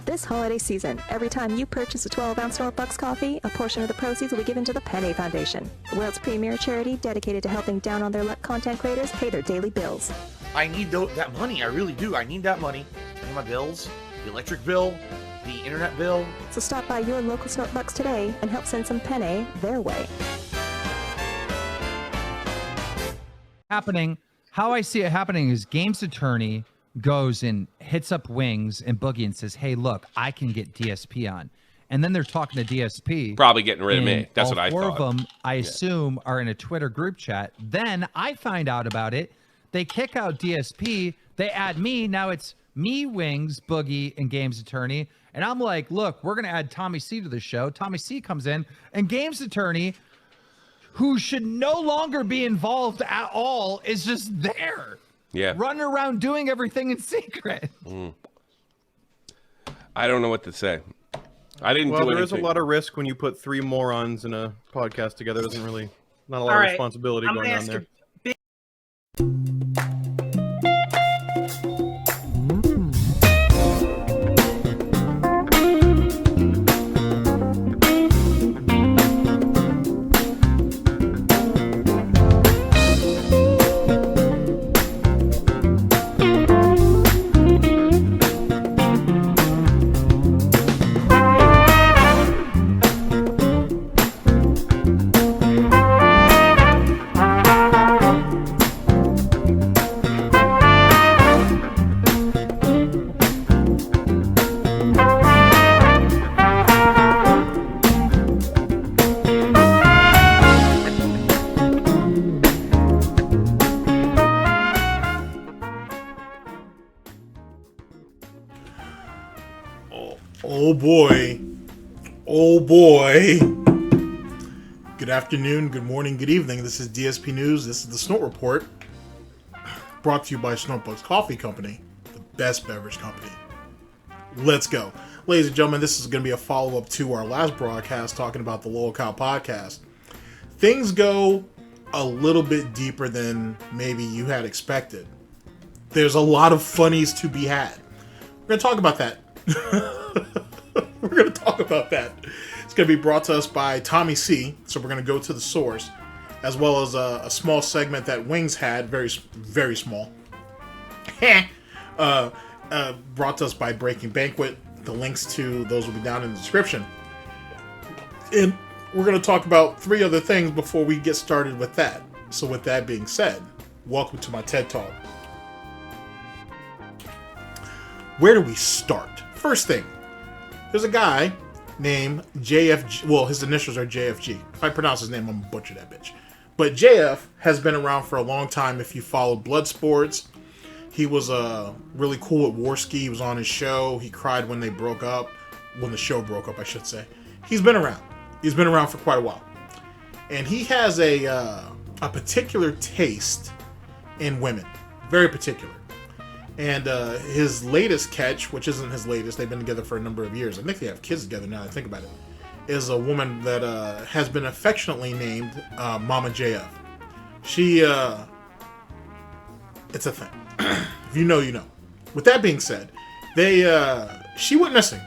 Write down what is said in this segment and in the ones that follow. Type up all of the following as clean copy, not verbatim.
This holiday season, every time you purchase a 12-ounce SnortBucks coffee, a portion of the proceeds will be given to the Penny Foundation, the world's premier charity dedicated to helping down-on-their-luck content creators pay their daily bills. I need that money. I really do. I need that money. I need my bills, the electric bill, the internet bill. So stop by your local SnortBucks today and help send some Penny their way. How I see it happening is Games Attorney goes and hits up Wings and Boogie and says, hey, look, I can get DSP on. And then they're talking to DSP. Probably getting rid of me. That's what I thought. All four of them, I assume, are in a Twitter group chat. Then I find out about it. They kick out DSP. They add me. Now it's me, Wings, Boogie, and Games Attorney. And I'm like, look, we're going to add Tommy C to the show. Tommy C comes in. And Games Attorney, who should no longer be involved at all, is just there. Yeah. Running around doing everything in secret. I don't know what to say. I didn't do anything. Well, there is a lot of risk when you put three morons in a podcast together. There's not a lot of responsibility going on there. Oh boy. Good afternoon, good morning, good evening. This is DSP News. This is the Snort Report. Brought to you by SnortBucks Coffee Company, the best beverage company. Let's go. Ladies and gentlemen, this is going to be a follow-up to our last broadcast talking about the LOLCOW podcast. Things go a little bit deeper than maybe you had expected. There's a lot of funnies to be had. We're going to talk about that. We're going to talk about that. It's going to be brought to us by Tommy C. So we're going to go to the source, as well as a small segment that Wings had, very, very small. Brought to us by Breaking Banquet. The links to those will be down in the description. And we're going to talk about three other things before we get started with that. So with that being said, welcome to my TED Talk. Where do we start? First thing, there's a guy named JFG. Well, his initials are JFG. If I pronounce his name, I'm gonna butcher that bitch. But JF has been around for a long time. If you followed Blood Sports, he was really cool at Warski. He was on his show. He cried when they broke up. When the show broke up, I should say. He's been around. He's been around for quite a while. And he has a particular taste in women. Very particular. And his latest catch, which isn't his latest, they've been together for a number of years. I think they have kids together now that I think about it, is a woman that has been affectionately named Mama JF. She, it's a thing. If you know, you know. With that being said, she went missing.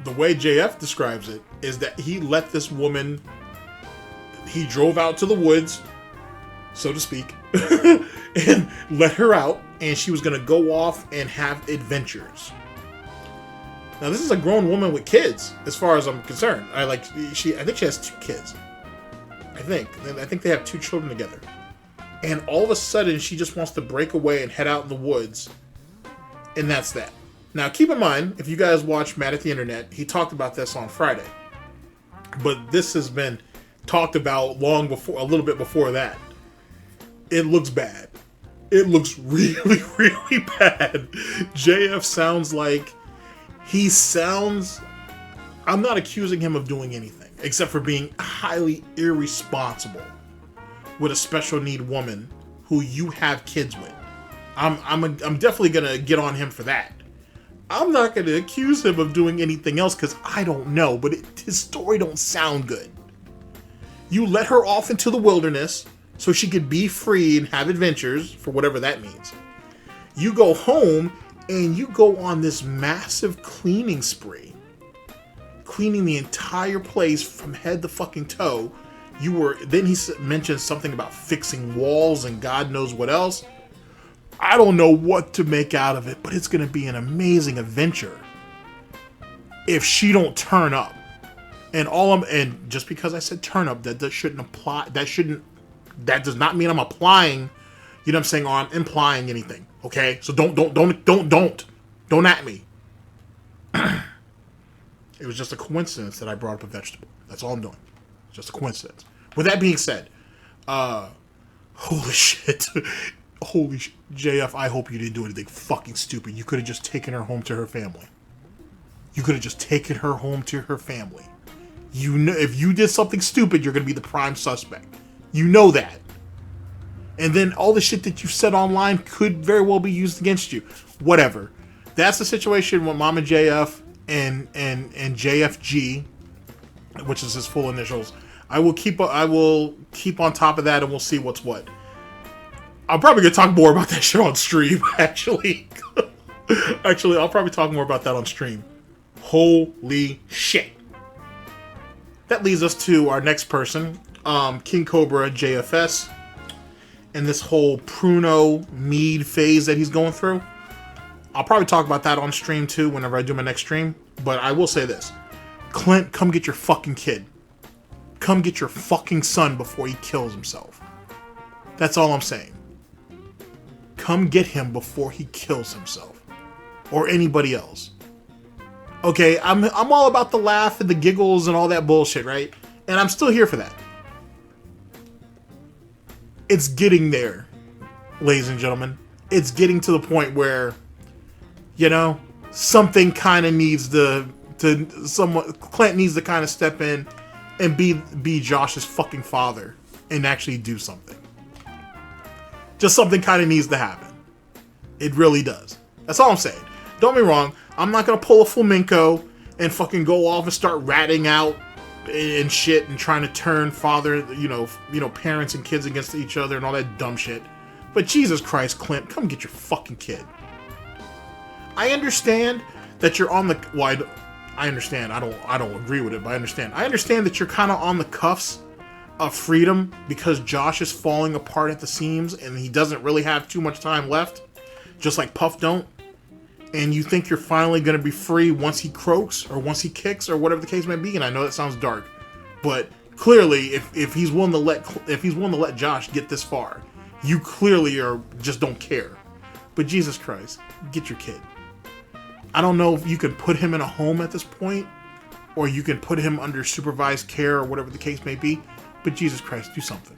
The way JF describes it is that he let this woman, he drove out to the woods, so to speak, and let her out, and she was going to go off and have adventures. Now, this is a grown woman with kids, as far as I'm concerned. I think she has 2 kids. I think they have 2 children together. And all of a sudden, she just wants to break away and head out in the woods, and that's that. Now, keep in mind, if you guys watch Matt at the Internet, he talked about this on Friday. But this has been talked about long before, a little bit before that. It looks bad. It looks really, really bad. JF sounds like I'm not accusing him of doing anything, except for being highly irresponsible with a special need woman who you have kids with. I'm definitely gonna get on him for that. I'm not gonna accuse him of doing anything else because I don't know, but his story don't sound good. You let her off into the wilderness so she could be free and have adventures, for whatever that means. You go home and you go on this massive cleaning spree, cleaning the entire place from head to fucking toe. Then he mentioned something about fixing walls and God knows what else. I don't know what to make out of it, but it's going to be an amazing adventure if she don't turn up. And just because I said turn up, that shouldn't apply. That does not mean I'm applying, you know what I'm saying, or I'm implying anything. Okay? So don't at me. It was just a coincidence that I brought up a vegetable. That's all I'm doing. It's just a coincidence. With that being said, holy shit. JF, I hope you didn't do anything fucking stupid. You could have just taken her home to her family. You could have just taken her home to her family. You know, if you did something stupid, you're going to be the prime suspect. You know that. And then all the shit that you said online could very well be used against you. Whatever. That's the situation with Mama JF and JFG, which is his full initials. I will keep on top of that, and we'll see what's what. I'm probably gonna talk more about that shit on stream. Actually, I'll probably talk more about that on stream. Holy shit! That leads us to our next person, King Cobra JFS, and this whole Pruno mead phase that he's going through. I'll probably talk about that on stream too whenever I do my next stream. But I will say this: Clint, come get your fucking kid. Come get your fucking son before he kills himself. That's all I'm saying. Come get him before he kills himself. Or anybody else. Okay, I'm all about the laugh and the giggles and all that bullshit, right? And I'm still here for that. It's getting there, ladies and gentlemen. It's getting to the point where, you know, something kind of needs Clint needs to kind of step in and be Josh's fucking father and actually do something. Just something kind of needs to happen. It really does. That's all I'm saying. Don't be wrong. I'm not going to pull a flamenco and fucking go off and start ratting out and shit and trying to turn parents and kids against each other and all that dumb shit. But Jesus Christ, Clint, come get your fucking kid. I understand that you're on the... Well, I understand. I don't agree with it, but I understand. I understand that you're kind of on the cuffs of freedom because Josh is falling apart at the seams and he doesn't really have too much time left, just like Puff don't. And you think you're finally going to be free once he croaks or once he kicks or whatever the case may be. And I know that sounds dark, but clearly, if he's willing to let Josh get this far, you clearly just don't care. But Jesus Christ, get your kid. I don't know if you can put him in a home at this point, or you can put him under supervised care or whatever the case may be. But Jesus Christ, do something.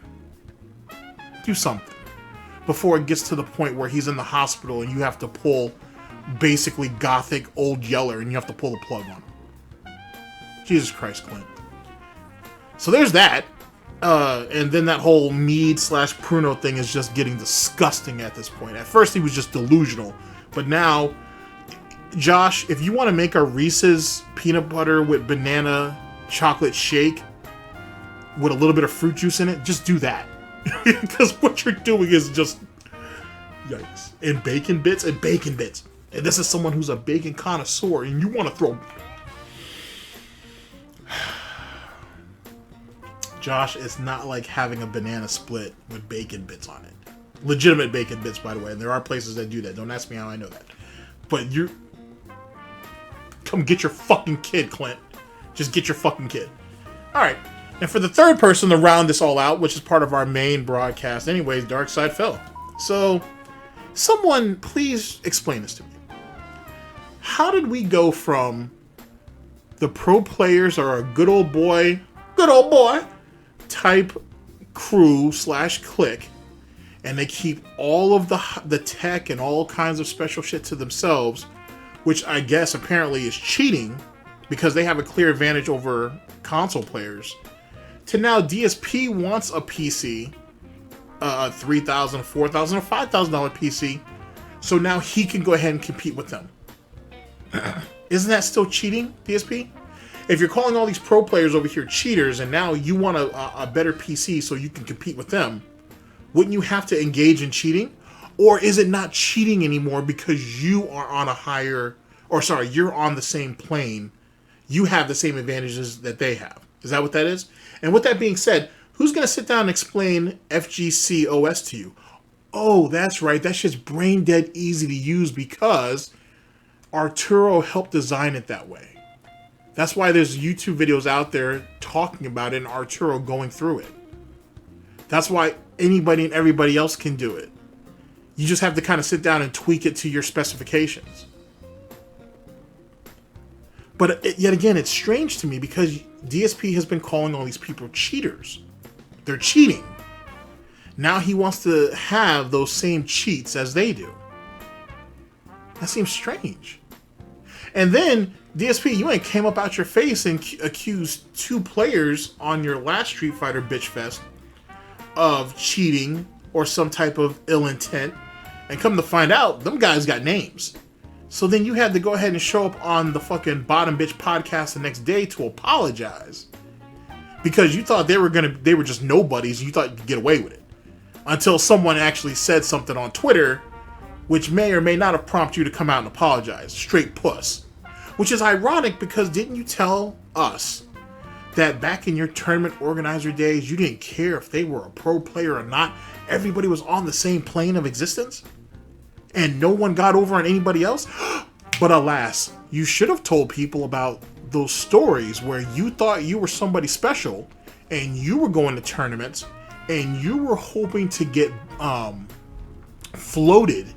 Do something. Before it gets to the point where he's in the hospital and you have to pull basically gothic old Yeller and you have to pull the plug on him. Jesus Christ, Clint. So there's that. And then that whole mead/Pruno thing is just getting disgusting at this point. At first he was just delusional, but now, Josh, if you want to make a Reese's peanut butter with banana chocolate shake with a little bit of fruit juice in it, just do that. Because what you're doing is just yikes. And bacon bits. And this is someone who's a bacon connoisseur, and you want to throw... Josh, it's not like having a banana split with bacon bits on it. Legitimate bacon bits, by the way. And there are places that do that. Don't ask me how I know that. But you... Come get your fucking kid, Clint. Just get your fucking kid. Alright. And for the third person to round this all out, which is part of our main broadcast anyways, Darkside Fell. So, someone please explain this to me. How did we go from the pro players are a good old boy type crew/clique, and they keep all of the tech and all kinds of special shit to themselves, which I guess apparently is cheating because they have a clear advantage over console players, to now DSP wants a PC, a $3,000, $4,000, or $5,000 PC, so now he can go ahead and compete with them. Isn't that still cheating, DSP? If you're calling all these pro players over here cheaters and now you want a better PC so you can compete with them, wouldn't you have to engage in cheating? Or is it not cheating anymore because you are on a higher, or sorry, you're on the same plane. You have the same advantages that they have. Is that what that is? And with that being said, who's going to sit down and explain FGC OS to you? Oh, that's right. That shit's brain dead easy to use because Arturo helped design it that way. That's why there's YouTube videos out there talking about it and Arturo going through it. That's why anybody and everybody else can do it. You just have to kind of sit down and tweak it to your specifications. But yet again, it's strange to me because DSP has been calling all these people cheaters. They're cheating. Now he wants to have those same cheats as they do. That seems strange. And then, DSP, you ain't came up out your face and accused 2 players on your last Street Fighter Bitch Fest of cheating or some type of ill intent. And come to find out, them guys got names. So then you had to go ahead and show up on the fucking Bottom Bitch podcast the next day to apologize. Because you thought they were just nobodies and you thought you could get away with it. Until someone actually said something on Twitter which may or may not have prompted you to come out and apologize. Straight puss. Which is ironic because didn't you tell us that back in your tournament organizer days, you didn't care if they were a pro player or not? Everybody was on the same plane of existence? And no one got over on anybody else? But alas, you should have told people about those stories where you thought you were somebody special and you were going to tournaments and you were hoping to get floated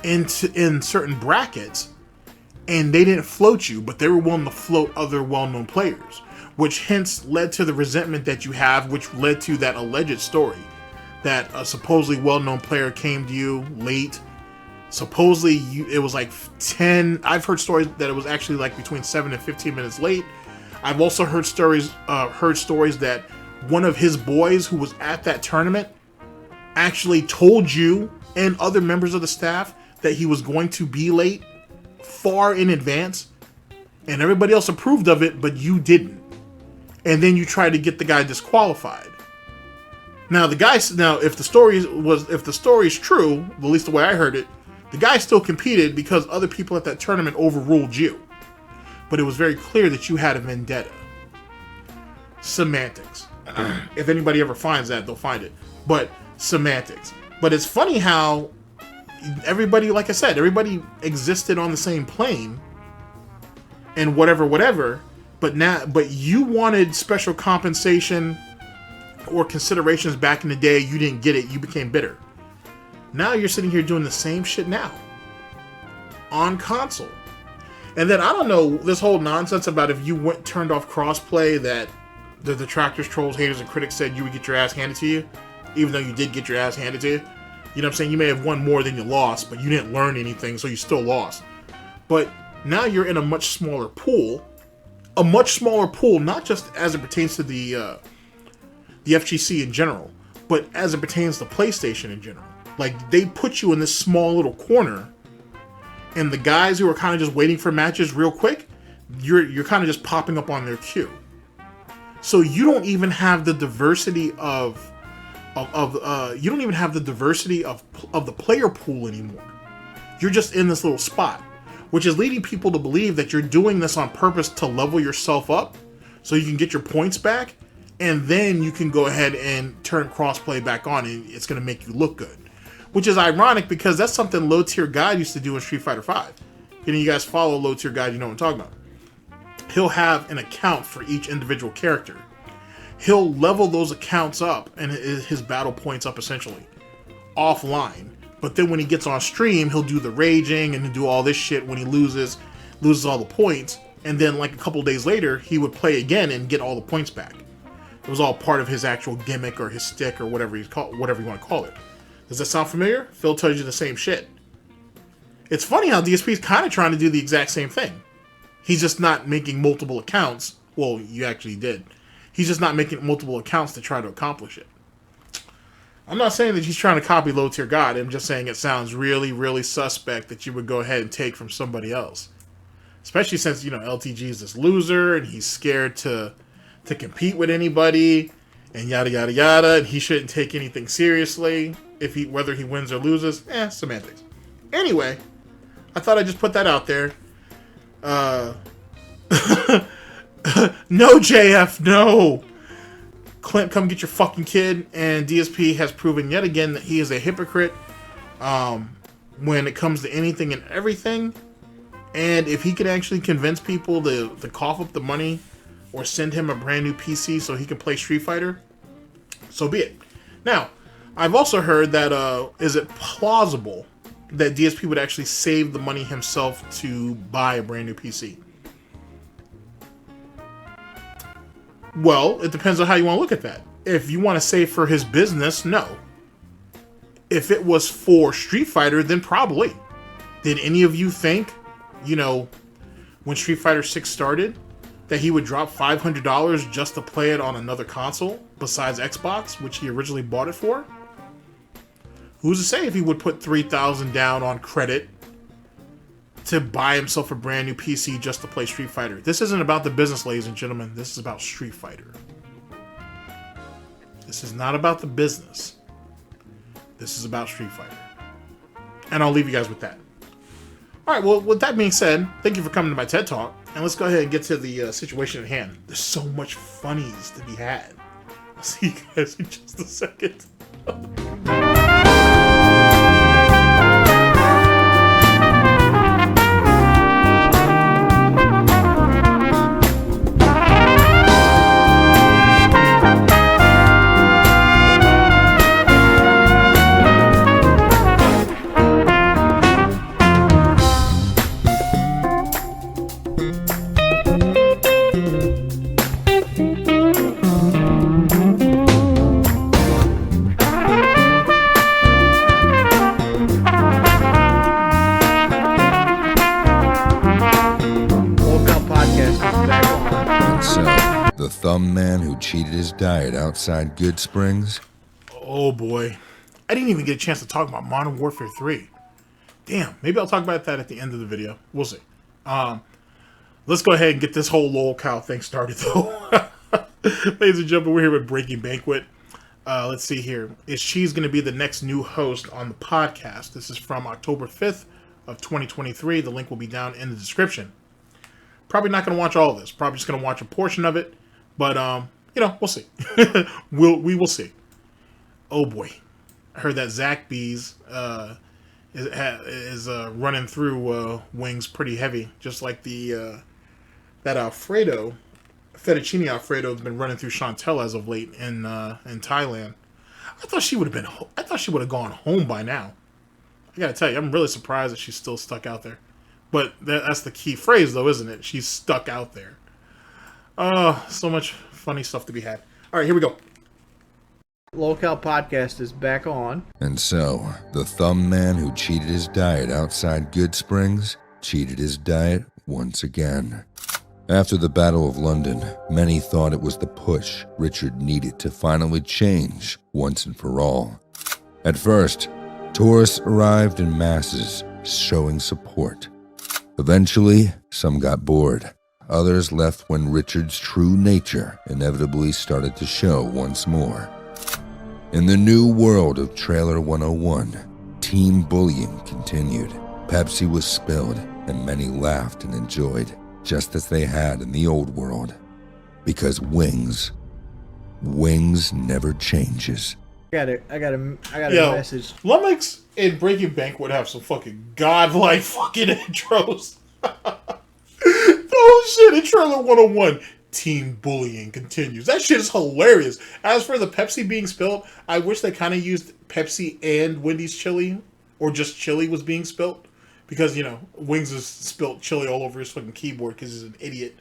in certain brackets, and they didn't float you, but they were willing to float other well-known players, which hence led to the resentment that you have, which led to that alleged story that a supposedly well-known player came to you late. Supposedly it was like 10. I've heard stories that it was actually like between 7 and 15 minutes late. I've also heard stories that one of his boys who was at that tournament actually told you and other members of the staff that he was going to be late far in advance, and everybody else approved of it, but you didn't. And then you tried to get the guy disqualified. Now if the story is true, at least the way I heard it, the guy still competed because other people at that tournament overruled you. But it was very clear that you had a vendetta. Semantics. If anybody ever finds that, they'll find it. But semantics. But it's funny how everybody, like I said, everybody existed on the same plane and whatever, but you wanted special compensation or considerations back in the day. You didn't get it. You became bitter. Now you're sitting here doing the same shit now on console. And then I don't know, this whole nonsense about if you turned off crossplay, that the detractors, trolls, haters, and critics said you would get your ass handed to you, even though you did get your ass handed to you. You know what I'm saying? You may have won more than you lost, but you didn't learn anything, so you still lost. But now you're in a much smaller pool. A much smaller pool, not just as it pertains to the FGC in general, but as it pertains to PlayStation in general. Like, they put you in this small little corner, and the guys who are kind of just waiting for matches real quick, you're kind of just popping up on their queue. So you don't even have the diversity of the player pool anymore. You're just in this little spot, which is leading people to believe that you're doing this on purpose to level yourself up so you can get your points back, and then you can go ahead and turn crossplay back on and it's going to make you look good. Which is ironic because that's something Low Tier Guide used to do in Street Fighter V. And you guys follow Low Tier Guide, you know what I'm talking about. He'll have an account for each individual character. He'll level those accounts up and his battle points up essentially offline. But then when he gets on stream, he'll do the raging and do all this shit when he loses all the points. And then like a couple days later, he would play again and get all the points back. It was all part of his actual gimmick or his stick or whatever you want to call it. Does that sound familiar? Phil tells you the same shit. It's funny how DSP is kind of trying to do the exact same thing. He's just not making multiple accounts. Well, you actually did. He's just not making multiple accounts to try to accomplish it. I'm not saying that he's trying to copy Low Tier God. I'm just saying it sounds really, really suspect that you would go ahead and take from somebody else. Especially since, LTG is this loser and he's scared to compete with anybody and yada, yada, yada. And he shouldn't take anything seriously. whether he wins or loses, semantics. Anyway, I thought I'd just put that out there. No, JF, no. Clint, come get your fucking kid. And DSP has proven yet again that he is a hypocrite when it comes to anything and everything. And if he can actually convince people to cough up the money or send him a brand new PC so he can play Street Fighter, so be it. Now, I've also heard that, is it plausible that DSP would actually save the money himself to buy a brand new PC? Well, it depends on how you want to look at that. If you want to save for his business, no. If it was for Street Fighter, then probably. Did any of you think, when Street Fighter 6 started, that he would drop $500 just to play it on another console besides Xbox, which he originally bought it for? Who's to say if he would put $3,000 down on credit to buy himself a brand new PC just to play Street Fighter? This isn't about the business, ladies and gentlemen. This is about Street Fighter. This is not about the business. This is about Street Fighter. And I'll leave you guys with that. Alright, well, with that being said, thank you for coming to my TED Talk. And let's go ahead and get to the situation at hand. There's so much funnies to be had. I'll see you guys in just a second. Thumb man who cheated his diet outside Good Springs? Oh boy. I didn't even get a chance to talk about Modern Warfare 3. Damn, maybe I'll talk about that at the end of the video. We'll see. Let's go ahead and get this whole LOLCOW thing started though. Ladies and gentlemen, we're here with Breaking Banquet. Let's see here. Is Cheese going to be the next new host on the podcast? This is from October 5th of 2023. The link will be down in the description. Probably not going to watch all of this. Probably just going to watch a portion of it. But, we'll see. we will see. Oh, boy. I heard that Zach Bees is running through Wings pretty heavy. Just like that Alfredo, Fettuccine Alfredo has been running through Chantel as of late in Thailand. I thought she would have gone home by now. I got to tell you, I'm really surprised that she's still stuck out there. But that's the key phrase, though, isn't it? She's stuck out there. Oh, so much funny stuff to be had. All right, here we go. LOLCOW podcast is back on. And so, the thumb man who cheated his diet outside Good Springs cheated his diet once again. After the Battle of London, many thought it was the push Richard needed to finally change once and for all. At first, tourists arrived in masses, showing support. Eventually, some got bored. Others left when Richard's true nature inevitably started to show once more. In the new world of Trailer 101, team bullying continued. Pepsi was spilled, and many laughed and enjoyed, just as they had in the old world. Because Wings never changes. I got a message. Lummox and Breaking Banquet have some fucking godlike fucking intros. Oh shit, in Trailer 101, team bullying continues. That shit is hilarious. As for the Pepsi being spilled, I wish they kind of used Pepsi and Wendy's chili, or just chili was being spilled. Because, Wings has spilt chili all over his fucking keyboard because he's an idiot.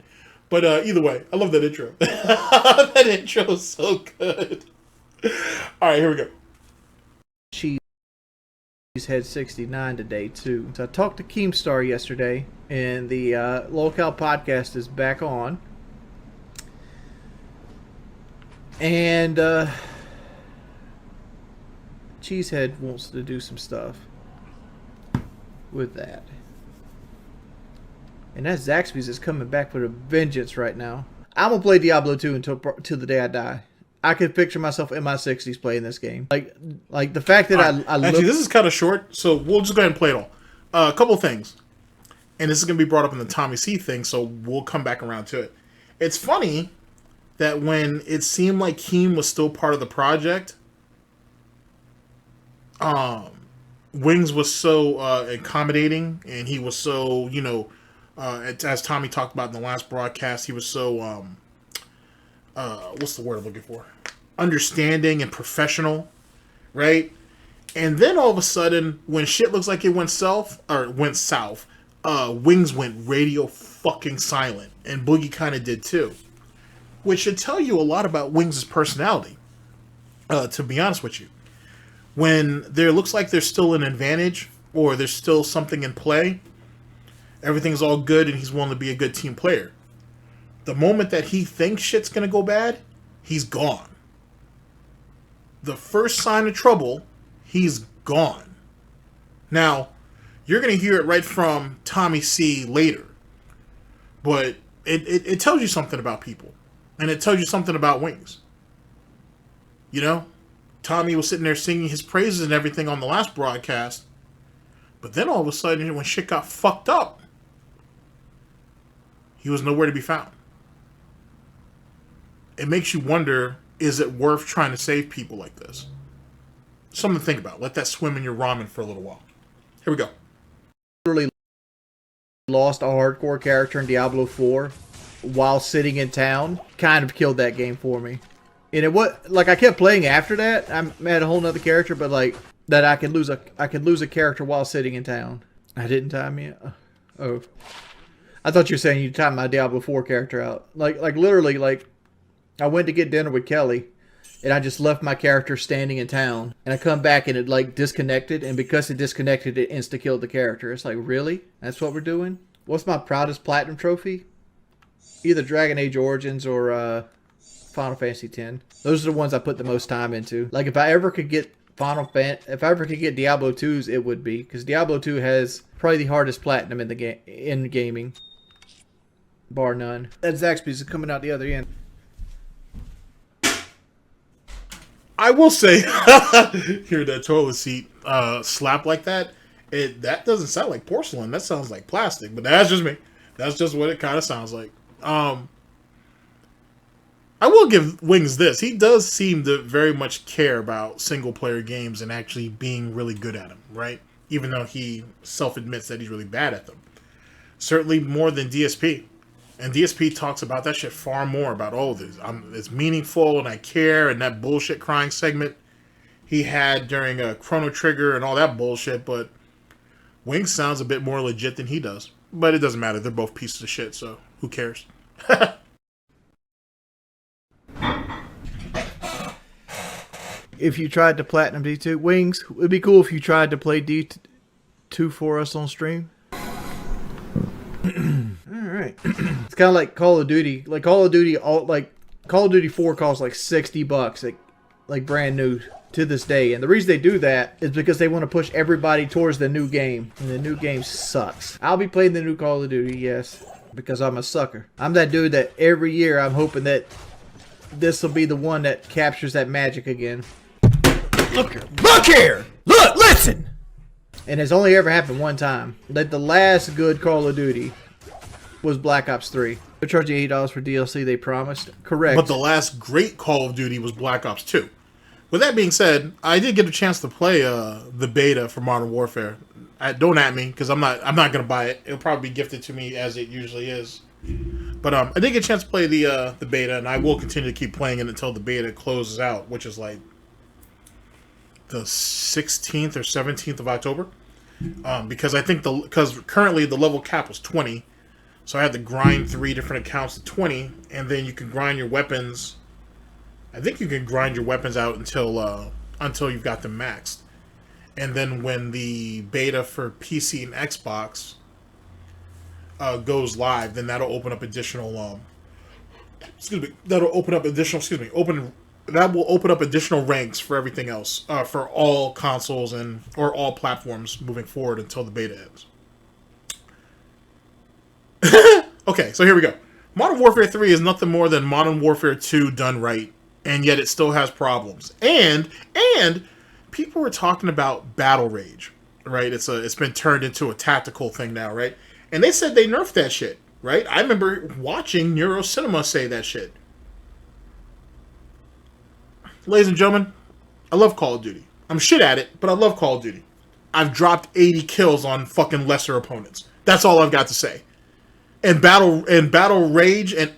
But either way, I love that intro. That intro is so good. Alright, here we go. Cheese had 69 today, too. So I talked to Keemstar yesterday, and the LOLCOW podcast is back on. And Cheesehead wants to do some stuff with that. And that Zaxby's is coming back with a vengeance right now. I'm going to play Diablo 2 until the day I die. I could picture myself in my 60s playing this game. Like the fact that I actually, this is kind of short, so we'll just go ahead and play it all. A couple things, and this is going to be brought up in the Tommy C thing, so we'll come back around to it. It's funny that when it seemed like Keem was still part of the project, Wings was so accommodating, and he was so, you know, as Tommy talked about in the last broadcast, he was so, what's the word I'm looking for? Understanding and professional, right? And then all of a sudden, when shit looks like it went south, Wings went radio fucking silent, and Boogie kind of did too. Which should tell you a lot about Wings' personality, to be honest with you. When there looks like there's still an advantage, or there's still something in play, everything's all good and he's willing to be a good team player. The moment that he thinks shit's going to go bad, he's gone. The first sign of trouble, he's gone. Now, you're going to hear it right from Tommy C later. But it tells you something about people. And it tells you something about Wings. You know? Tommy was sitting there singing his praises and everything on the last broadcast. But then all of a sudden, when shit got fucked up, he was nowhere to be found. It makes you wonder, is it worth trying to save people like this? Something to think about. Let that swim in your ramen for a little while. Here we go. Literally lost a hardcore character in Diablo 4 while sitting in town. Kind of killed that game for me. And I kept playing after that. I had a whole nother character, but like that I could lose a character while sitting in town. I didn't time yet. Oh, I thought you were saying you timed my Diablo 4 character out. Like literally, like I went to get dinner with Kelly, and I just left my character standing in town, and I come back and it like disconnected, and because it disconnected, it insta killed the character. It's like, really? That's what we're doing? What's my proudest platinum trophy? Either Dragon Age Origins or Final Fantasy X. Those are the ones I put the most time into. Like if I ever could get Diablo 2's, it would be, because Diablo 2 has probably the hardest platinum in the game in gaming, bar none. That Zaxby's is coming out the other end. I will say, hear that toilet seat slap like that. That doesn't sound like porcelain. That sounds like plastic. But that's just me. That's just what it kind of sounds like. I will give Wings this. He does seem to very much care about single-player games and actually being really good at them, right? Even though he self-admits that he's really bad at them. Certainly more than DSP. And DSP talks about that shit far more, about, it's meaningful and I care, and that bullshit crying segment he had during a Chrono Trigger and all that bullshit, but Wings sounds a bit more legit than he does. But it doesn't matter. They're both pieces of shit, so who cares? If you tried to platinum D2, Wings, it'd be cool if you tried to play D2 for us on stream. Alright. It's kind of like Call of Duty. Like Call of Duty 4 costs like $60, like brand new to this day. And the reason they do that is because they want to push everybody towards the new game. And the new game sucks. I'll be playing the new Call of Duty, yes, because I'm a sucker. I'm that dude that every year I'm hoping that this will be the one that captures that magic again. Look here! Look, listen! And it's only ever happened one time. That the last good Call of Duty was Black Ops 3. They're charging $8 for DLC, they promised. Correct. But the last great Call of Duty was Black Ops 2. With that being said, I did get a chance to play the beta for Modern Warfare. Don't at me, because I'm not going to buy it. It'll probably be gifted to me as it usually is. But I did get a chance to play the beta, and I will continue to keep playing it until the beta closes out, which is like the 16th or 17th of October. Because currently the level cap was 20, so I had to grind 3 different accounts to 20, and then you can grind your weapons. I think you can grind your weapons out until you've got them maxed, and then when the beta for PC and Xbox goes live, then that'll open up additional that will open up additional ranks for everything else, for all consoles or all platforms moving forward until the beta ends. Okay, so here we go. Modern Warfare 3 is nothing more than Modern Warfare 2 done right and yet it still has problems. And people were talking about battle rage, right? It's been turned into a tactical thing now, right? And they said they nerfed that shit, right? I remember watching Neuro Cinema say that shit. Ladies and gentlemen, I love Call of Duty. I'm shit at it, but I love Call of Duty. I've dropped 80 kills on fucking lesser opponents. That's all I've got to say. And battle rage and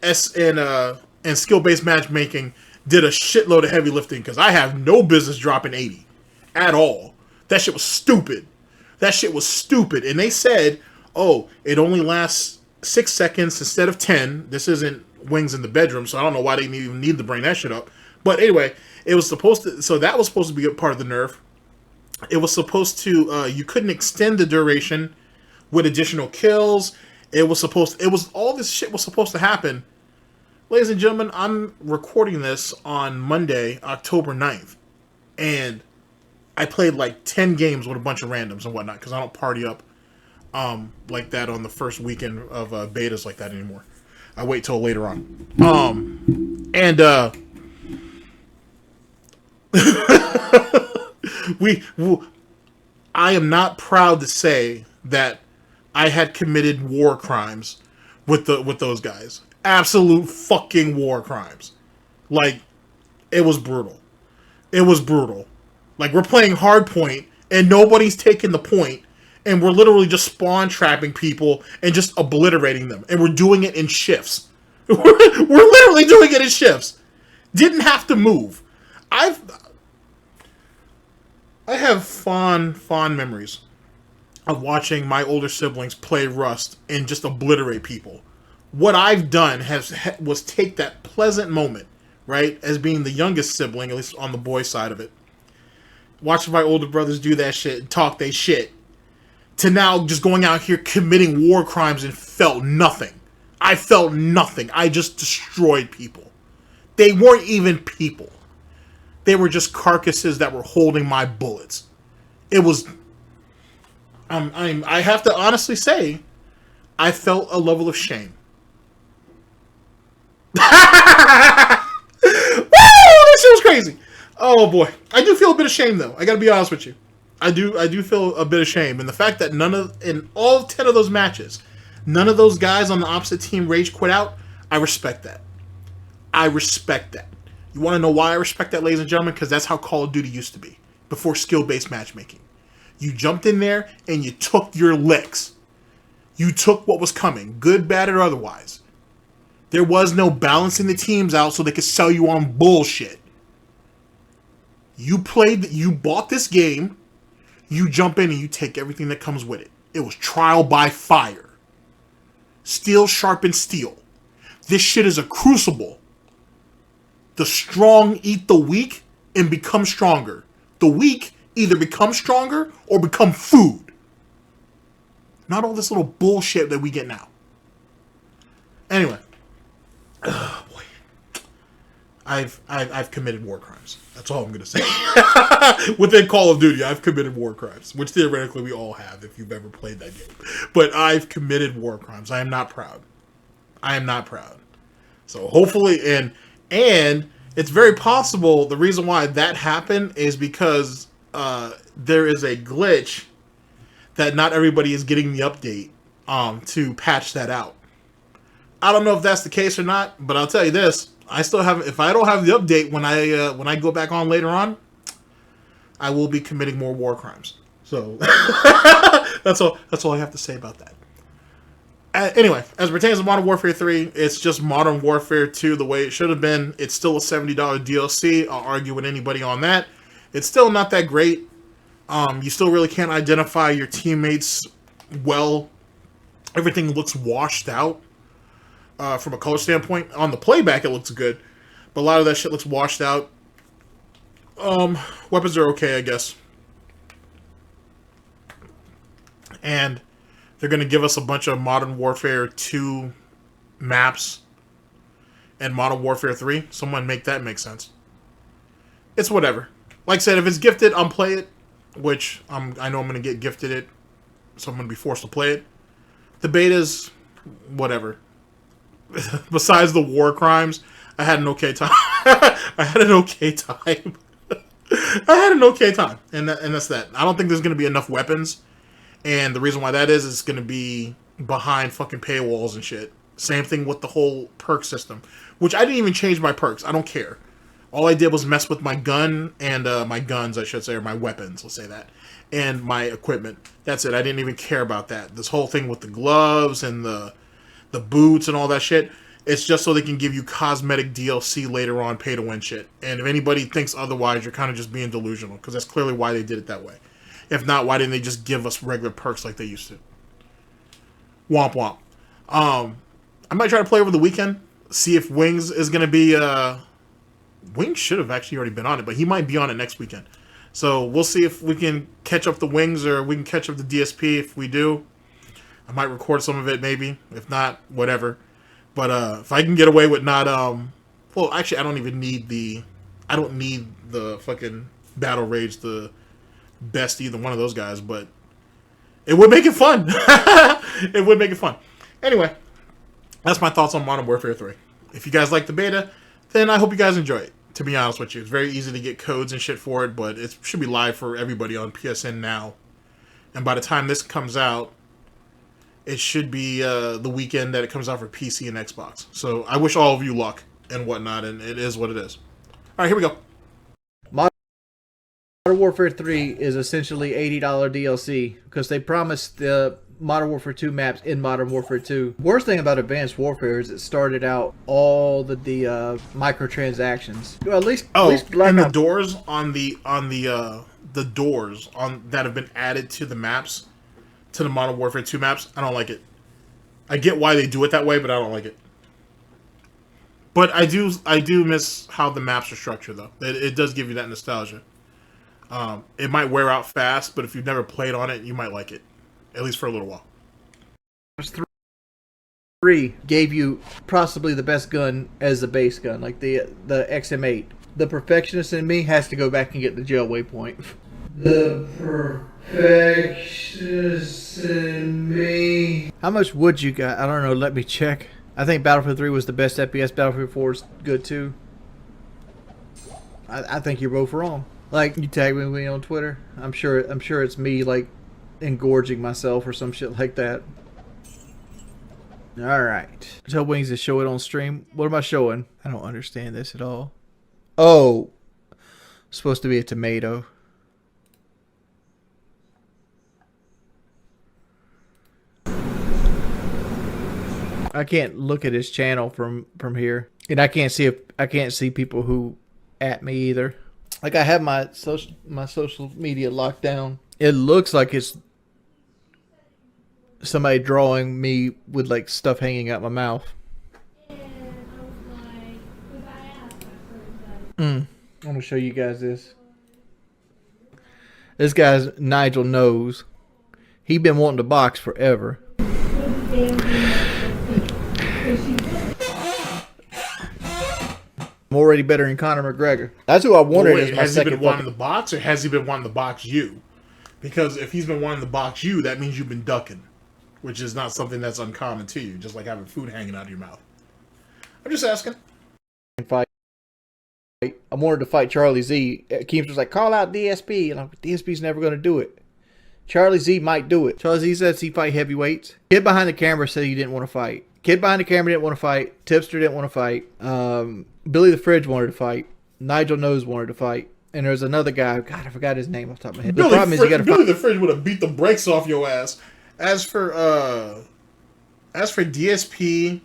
skill-based matchmaking did a shitload of heavy lifting because I have no business dropping 80 at all. That shit was stupid. And they said, oh, it only lasts 6 seconds instead of 10. This isn't Wings in the Bedroom, so I don't know why they even need to bring that shit up. But anyway, it was supposed to. So that was supposed to be a part of the nerf. It was supposed to. You couldn't extend the duration with additional kills. All this shit was supposed to happen. Ladies and gentlemen, I'm recording this on Monday, October 9th. And I played like 10 games with a bunch of randoms and whatnot, because I don't party up like that on the first weekend of betas like that anymore. I wait till later on. I am not proud to say that I had committed war crimes with those guys. Absolute fucking war crimes. Like, it was brutal. Like, we're playing hardpoint and nobody's taking the point, and we're literally just spawn trapping people and just obliterating them, and we're doing it in shifts. We're literally doing it in shifts. Didn't have to move. I have fond memories of watching my older siblings play Rust and just obliterate people. What I've done was take that pleasant moment, right, as being the youngest sibling, at least on the boy side of it, watching my older brothers do that shit and talk they shit, to now just going out here committing war crimes and felt nothing. I felt nothing. I just destroyed people. They weren't even people. They were just carcasses that were holding my bullets. It was... I have to honestly say, I felt a level of shame. Woo! This shit was crazy. Oh boy, I do feel a bit of shame though. I gotta be honest with you. I do feel a bit of shame, and the fact that in all 10 of those matches, none of those guys on the opposite team rage quit out. I respect that. You want to know why I respect that, ladies and gentlemen? Because that's how Call of Duty used to be before skill-based matchmaking. You jumped in there and you took your licks. You took what was coming, good, bad, or otherwise. There was no balancing the teams out so they could sell you on bullshit. You bought this game, you jump in and you take everything that comes with it. It was trial by fire. Steel sharpens steel. This shit is a crucible. The strong eat the weak and become stronger. The weak either become stronger or become food. Not all this little bullshit that we get now. Anyway. Oh boy. I've committed war crimes. That's all I'm going to say. Within Call of Duty, I've committed war crimes, which theoretically we all have if you've ever played that game. But I've committed war crimes. I am not proud. So hopefully, and it's very possible the reason why that happened is because there is a glitch that not everybody is getting the update to patch that out. I don't know if that's the case or not, but I'll tell you this. I still have. If I don't have the update when I go back on later on, I will be committing more war crimes. So that's all I have to say about that. Anyway, as it pertains to Modern Warfare 3, it's just Modern Warfare 2 the way it should have been. It's still a $70 DLC. I'll argue with anybody on that. It's still not that great. You still really can't identify your teammates well. Everything looks washed out. From a color standpoint. On the playback, it looks good. But a lot of that shit looks washed out. Weapons are okay, I guess. And they're going to give us a bunch of Modern Warfare 2 maps and Modern Warfare 3. Someone make that make sense. It's whatever. Like I said, if it's gifted, I'll play it. Which, I know I'm going to get gifted it. So I'm going to be forced to play it. The betas, whatever. Besides the war crimes, I had an okay time. I had an okay time. I had an okay time, and that's that. I don't think there's going to be enough weapons, and the reason why that is it's going to be behind fucking paywalls and shit. Same thing with the whole perk system, which I didn't even change my perks. I don't care. All I did was mess with my gun and my guns, I should say, or my weapons, let's say that, and my equipment. That's it. I didn't even care about that. This whole thing with the gloves and the boots and all that shit, it's just so they can give you cosmetic DLC later on, pay-to-win shit. And if anybody thinks otherwise, you're kind of just being delusional, because that's clearly why they did it that way. If not, why didn't they just give us regular perks like they used to? Womp womp. I might try to play over the weekend, see if Wings is going to be... Wings should have actually already been on it, but he might be on it next weekend. So we'll see if we can catch up the Wings or we can catch up the DSP. If we do, I might record some of it maybe. If not, whatever. But if I can get away with not... well, actually, I don't need the fucking Battle Rage, the best either one of those guys, but it would make it fun. It would make it fun. Anyway, that's my thoughts on Modern Warfare 3. If you guys like the beta, then I hope you guys enjoy it. To be honest with you, it's very easy to get codes and shit for it, but it should be live for everybody on PSN now. And by the time this comes out, it should be the weekend that it comes out for PC and Xbox. So I wish all of you luck and whatnot, and it is what it is. All right, here we go. Modern Warfare 3 is essentially $80 DLC because they promised the Modern Warfare 2 maps in Modern Warfare 2. Worst thing about Advanced Warfare is it started out all the microtransactions. Well, at least and the doors on the doors that have been added to the maps, to the Modern Warfare 2 maps, I don't like it. I get why they do it that way, but I don't like it. But I do miss how the maps are structured, though. It does give you that nostalgia. It might wear out fast, but if you've never played on it, you might like it. At least for a little while. 3 gave you possibly the best gun as the base gun, like the XM8. The perfectionist in me has to go back and get the jail waypoint. The perfectionist in me. How much would you got? I don't know. Let me check. I think Battlefield 3 was the best FPS. Battlefield 4 is good too. I think you're both wrong. Like, you tag me on Twitter. I'm sure it's me like engorging myself or some shit like that. Alright. Tell Wings to show it on stream. What am I showing? I don't understand this at all. Oh. Supposed to be a tomato. I can't look at his channel from here. And I can't see people who at me either. Like, I have my social media locked down. It looks like it's somebody drawing me with like stuff hanging out my mouth. I'm gonna show you guys this. This guy's Nigel Knows. He been wanting to box forever. I'm already better than Conor McGregor. That's who I wanted as my has second. He been wanting to box, or has he been wanting to box you? Because if he's been wanting to box you, that means you've been ducking, which is not something that's uncommon to you, just like having food hanging out of your mouth. I'm just asking. Fight. I wanted to fight Charlie Z. Keemstar was like, call out DSP. And I'm like, DSP's never going to do it. Charlie Z might do it. Charlie Z says he fight heavyweights. Kid behind the camera said he didn't want to fight. Kid behind the camera didn't want to fight. Tipster didn't want to fight. Billy the Fridge wanted to fight. Nigel Knows wanted to fight. And there's another guy. God, I forgot his name off the top of my head. The problem is you got to Billy the Fridge would have beat the brakes off your ass. As for DSP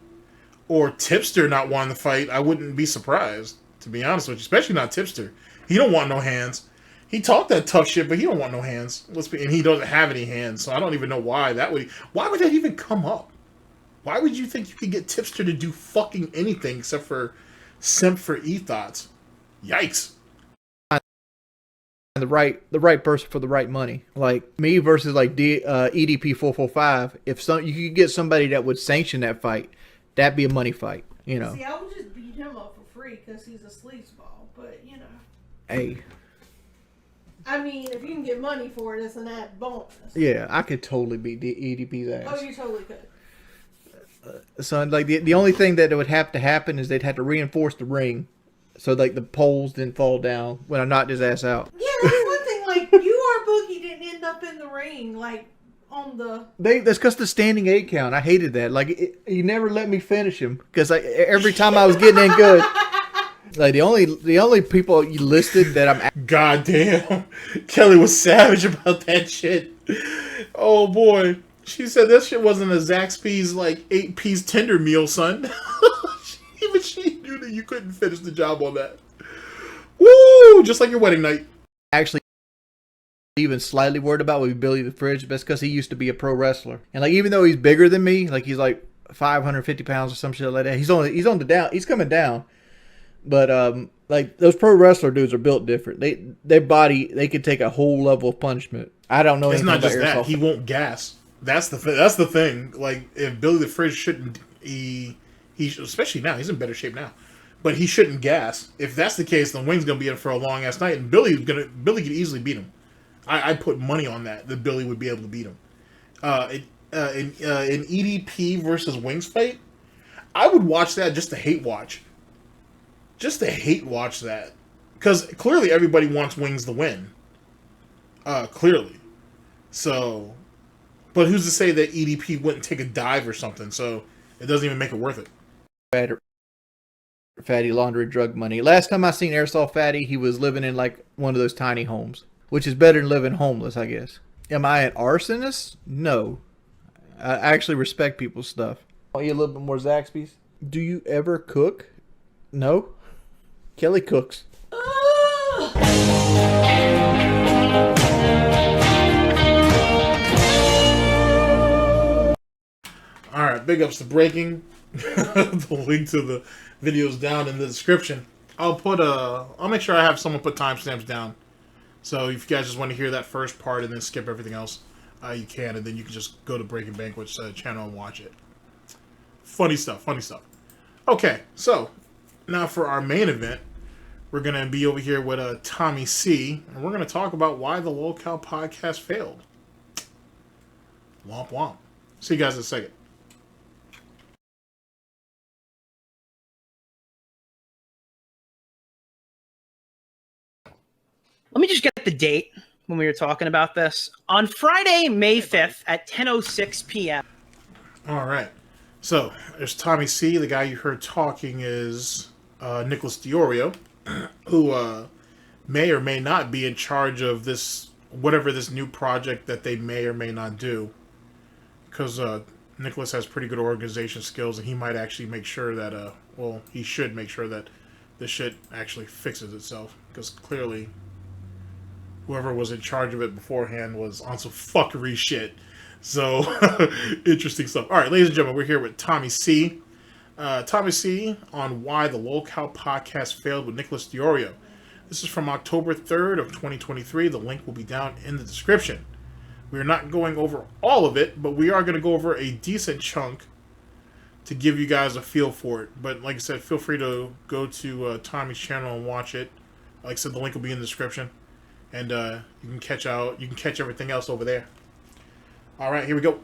or Tipster not wanting to fight, I wouldn't be surprised, to be honest with you. Especially not Tipster. He don't want no hands. He talked that tough shit, but he don't want no hands. And he doesn't have any hands, so I don't even know why that would. Why would that even come up? Why would you think you could get Tipster to do fucking anything except for simp for e-thoughts? Yikes. The right person for the right money. Like me versus like EDP 445. If you could get somebody that would sanction that fight, that'd be a money fight. You know. See, I would just beat him up for free because he's a sleazeball. But you know. Hey. I mean, if you can get money for it, it's an added bonus. Yeah, I could totally beat the EDP's ass. Oh, you totally could. So like the only thing that would have to happen is they'd have to reinforce the ring, so like the poles didn't fall down when I knocked his ass out. Yeah, that's one thing. Like you or Boogie didn't end up in the ring, like on the. That's because the standing 8 count. I hated that. Like he never let me finish him because every time I was getting in good. Like the only people you listed that I'm. Goddamn, Kelly was savage about that shit. Oh boy, she said that shit wasn't a Zaxby's like 8-piece tender meal, son. Even she knew that you couldn't finish the job on that. Woo! Just like your wedding night. Actually, even slightly worried about with Billy the Fridge, that's because he used to be a pro wrestler, and like even though he's bigger than me, like he's like 550 pounds or some shit like that. He's coming down. But like those pro wrestler dudes are built different. Their body they could take a whole level of punishment. I don't know. It's not just that airsoft. he won't gas. That's the thing. Like if Billy the Fridge shouldn't, he especially now he's in better shape now, but he shouldn't gas. If that's the case, then Wing's gonna be in for a long ass night, and Billy could easily beat him. I put money on that Billy would be able to beat him. In EDP versus Wings fight, I would watch that just to hate watch. Just to hate watch that. Because clearly everybody wants Wings to win. Clearly. So, but who's to say that EDP wouldn't take a dive or something, so it doesn't even make it worth it. Fatty laundry drug money. Last time I seen Airsoft Fatty, he was living in like one of those tiny homes, which is better than living homeless, I guess. Am I an arsonist? No. I actually respect people's stuff. Want you a little bit more Zaxby's? Do you ever cook? No. Kelly cooks. Alright, big ups to Breaking. The link to the video's down in the description. I'll make sure I have someone put timestamps down. So if you guys just want to hear that first part and then skip everything else, you can, and then you can just go to Breaking Banquet's channel and watch it. Funny stuff. Okay, so now for our main event, we're going to be over here with Tommy C, and we're going to talk about why the LOLCOW podcast failed. Womp womp. See you guys in a second. Let me just get the date when we were talking about this. On Friday, May 5th at 10:06 p.m. All right. So, there's Tommy C. The guy you heard talking is Nicholas DeOrio, who may or may not be in charge of this, whatever this new project that they may or may not do. Because Nicholas has pretty good organization skills, and he might actually make sure that, he should make sure that this shit actually fixes itself. Because clearly, whoever was in charge of it beforehand was on some fuckery shit. So, interesting stuff. All right, ladies and gentlemen, we're here with Tommy C. Tommy C on why the LOLCOW podcast failed with Nicholas DeOrio. This is from October 3rd of 2023. The link will be down in the description. We're not going over all of it, but we are going to go over a decent chunk to give you guys a feel for it. But like I said, feel free to go to Tommy's channel and watch it. Like I said, the link will be in the description. And you can catch everything else over there. All right, here we go.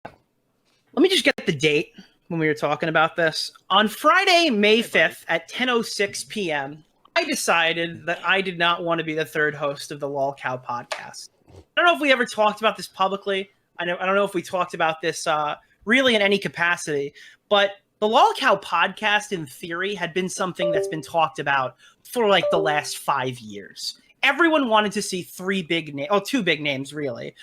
Let me just get the date when we were talking about this. On Friday, May 5th at 10:06 p.m., I decided that I did not want to be the third host of the LOLCOW podcast. I don't know if we ever talked about this publicly. I don't know if we talked about this really in any capacity, but the LOLCOW podcast, in theory, had been something that's been talked about for like the last 5 years. Everyone wanted to see two big names, really.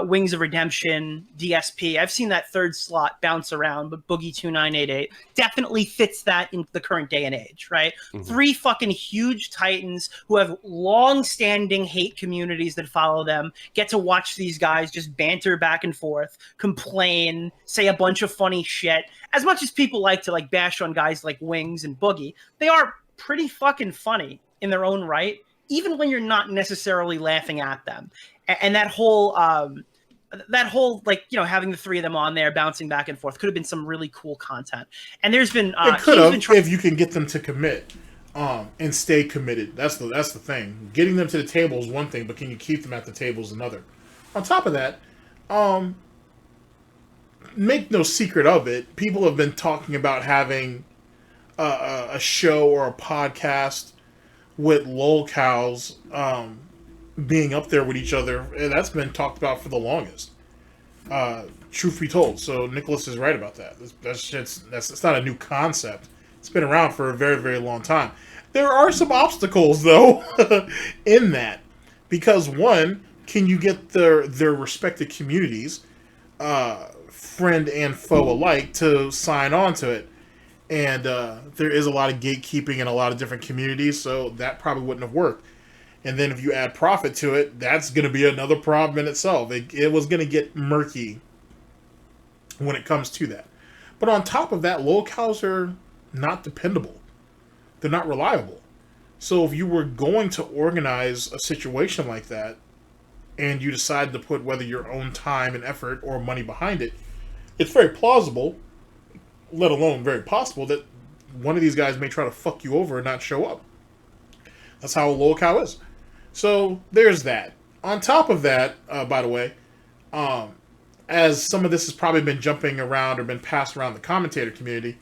Wings of Redemption, DSP. I've seen that third slot bounce around, but Boogie2988 definitely fits that in the current day and age, right? Mm-hmm. 3 fucking huge titans who have long-standing hate communities that follow them, get to watch these guys just banter back and forth, complain, say a bunch of funny shit. As much as people like to like bash on guys like Wings and Boogie, they are pretty fucking funny in their own right, even when you're not necessarily laughing at them. And that whole like, you know, having the 3 of them on there bouncing back and forth could have been some really cool content. And there's been it could have if you can get them to commit and stay committed. That's the thing. Getting them to the table is one thing, but can you keep them at the table is another. On top of that, make no secret of it, people have been talking about having a show or a podcast with LOLCOWs being up there with each other. And that's been talked about for the longest. Truth be told. So Nicholas is right about that. That's not a new concept. It's been around for a very, very long time. There are some obstacles, though, in that. Because, one, can you get their respective communities, friend and foe alike, to sign on to it? And there is a lot of gatekeeping in a lot of different communities, so that probably wouldn't have worked. And then if you add profit to it, that's going to be another problem in itself. It was going to get murky when it comes to that. But on top of that, LOLCOWs are not dependable. They're not reliable. So if you were going to organize a situation like that, and you decide to put whether your own time and effort or money behind it, it's very plausible, let alone very possible, that one of these guys may try to fuck you over and not show up. That's how a LOLCOW is. So there's that. On top of that, by the way, as some of this has probably been jumping around or been passed around the commentator community,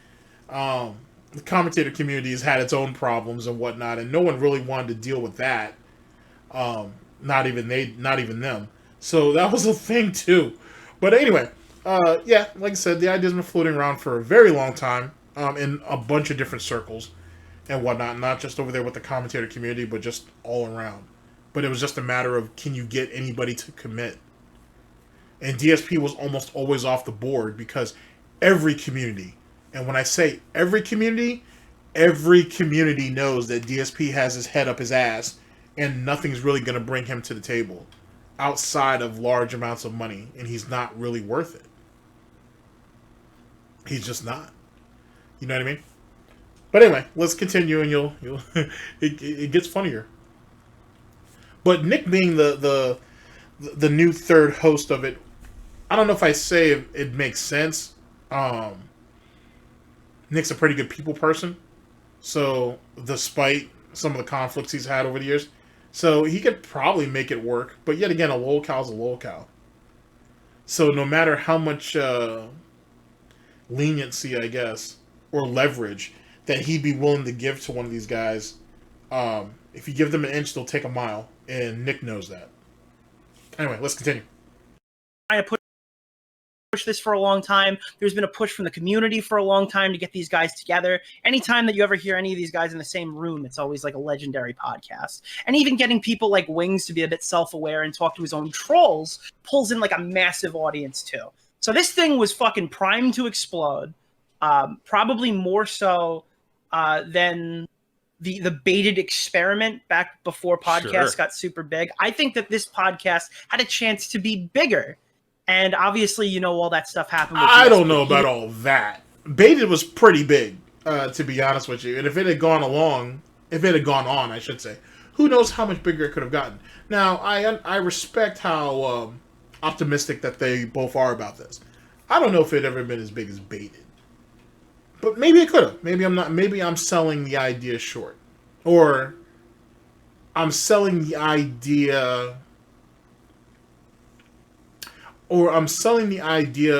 the commentator community has had its own problems and whatnot, and no one really wanted to deal with that. Not even them. So that was a thing too. But anyway, yeah, like I said, the idea's been floating around for a very long time, in a bunch of different circles and whatnot. Not just over there with the commentator community, but just all around. But it was just a matter of, can you get anybody to commit? And DSP was almost always off the board because every community, and when I say every community knows that DSP has his head up his ass and nothing's really going to bring him to the table outside of large amounts of money, and he's not really worth it. He's just not. You know what I mean? But anyway, let's continue, and you'll it gets funnier. But Nick being the new third host of it, I don't know if I say it makes sense. Nick's a pretty good people person, so despite some of the conflicts he's had over the years, so he could probably make it work. But yet again, a LOLCOW's a LOLCOW. So no matter how much leniency, I guess, or leverage that he'd be willing to give to one of these guys, if you give them an inch, they'll take a mile, and Nick knows that. Anyway, let's continue. I push this for a long time. There's been a push from the community for a long time to get these guys together. Anytime that you ever hear any of these guys in the same room, it's always like a legendary podcast. And even getting people like Wings to be a bit self-aware and talk to his own trolls pulls in like a massive audience too. So this thing was fucking primed to explode. Probably more so than the baited experiment back before podcasts got super big. I think that this podcast had a chance to be bigger. And obviously, you know, all that stuff happened with I don't know about all that. Baited was pretty big, to be honest with you. And if it had gone on, I should say, who knows how much bigger it could have gotten. Now, I respect how optimistic that they both are about this. I don't know if it ever been as big as Baited. But maybe it could have. Maybe I'm not. Maybe I'm selling the idea short, or I'm selling the idea,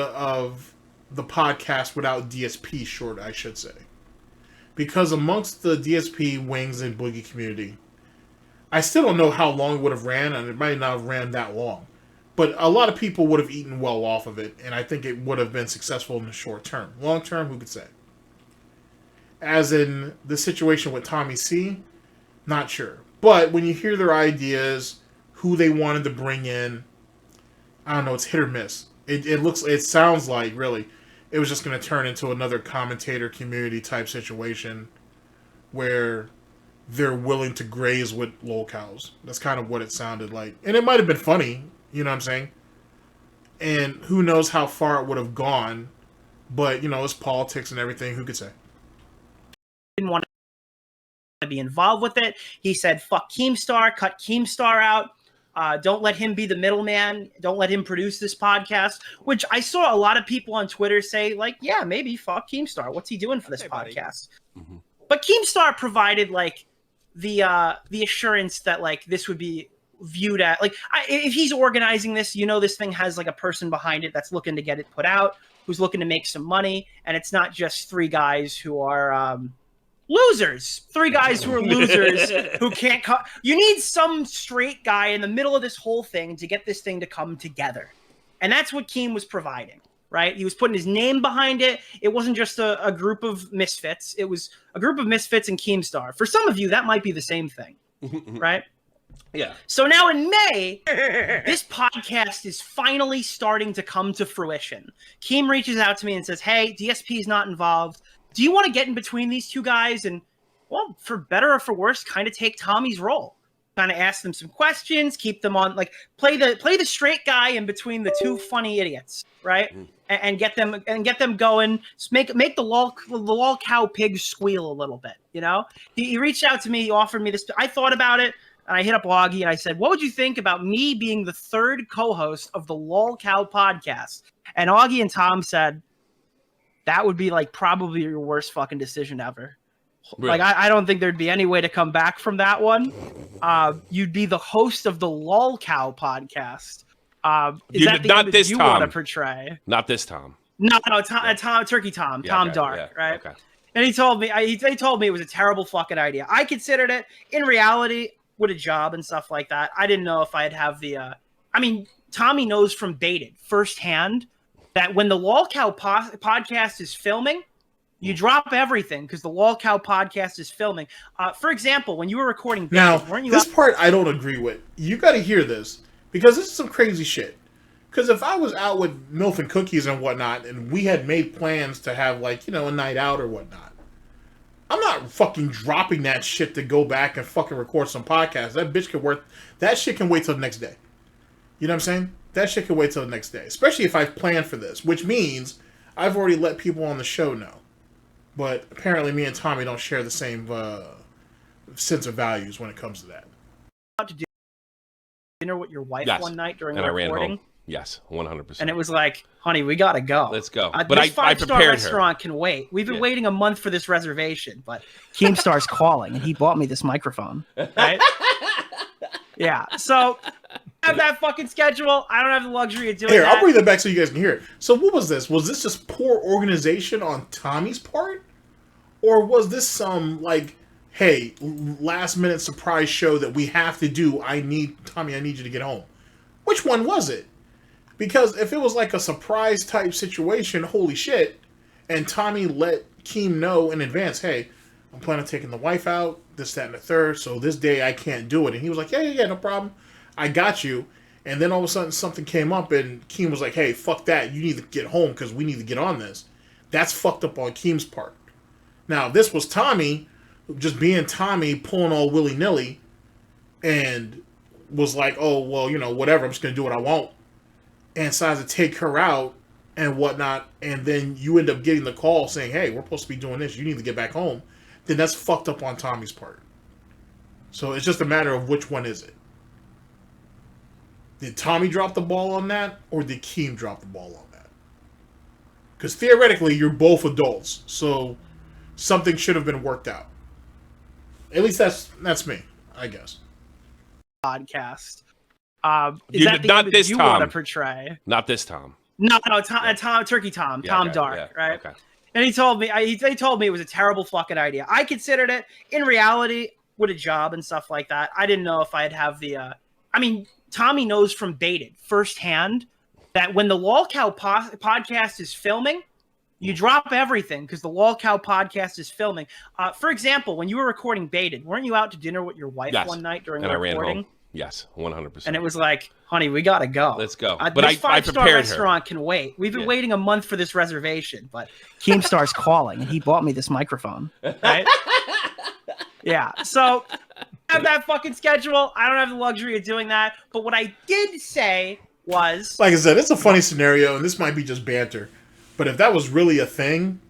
of the podcast without DSP short, I should say, because amongst the DSP Wings and Boogie community, I still don't know how long it would have ran, and it might not have ran that long, but a lot of people would have eaten well off of it, and I think it would have been successful in the short term. Long term, who could say? As in the situation with Tommy C, not sure. But when you hear their ideas, who they wanted to bring in, I don't know, it's hit or miss. It sounds like, really, it was just going to turn into another commentator community type situation where they're willing to graze with LOLCOWs. That's kind of what it sounded like. And it might have been funny, you know what I'm saying? And who knows how far it would have gone. But, you know, it's politics and everything. Who could say? Didn't want to be involved with it. He said, fuck Keemstar, cut Keemstar out. Don't let him be the middleman. Don't let him produce this podcast, which I saw a lot of people on Twitter say, like, yeah, maybe fuck Keemstar. What's he doing for this podcast? Mm-hmm. But Keemstar provided, like, the assurance that, like, this would be viewed at, like, if he's organizing this, you know, this thing has, like, a person behind it that's looking to get it put out. who's looking to make some money, and it's not just three guys who are losers. Three guys who are losers who can't come. You need some straight guy in the middle of this whole thing to get this thing to come together. And that's what Keem was providing, right? He was putting his name behind it. It wasn't just a group of misfits. It was a group of misfits and Keemstar. For some of you, that might be the same thing, right? Yeah. So now in May, this podcast is finally starting to come to fruition. Keem reaches out to me and says, hey, DSP is not involved. Do you want to get in between these two guys and, well, for better or for worse, kind of take Tommy's role? Kind of ask them some questions, keep them on, like play the straight guy in between the two funny idiots, right? And get them going. Make the LOLCOW pig squeal a little bit, you know? He reached out to me, he offered me this. I thought about it, and I hit up Augie and I said, what would you think about me being the third co-host of the LOLCOW podcast? And Augie and Tom said, that would be like probably your worst fucking decision ever. Really? Like, I don't think there'd be any way to come back from that one. You'd be the host of the LOLCOW podcast. Is that the not image this you Tom. want to portray? Not this Tom. No, Turkey Tom, Yeah, Tom okay, Dark, yeah, right? Okay. And he told me it was a terrible fucking idea. I considered it. In reality, with a job and stuff like that, I didn't know if I'd have the. I mean, Tommy knows from Baited firsthand that when the LOLCOW podcast is filming, you drop everything because the LOLCOW podcast is filming. For example, when you were recording Now, weren't you this part I don't agree with. You got to hear this because this is some crazy shit. Because if I was out with MILF and Cookies and whatnot, and we had made plans to have, like, you know, a night out or whatnot, I'm not fucking dropping that shit to go back and fucking record some podcast. That bitch can work. That shit can wait till the next day. You know what I'm saying? That shit can wait till the next day. Especially if I've planned for this, which means I've already let people on the show know. But apparently me and Tommy don't share the same sense of values when it comes to that. out to dinner with your wife Yes. one night during And the I ran recording? home. Yes, 100%. And it was like, honey, we gotta go. Let's go. But This I five-star prepared her. restaurant can wait. We've been Yeah. waiting a month for this reservation, but Keemstar's calling, and he bought me this microphone. Right? Yeah. So I have that fucking schedule. I don't have the luxury of doing Here, that. I'll bring that back so you guys can hear it. So what was this? Was this just poor organization on Tommy's part? Or was this some, like, hey, last minute surprise show that we have to do? Tommy, I need you to get home. Which one was it? Because if it was like a surprise type situation, holy shit, and Tommy let Keem know in advance, hey, I'm planning on taking the wife out, this, that, and the third, so this day I can't do it. And he was like, yeah, no problem. I got you. And then all of a sudden something came up and Keem was like, hey, fuck that. You need to get home because we need to get on this. That's fucked up on Keem's part. Now, this was Tommy, just being Tommy, pulling all willy-nilly, and was like, oh, well, you know, whatever, I'm just going to do what I want. And decides to take her out and whatnot, and then you end up getting the call saying, hey, we're supposed to be doing this, you need to get back home. Then that's fucked up on Tommy's part. So it's just a matter of which one is it. Did Tommy drop the ball on that, or did Keem drop the ball on that? Because theoretically, you're both adults, so something should have been worked out. At least that's me, I guess. Podcast. Is that the not image this you Tom. want to portray? Not this Tom. No, Turkey Tom, Yeah, Tom okay, Dark, yeah, right? Okay. And he told me it was a terrible fucking idea. I considered it. In reality, with a job and stuff like that, I didn't know if I'd have the. I mean, Tommy knows from Baited firsthand that when the LOLCOW podcast is filming, you drop everything because the LOLCOW podcast is filming. For example, when you were recording Baited, weren't you out to dinner with your wife Yes. one night during And the I ran recording? home. Yes, 100%. And it was like, honey, we gotta go. Let's go. But This I five-star prepared her. restaurant can wait. We've been Yeah. waiting a month for this reservation, but Keemstar's calling, and he bought me this microphone. Right? Yeah. So I have that fucking schedule. I don't have the luxury of doing that. But what I did say was, Like I said, it's a funny scenario, and this might be just banter. But if that was really a thing,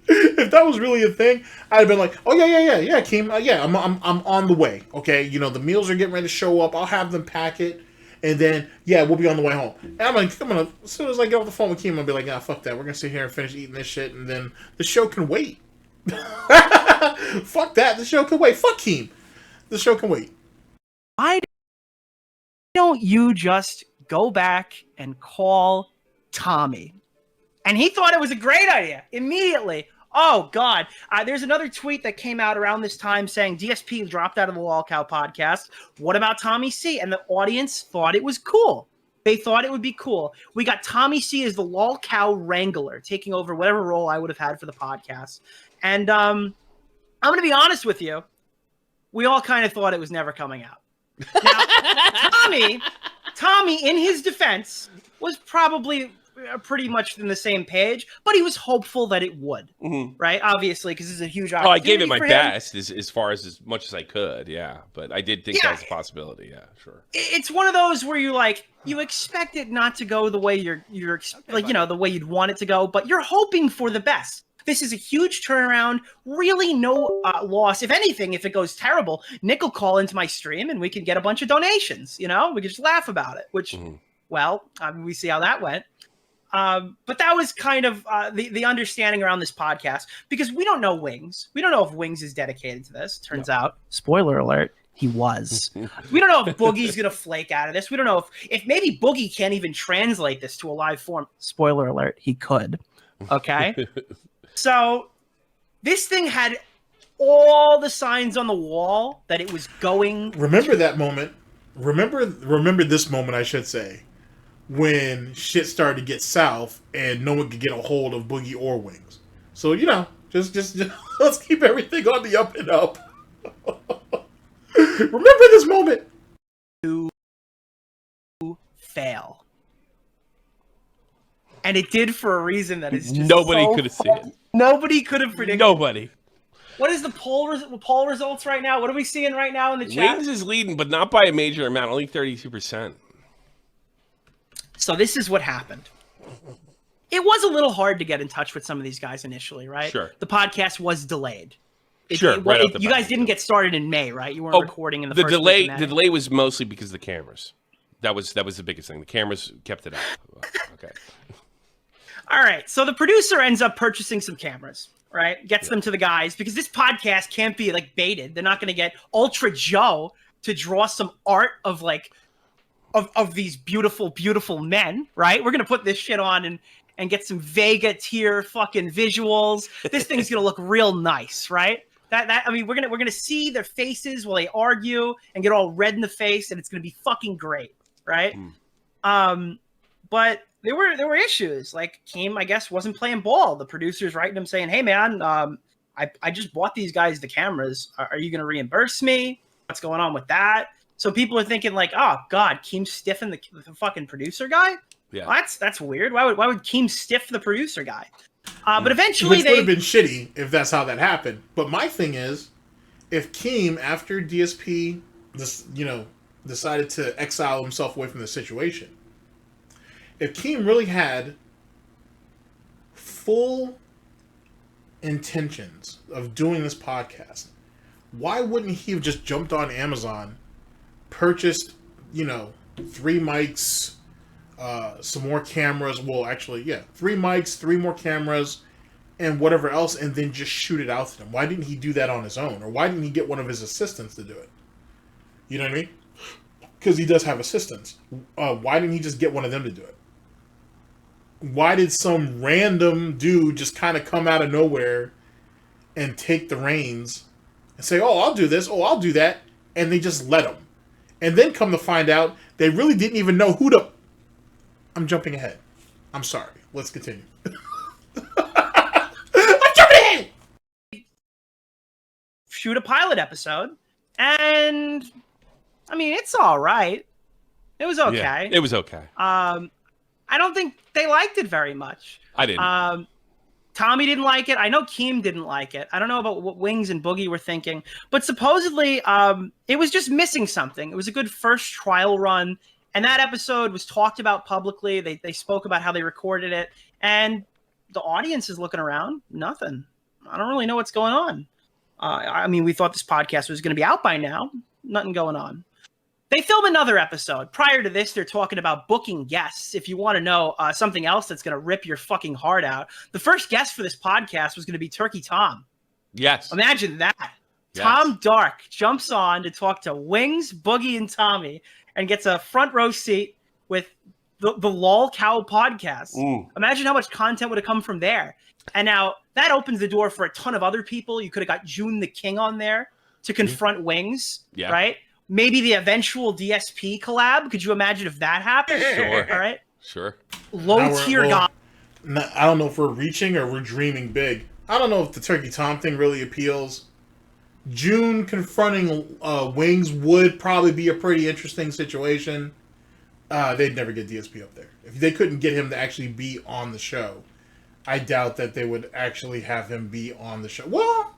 if that was really a thing, I'd have been like, oh yeah, Keem, yeah, I'm on the way. Okay, you know the meals are getting ready to show up. I'll have them pack it, and then yeah, we'll be on the way home. And I'm gonna as soon as I get off the phone with Keem, I'll be like, nah, fuck that. We're gonna sit here and finish eating this shit, and then the show can wait. Fuck that. The show can wait. Fuck Keem. The show can wait. why don't you just go back and call Tommy. And he thought it was a great idea immediately. Oh, God. There's another tweet that came out around this time saying DSP dropped out of the LOLCOW podcast. What about Tommy C? And the audience thought it was cool. They thought it would be cool. We got Tommy C as the LOLCOW wrangler, taking over whatever role I would have had for the podcast. And I'm going to be honest with you. We all kind of thought it was never coming out. Now, Tommy, in his defense, was probably pretty much in the same page, but he was hopeful that it would, right? Obviously, because this is a huge opportunity. Oh, I gave it my best as far as much as I could, yeah. But I did think that was a possibility, yeah, sure. It's one of those where you expect it not to go the way you're the way you'd want it to go, but you're hoping for the best. This is a huge turnaround, really no loss. If anything, if it goes terrible, Nick will call into my stream and we can get a bunch of donations, we can just laugh about it, which, we see how that went. But that was kind of the understanding around this podcast, because we don't know Wings. We don't know if Wings is dedicated to this. Turns out, spoiler alert, he was. We don't know if Boogie's going to flake out of this. We don't know if maybe Boogie can't even translate this to a live form. Spoiler alert, he could. Okay? So this thing had all the signs on the wall that it was going. Remember that moment. Remember this moment, I should say, when shit started to get south and no one could get a hold of Boogie or Wings. So, just let's keep everything on the up and up. Remember this moment. To fail. And it did for a reason that is just nobody could have seen it. Nobody could have predicted. Nobody. What is the poll results right now? What are we seeing right now in the chat? Wings is leading, but not by a major amount, only 32%. So this is what happened. It was a little hard to get in touch with some of these guys initially, right? Sure. The podcast was delayed. You guys didn't get started in May, right? You weren't recording in the first delay. week of May. The delay was mostly because of the cameras. That was the biggest thing. The cameras kept it up. Okay. All right. So the producer ends up purchasing some cameras, right? Gets them to the guys, because this podcast can't be baited. They're not going to get Ultra Joe to draw some art of of these beautiful, beautiful men, right? We're going to put this shit on and get some Vega tier fucking visuals. This thing's going to look real nice, right? We're going to see their faces while they argue and get all red in the face, and it's going to be fucking great, right? But there were issues. Keem, I guess, wasn't playing ball. The producer's writing him saying, "Hey man, I just bought these guys the cameras. Are you going to reimburse me? What's going on with that?" So people are thinking oh God, Keem stiffing the fucking producer guy? Yeah, well, that's weird. Why would Keem stiff the producer guy? But eventually Which would have been shitty if that's how that happened. But my thing is, if Keem, after DSP, decided to exile himself away from the situation, if Keem really had full intentions of doing this podcast, why wouldn't he have just jumped on Amazon, purchased, 3 mics, some more cameras. Well, actually, 3 mics, 3 more cameras, and whatever else, and then just shoot it out to them. Why didn't he do that on his own? Or why didn't he get one of his assistants to do it? You know what I mean? Because he does have assistants. Why didn't he just get one of them to do it? Why did some random dude just kind of come out of nowhere and take the reins and say, "Oh, I'll do this. Oh, I'll do that," and they just let him? And then come to find out, they really didn't even know who to... I'm jumping ahead. I'm sorry. Let's continue. I'm jumping ahead! Shoot a pilot episode, and it's all right. It was okay. Yeah, it was okay. I don't think they liked it very much. I didn't. Tommy didn't like it. I know Keem didn't like it. I don't know about what Wings and Boogie were thinking, but supposedly it was just missing something. It was a good first trial run, and that episode was talked about publicly. They spoke about how they recorded it, and the audience is looking around. Nothing. I don't really know what's going on. We thought this podcast was going to be out by now. Nothing going on. They film another episode. Prior to this, they're talking about booking guests. If you want to know something else that's going to rip your fucking heart out, the first guest for this podcast was going to be Turkey Tom. Yes. Imagine that. Yes. Tom Dark jumps on to talk to Wings, Boogie, and Tommy, and gets a front row seat with the LOLCOW podcast. Imagine how much content would have come from there. And now that opens the door for a ton of other people. You could have got June the King on there to confront Wings, right? Maybe the eventual DSP collab. Could you imagine if that happened? Sure. All right. Sure. Low tier guy. I don't know if we're reaching or we're dreaming big. I don't know if the Turkey Tom thing really appeals. June confronting Wings would probably be a pretty interesting situation. They'd never get DSP up there. If they couldn't get him to actually be on the show, I doubt that they would actually have him be on the show. Well,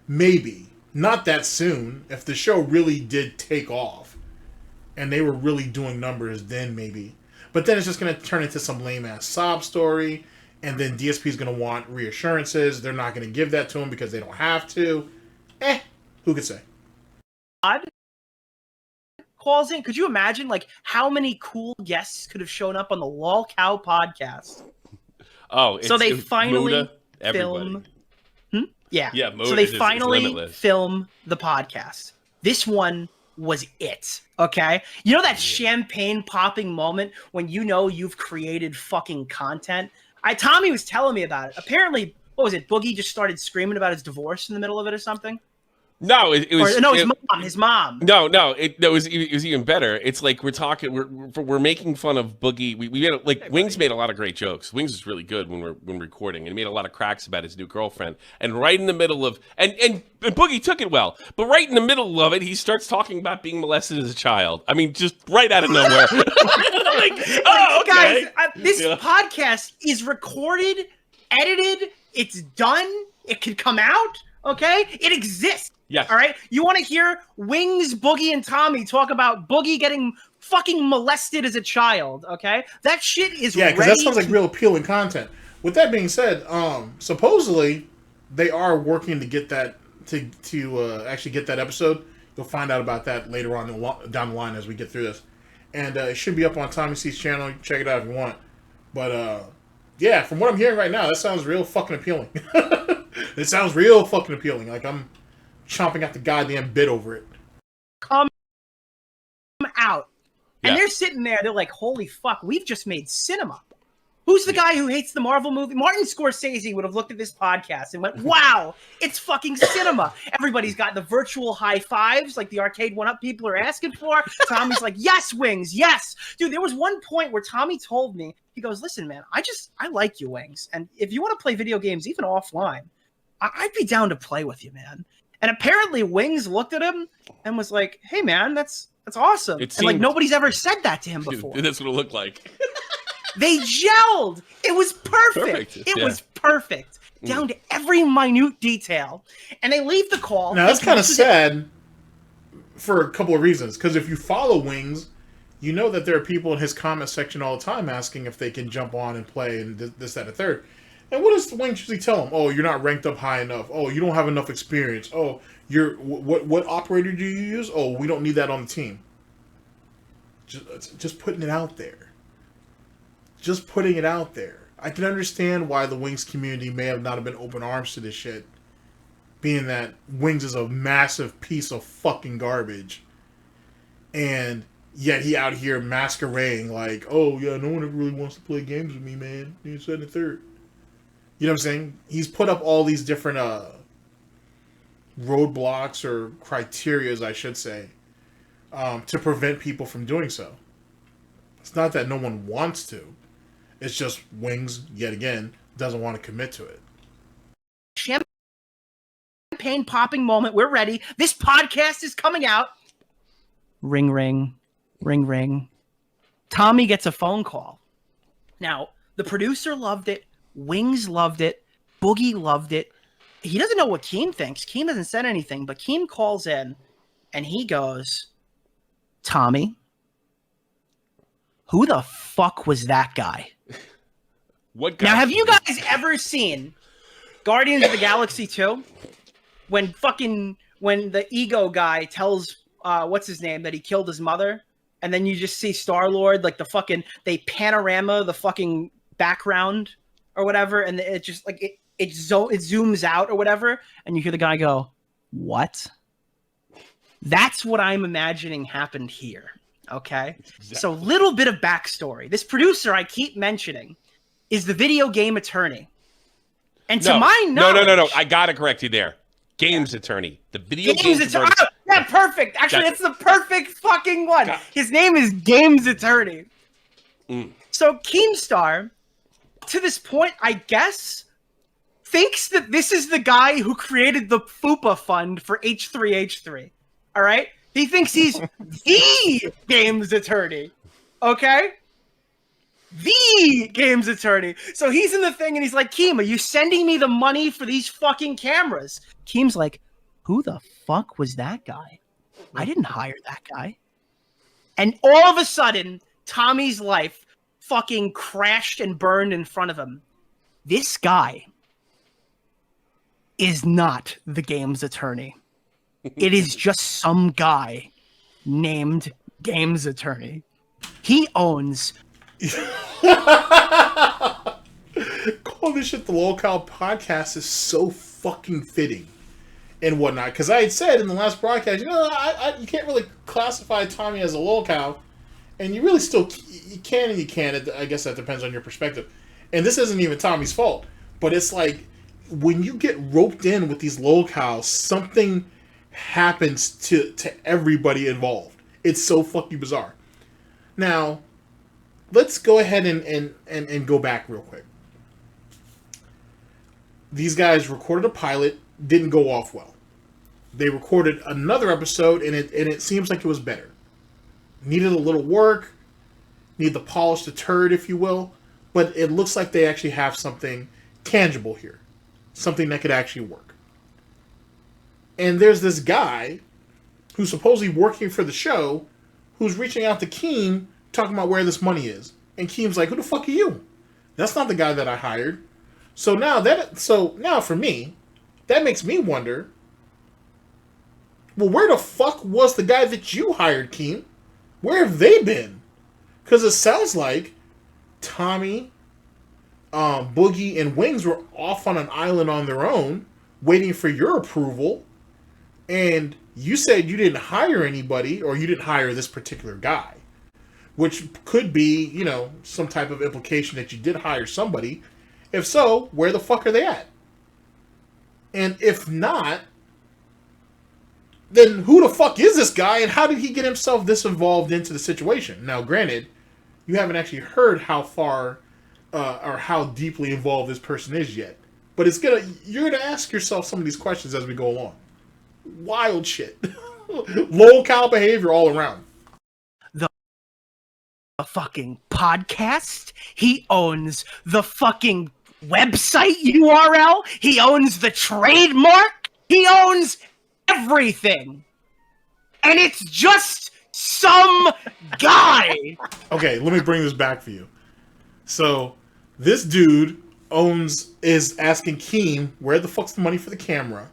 maybe. Not that soon. If the show really did take off and they were really doing numbers, then maybe. But then it's just going to turn into some lame-ass sob story, and then DSP is going to want reassurances. They're not going to give that to him because they don't have to. Who could say? Calls in. Could you imagine like how many cool guests could have shown up on the LOLCOW podcast? Oh, so they finally Muda, film. Yeah. Muda, so they finally film the podcast. This one was it. Okay. You know that champagne popping moment when you know you've created fucking content? Tommy was telling me about it. Apparently, what was it? Boogie just started screaming about his divorce in the middle of it or something? No, it was his mom. No, it was even better. It's like we're making fun of Boogie. We made Wings made a lot of great jokes. Wings is really good when recording, and he made a lot of cracks about his new girlfriend. And right in the middle of and Boogie took it well, but right in the middle of it, he starts talking about being molested as a child. I mean, just right out of nowhere. Guys, this podcast is recorded, edited. It's done. It can come out. Okay, it exists. Yes. All right. You want to hear Wings, Boogie, and Tommy talk about Boogie getting fucking molested as a child? Okay, that shit is because that sounds like real appealing content. With that being said, supposedly they are working to get that to actually get that episode. You'll find out about that later on down the line as we get through this, and it should be up on Tommy C's channel. You can check it out if you want. But yeah, from what I'm hearing right now, that sounds real fucking appealing. It sounds real fucking appealing. Like I'm chomping at the goddamn bit over it. Come out. And they're sitting there, they're like, holy fuck, we've just made cinema. Who's the guy who hates the Marvel movie? Martin Scorsese would have looked at this podcast and went, wow, it's fucking cinema. Everybody's got the virtual high fives like the Arcade 1-Up people are asking for. Tommy's like, yes, Wings, yes. Dude, there was one point where Tommy told me, he goes, listen, man, I like you, Wings. And if you want to play video games, even offline, I'd be down to play with you, man. And apparently Wings looked at him and was like, hey, man, that's awesome. And like nobody's ever said that to him before. That's what it looked like. They gelled. It was perfect. It was perfect. Down to every minute detail. And they leave the call. Now, that's kind of sad for a couple of reasons. Because if you follow Wings, you know that there are people in his comment section all the time asking if they can jump on and play and this, that, and the third. And what does Wings usually tell them? Oh, you're not ranked up high enough. Oh, you don't have enough experience. Oh, what operator do you use? Oh, we don't need that on the team. Just putting it out there. Just putting it out there. I can understand why the Wings community may have not been open arms to this shit, being that Wings is a massive piece of fucking garbage, and yet he out here masquerading like, oh yeah, no one ever really wants to play games with me, man. You said the third. You know what I'm saying? He's put up all these different roadblocks or criterias, I should say, to prevent people from doing so. It's not that no one wants to. It's just Wings, yet again, doesn't want to commit to it. Champagne popping moment. We're ready. This podcast is coming out. Ring, ring. Ring, ring. Tommy gets a phone call. Now, the producer loved it. Wings loved it. Boogie loved it. He doesn't know what Keem thinks. Keem hasn't said anything, but Keem calls in and he goes, Tommy, who the fuck was that guy? What guy? Now, have you guys ever seen Guardians of the Galaxy 2? When the ego guy tells, what's his name, that he killed his mother? And then you just see Star-Lord, like they panorama the fucking background or whatever, and it just like it zooms out or whatever, and you hear the guy go, what? That's what I'm imagining happened here. Okay? So little bit of backstory. This producer I keep mentioning is the video game attorney. And to my knowledge... No. I got to correct you there. Games attorney. The video games attorney. Oh, yeah, perfect. Actually, it's the perfect fucking one. God. His name is Games Attorney. So Keemstar, to this point, I guess, thinks that this is the guy who created the FUPA fund for H3H3. All right? He thinks he's the Games Attorney. Okay? The Games Attorney. So he's in the thing and he's like, Keem, are you sending me the money for these fucking cameras? Keem's like, who the fuck was that guy? I didn't hire that guy. And all of a sudden, Tommy's life fucking crashed and burned in front of him. This guy is not the Games Attorney. It is just some guy named Games Attorney. He owns... Call this shit the LOLCOW podcast is so fucking fitting and whatnot. Because I had said in the last broadcast, you can't really classify Tommy as a LOLCOW, and you really still you can and you can't. I guess that depends on your perspective. And this isn't even Tommy's fault, but it's like when you get roped in with these LOLCOWs, something happens to everybody involved. It's so fucking bizarre. Now, let's go ahead and go back real quick. These guys recorded a pilot, didn't go off well. They recorded another episode, and it seems like it was better. Needed a little work, needed to polish the turd, if you will, but it looks like they actually have something tangible here. Something that could actually work. And there's this guy who's supposedly working for the show who's reaching out to Keem talking about where this money is. And Keem's like, who the fuck are you? That's not the guy that I hired. So now for me, that makes me wonder, well, where the fuck was the guy that you hired, Keem? Where have they been? Because it sounds like Tommy, Boogie, and Wings were off on an island on their own, waiting for your approval. And you said you didn't hire anybody, or you didn't hire this particular guy. Which could be, some type of implication that you did hire somebody. If so, where the fuck are they at? And if not, then who the fuck is this guy, and how did he get himself this involved into the situation? Now, granted, you haven't actually heard how far or how deeply involved this person is yet. But you're gonna ask yourself some of these questions as we go along. Wild shit. LOLCOW behavior all around. A fucking podcast. He owns the fucking website URL. He owns the trademark. He owns everything. And it's just some guy. Okay, let me bring this back for you. So, this dude is asking Keem, where the fuck's the money for the camera?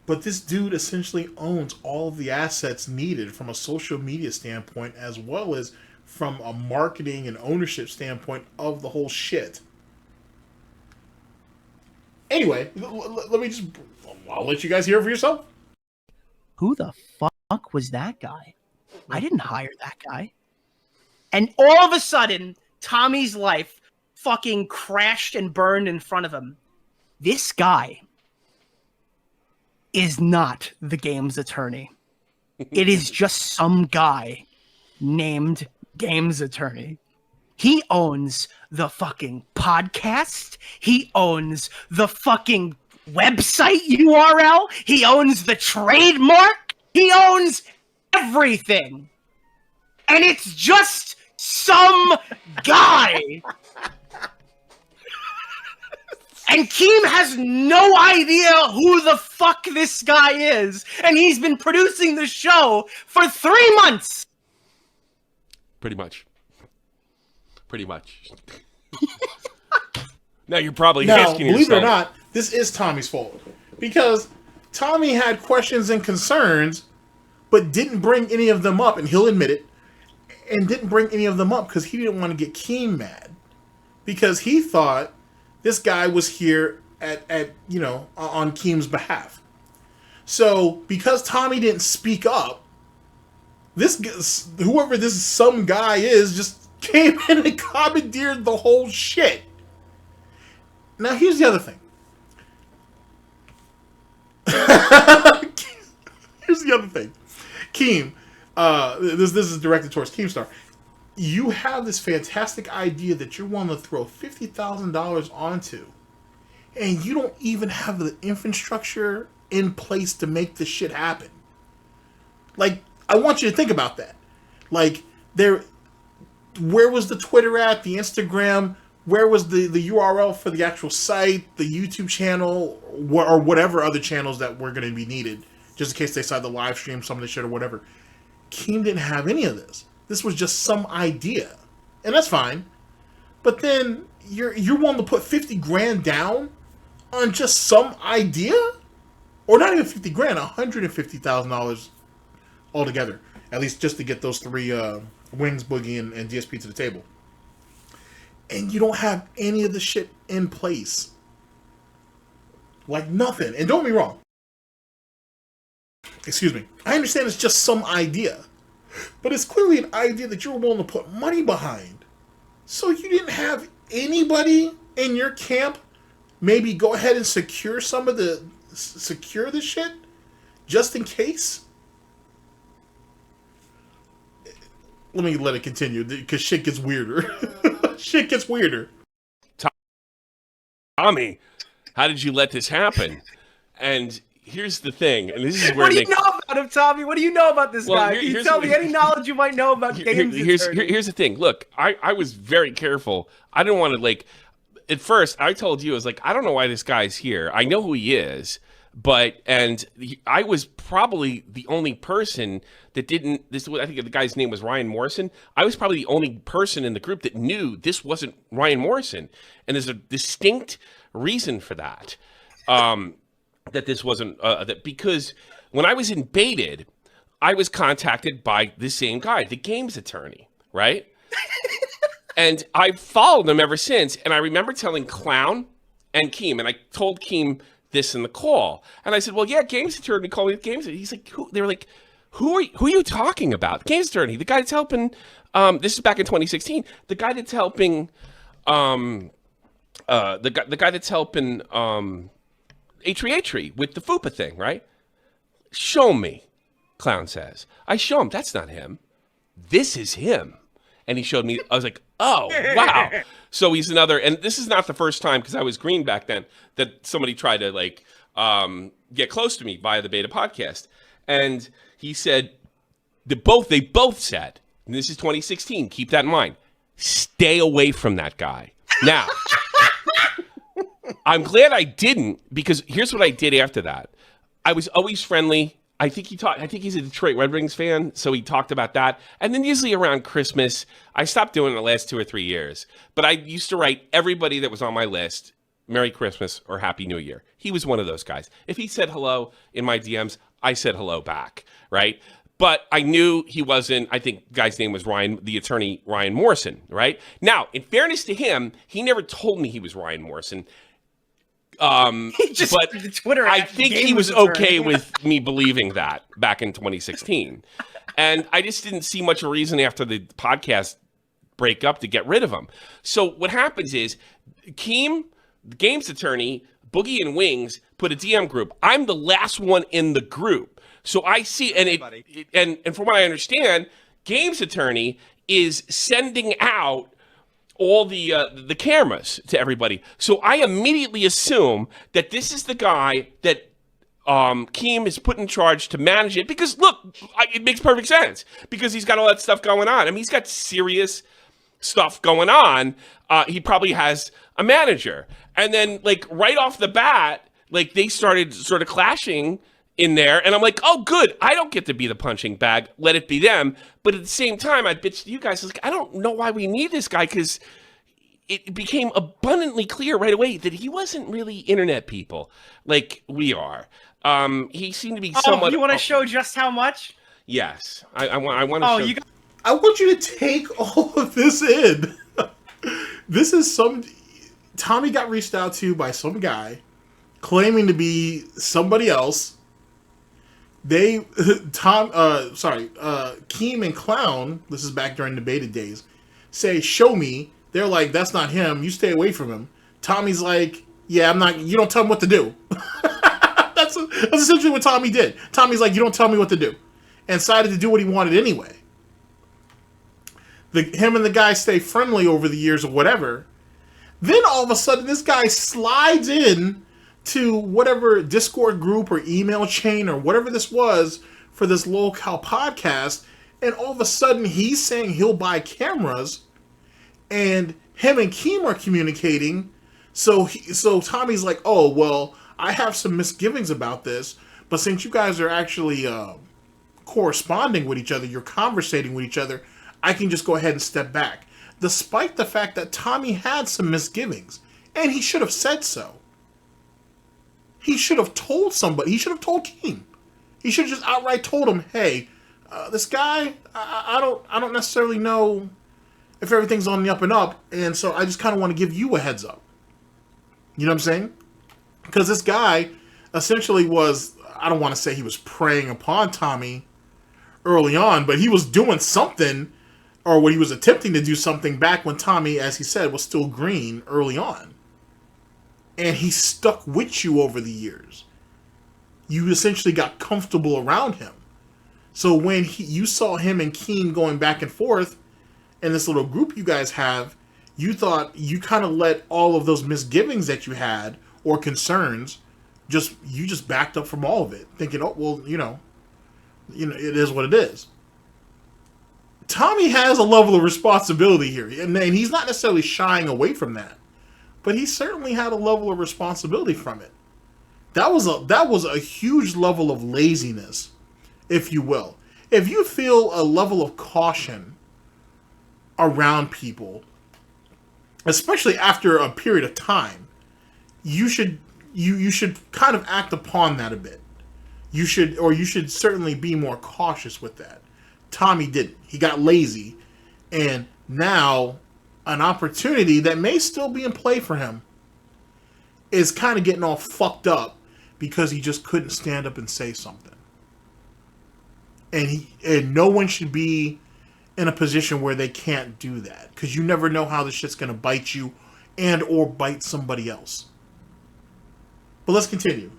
But this dude essentially owns all of the assets needed from a social media standpoint, as well as from a marketing and ownership standpoint of the whole shit. Anyway, I'll let you guys hear it for yourself. Who the fuck was that guy? I didn't hire that guy. And all of a sudden, Tommy's life fucking crashed and burned in front of him. This guy is not the Games Attorney. It is just some guy named Games Attorney. He owns the fucking podcast. He owns the fucking website URL. He owns the trademark. He owns everything. And it's just some guy. And Keem has no idea who the fuck this guy is. And he's been producing the show for 3 months. Pretty much. Now you're probably asking yourself. Believe it or not, this is Tommy's fault. Because Tommy had questions and concerns, but didn't bring any of them up, and he'll admit it, and didn't bring any of them up because he didn't want to get Keem mad. Because he thought this guy was here on Keem's behalf. So, because Tommy didn't speak up, Whoever this some guy is just came in and commandeered the whole shit. Now here's the other thing. Here's the other thing. Keem, this is directed towards Keemstar. You have this fantastic idea that you're willing to throw $50,000 onto, and you don't even have the infrastructure in place to make this shit happen. Like, I want you to think about that. Like, where was the Twitter at, the Instagram? Where was the URL for the actual site, the YouTube channel, or whatever other channels that were going to be needed, just in case they decide to live stream some of the shit or whatever? Keem didn't have any of this. This was just some idea, and that's fine. But then you're willing to put 50 grand down on just some idea, or not even 50 grand, $150,000 altogether, at least just to get those three Wings, Boogie, and DSP to the table. And you don't have any of the shit in place. Like nothing. And don't be wrong. Excuse me. I understand it's just some idea. But it's clearly an idea that you're willing to put money behind. So you didn't have anybody in your camp maybe go ahead and secure the shit? Just in case? Let it continue, because shit gets weirder. Shit gets weirder. Tommy, how did you let this happen? And here's the thing, and this is where what do you know about him, Tommy? What do you know about this guy? Can you tell me any knowledge you might know about games? Here's the thing. Look, I was very careful. I didn't want to, like, at first, I told you, I was like, I don't know why this guy's here. I know who he is. I was probably the only person that didn't. I think the guy's name was Ryan Morrison. I was probably the only person in the group that knew this wasn't Ryan Morrison, and there's a distinct reason for that. That this wasn't because when I was in Baited, I was contacted by the same guy, the games attorney, right? And I've followed him ever since. And I remember telling Clown and Keem, and I told Keem this in the call, and I said, "Well, yeah, games attorney called me the games." He's like, "Who?" They were like, "Who are you talking about?" Games attorney, the guy that's helping. This is back in 2016. The guy that's helping. The guy that's helping. Atri with the FUPA thing, right? Show me, Clown says. I show him. That's not him. This is him. And he showed me. I was like, oh, wow. So he's another. And this is not the first time, because I was green back then, that somebody tried to, like, get close to me via the Beta podcast. And he said, they both said, and this is 2016, keep that in mind, stay away from that guy. Now, I'm glad I didn't, because here's what I did after that. I was always friendly. I think he's a Detroit Red Wings fan, so he talked about that. And then usually around Christmas, I stopped doing it the last 2 or 3 years. But I used to write everybody that was on my list, Merry Christmas or Happy New Year. He was one of those guys. If he said hello in my DMs, I said hello back, right? But I knew he wasn't, I think the guy's name was the attorney Ryan Morrison, right? Now, in fairness to him, he never told me he was Ryan Morrison. But Twitter I think he was okay with me believing that back in 2016. And I just didn't see much of a reason after the podcast breakup to get rid of him. So what happens is Keem, the games attorney, Boogie and Wings put a DM group. I'm the last one in the group. So I see, and from what I understand, games attorney is sending out all the cameras to everybody. So I immediately assume that this is the guy that Keem is put in charge to manage it, because look, it makes perfect sense, because he's got all that stuff going on. I mean, he's got serious stuff going on. He probably has a manager. And then, like, right off the bat, like, they started sort of clashing in there, and I'm like, oh, good, I don't get to be the punching bag, let it be them. But at the same time, I bitched to you guys, I was like, I don't know why we need this guy, because it became abundantly clear right away that he wasn't really internet people like we are. He seemed to be somewhat... you want to show just how much? Yes, I want to show... I want you to take all of this in. This is Tommy got reached out to by some guy claiming to be somebody else. Keem and Clown, this is back during the beta days, say, show me. They're like, that's not him. You stay away from him. Tommy's like, yeah, I'm not, you don't tell him what to do. That's essentially what Tommy did. Tommy's like, you don't tell me what to do. And decided to do what he wanted anyway. Him and the guy stay friendly over the years or whatever. Then all of a sudden, this guy slides in to whatever Discord group or email chain or whatever this was for this LOLCOW podcast, and all of a sudden he's saying he'll buy cameras, and him and Keem are communicating. So Tommy's like, oh, well, I have some misgivings about this, but since you guys are actually corresponding with each other, you're conversating with each other, I can just go ahead and step back. Despite the fact that Tommy had some misgivings, and he should have said so. He should have told somebody. He should have told Keem. He should have just outright told him, hey, this guy, I don't necessarily know if everything's on the up and up, and so I just kind of want to give you a heads up. You know what I'm saying? Because this guy essentially was, I don't want to say he was preying upon Tommy early on, but he was doing something, or what he was attempting to do something back when Tommy, as he said, was still green early on. And he stuck with you over the years. You essentially got comfortable around him. So when you saw him and Keem going back and forth in this little group you guys have, you thought you kind of let all of those misgivings that you had or concerns, you just backed up from all of it, thinking, oh, well, you know, it is what it is. Tommy has a level of responsibility here, and he's not necessarily shying away from that, but he certainly had a level of responsibility from it. That was a huge level of laziness, if you will. If you feel a level of caution around people, especially after a period of time, you should kind of act upon that a bit. You should certainly be more cautious with that. Tommy didn't. He got lazy, and now an opportunity that may still be in play for him is kind of getting all fucked up because he just couldn't stand up and say something. And no one should be in a position where they can't do that, because you never know how this shit's gonna bite you and or bite somebody else. But let's continue.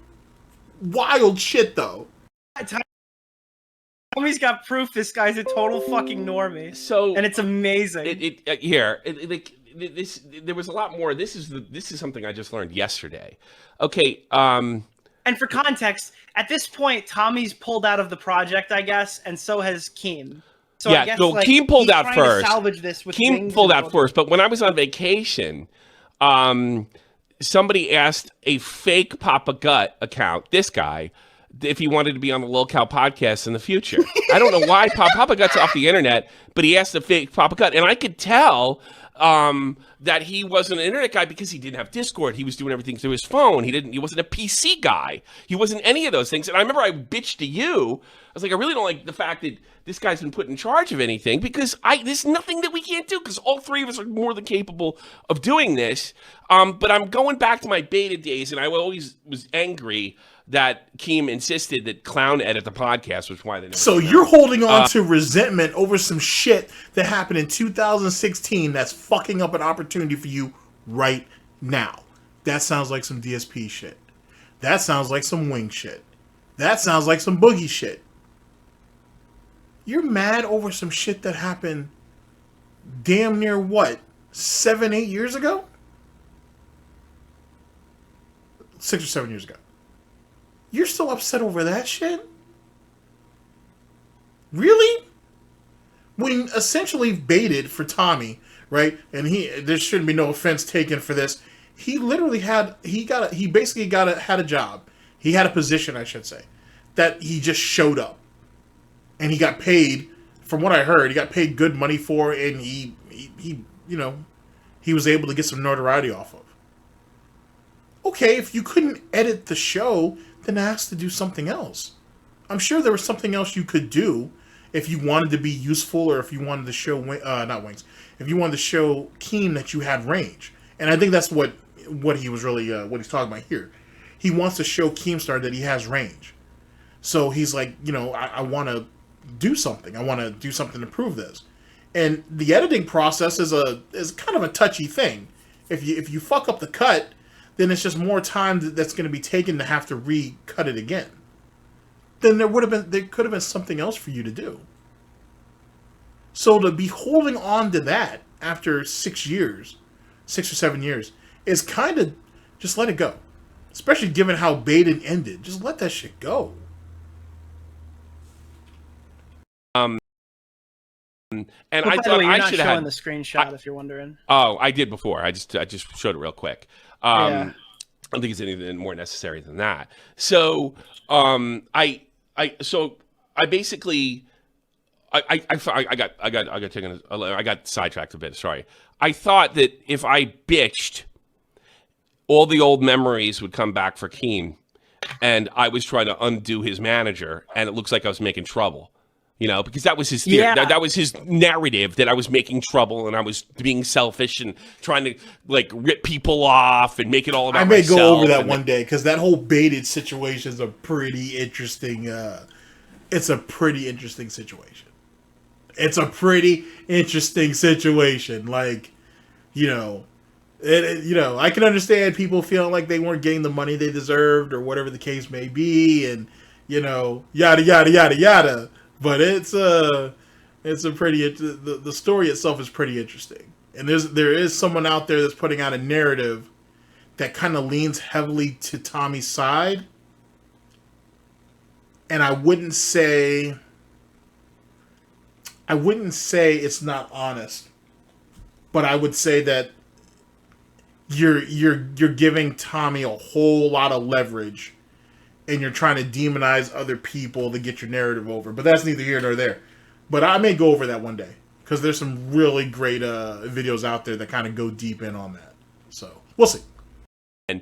Wild shit though. Tommy's got proof this guy's a total fucking normie. So, and it's amazing. There was a lot more. This is something I just learned yesterday. Okay. And for context, at this point, Tommy's pulled out of the project, I guess, and so has Keem. So yeah, I guess, so Keem pulled out first. Salvage this with Keem pulled out first, but when I was on vacation, somebody asked a fake Papa Gut account, this guy, if he wanted to be on the LOLCOW podcast in the future. I don't know why Papa Gut's off the internet, but he asked a fake Papa Gut, and I could tell that he wasn't an internet guy because he didn't have Discord. He was doing everything through his phone. He wasn't a PC guy. He wasn't any of those things. And I remember I bitched to you. I was like, I really don't like the fact that this guy's been put in charge of anything, because there's nothing that we can't do, because all three of us are more than capable of doing this. But I'm going back to my beta days, and I always was angry that Keem insisted that Clown edit the podcast, which is why they never. So you're holding on to resentment over some shit that happened in 2016 that's fucking up an opportunity for you right now. That sounds like some DSP shit. That sounds like some wing shit. That sounds like some boogie shit. You're mad over some shit that happened damn near what? 7-8 years ago? 6 or 7 years ago. You're still upset over that shit? Really? When essentially baited for Tommy, right? And there shouldn't be no offense taken for this. He literally had a job. He had a position, I should say, that he just showed up. And he got paid, from what I heard, he got paid good money for it, and he was able to get some notoriety off of. Okay, if you couldn't edit the show, then ask to do something else. I'm sure there was something else you could do if you wanted to be useful, or if you wanted to show if you wanted to show Keem that you had range. And I think that's what he was really what he's talking about here. He wants to show Keemstar that he has range. So he's like, I want to do something. I want to do something to prove this. And the editing process is kind of a touchy thing. If you fuck up the cut, then it's just more time that's going to be taken to have to recut it again. Then there could have been something else for you to do. So to be holding on to that after 6 or 7 years, is kind of just let it go. Especially given how baited ended. Just let that shit go. And well, I thought I should have showing the screenshot if you're wondering. Oh, I did before. I just showed it real quick. Yeah. I don't think it's anything more necessary than that. So, I basically, I got sidetracked a bit. Sorry. I thought that if I bitched, all the old memories would come back for Keem, and I was trying to undo his manager, and it looks like I was making trouble. Because that was his theory. Yeah. That was his narrative, that I was making trouble and I was being selfish and trying to rip people off and make it all about myself. I may go over that one day, because that whole baited situation is a pretty interesting. It's a pretty interesting situation. I can understand people feeling like they weren't getting the money they deserved or whatever the case may be, and yada yada yada yada. But it's a pretty, the story itself is pretty interesting. And there is someone out there that's putting out a narrative that kind of leans heavily to Tommy's side. And I wouldn't say it's not honest, but I would say that you're giving Tommy a whole lot of leverage, and you're trying to demonize other people to get your narrative over. But that's neither here nor there. But I may go over that one day, because there's some really great videos out there that kind of go deep in on that. So we'll see. And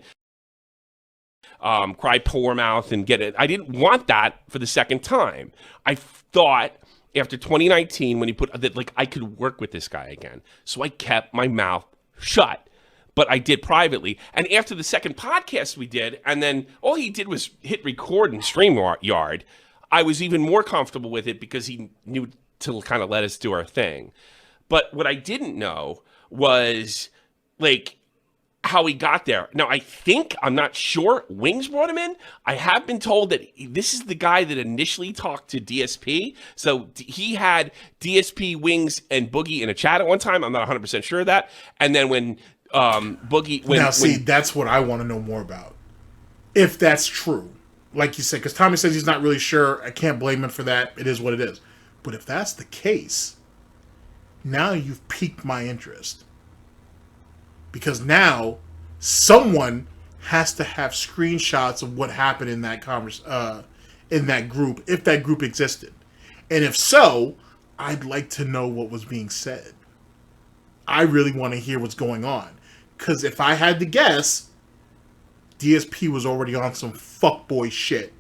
cry poor mouth and get it. I didn't want that for the second time. I thought after 2019, when he put that, I could work with this guy again. So I kept my mouth shut. But I did privately. And after the second podcast we did, and then all he did was hit record in StreamYard, I was even more comfortable with it because he knew to kind of let us do our thing. But what I didn't know was, how he got there. Now, I'm not sure, Wings brought him in. I have been told that this is the guy that initially talked to DSP. So he had DSP, Wings, and Boogie in a chat at one time. I'm not 100% sure of that. And then when Boogie... that's what I want to know more about. If that's true. Like you said, because Tommy says he's not really sure. I can't blame him for that. It is what it is. But if that's the case, now you've piqued my interest. Because now someone has to have screenshots of what happened in that in that group, if that group existed. And if so, I'd like to know what was being said. I really want to hear what's going on. Because if I had to guess, DSP was already on some fuckboy shit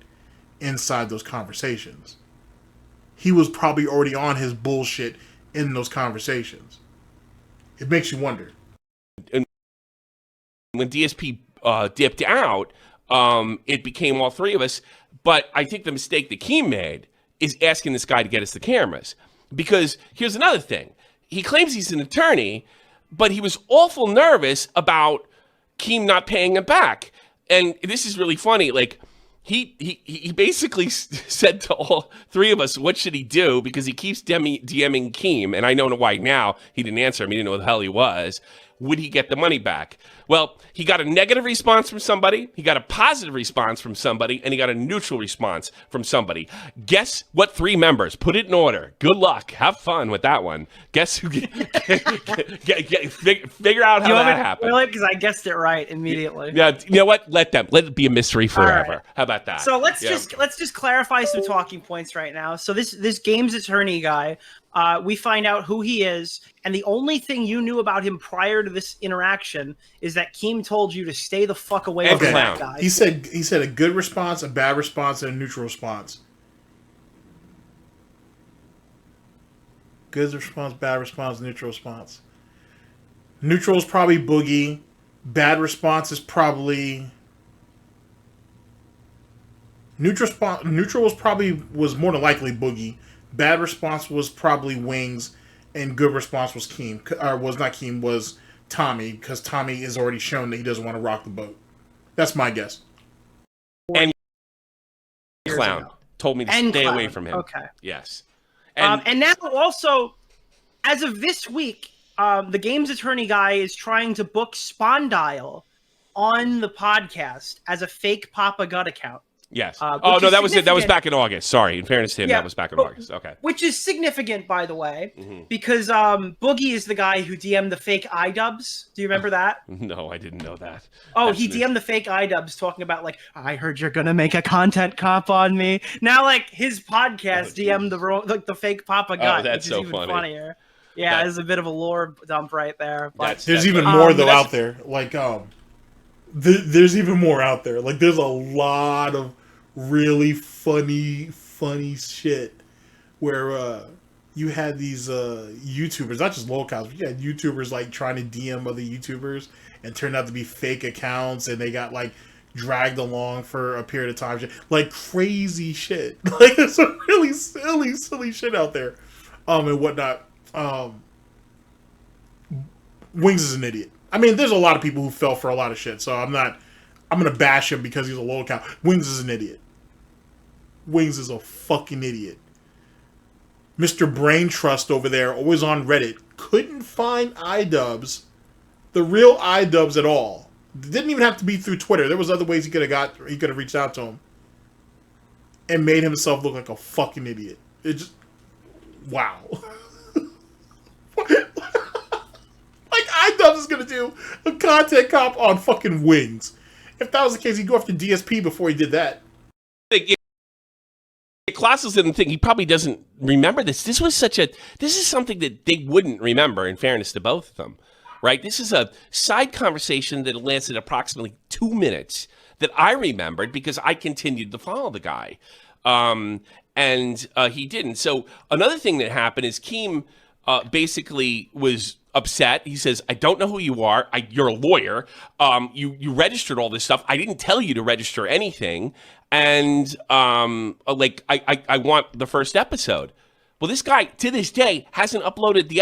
inside those conversations. He was probably already on his bullshit in those conversations. It makes you wonder. And when DSP dipped out, it became all three of us. But I think the mistake that Keem made is asking this guy to get us the cameras. Because here's another thing. He claims he's an attorney, but he was awful nervous about Keem not paying him back. And this is really funny. He basically said to all three of us, what should he do? Because he keeps DMing Keem, and I don't know why now he didn't answer him. He didn't know who the hell he was. Would he get the money back? Well, he got a negative response from somebody, he got a positive response from somebody, and he got a neutral response from somebody. Guess what 3 members? Put it in order. Good luck. Have fun with that one. Guess who? Figure out how that happened. Really? Because I guessed it right immediately. Yeah, you know what? Let it be a mystery forever. Right. How about that? So let's just clarify some talking points right now. So this game's attorney guy, we find out who he is, and the only thing you knew about him prior to this interaction is that Keem told you to stay the fuck away from that guy. He said a good response, a bad response, and a neutral response. Good response, bad response, neutral response. Neutral is probably Boogie. Bad response is probably Neutral was more than likely Boogie. Bad response was probably Wings, and good response was was Tommy, because Tommy has already shown that he doesn't want to rock the boat. That's my guess. And Clown told me to stay away from him. Okay. Yes. And now also, as of this week, the Games Attorney guy is trying to book Spondyle on the podcast as a fake Papa Gut account. Yes. Oh, no, that was it. That was back in August. Sorry. In fairness to him, that was back in August. Okay. Which is significant, by the way, because Boogie is the guy who DM'd the fake iDubbbz. Do you remember that? No, I didn't know that. Oh, he DM'd the fake iDubbbz talking about, like, I heard you're going to make a content comp on me. Now, like, his podcast DM'd the fake Papa Gut, oh, that's which is so even funny. funnier. Yeah, there's a bit of a lore dump right there. But there's even more, though, out there. Like, there's even more out there. Like, there's a lot of really funny shit where you had these YouTubers, not just LOLCOWs, but you had YouTubers like trying to DM other YouTubers and turned out to be fake accounts, and they got like dragged along for a period of time, like crazy shit. Like there's some really silly shit out there, and whatnot. Wings is an idiot. I mean, there's a lot of people who fell for a lot of shit, so I'm gonna bash him because he's a LOLCOW. Wings is an idiot. Wings is a fucking idiot. Mr. Brain Trust over there, always on Reddit, couldn't find iDubbbz, the real iDubbbz at all. Didn't even have to be through Twitter. There was other ways he could have reached out to him. And made himself look like a fucking idiot. It just, wow. Like iDubbbz is gonna do a content comp on fucking Wings. If that was the case, he'd go after DSP before he did that. Colossus didn't think, he probably doesn't remember this. This is something that they wouldn't remember, in fairness to both of them, right? This is a side conversation that lasted approximately 2 minutes that I remembered because I continued to follow the guy. And he didn't. So another thing that happened is Keem basically was upset. He says, I don't know who you are. You're a lawyer. You registered all this stuff. I didn't tell you to register anything. And I want the first episode. Well, this guy to this day hasn't uploaded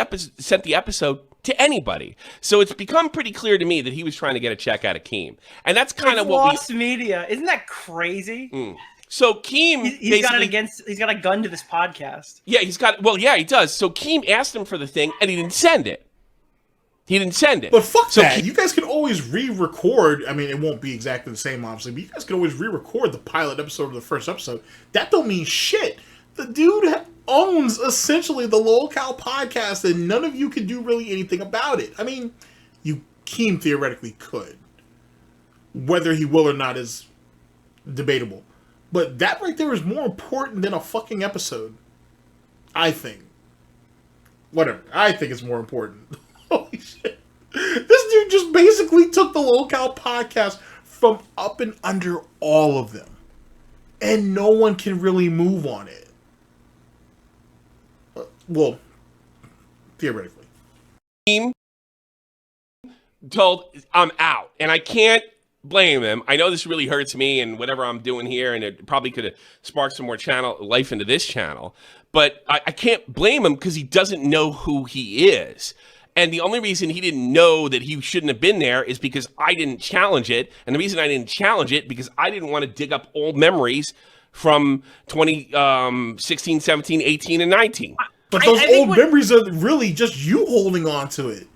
sent the episode to anybody. So it's become pretty clear to me that he was trying to get a check out of Keem. And that's kind of what lost media. Isn't that crazy? So Keem, he's got a gun to this podcast. Yeah, he does. So Keem asked him for the thing and he didn't send it. But fuck that. You guys can always re-record. I mean, it won't be exactly the same, obviously, but you guys can always re-record the pilot episode or the first episode. That don't mean shit. The dude owns, essentially, the LOLCOW podcast, and none of you can do really anything about it. I mean, Keem theoretically could. Whether he will or not is debatable. But that right there is more important than a fucking episode. I think. Whatever. I think it's more important. Holy shit. This dude just basically took the LOLCOW podcast from up and under all of them. And no one can really move on it. Well, theoretically. Team told, I'm out. And I can't blame him. I know this really hurts me and whatever I'm doing here, and it probably could have sparked some more life into this channel. But I can't blame him because he doesn't know who he is. And the only reason he didn't know that he shouldn't have been there is because I didn't challenge it. And the reason I didn't challenge it because I didn't want to dig up old memories from 2016, 17, 18, and 19. But those old memories are really just you holding on to it.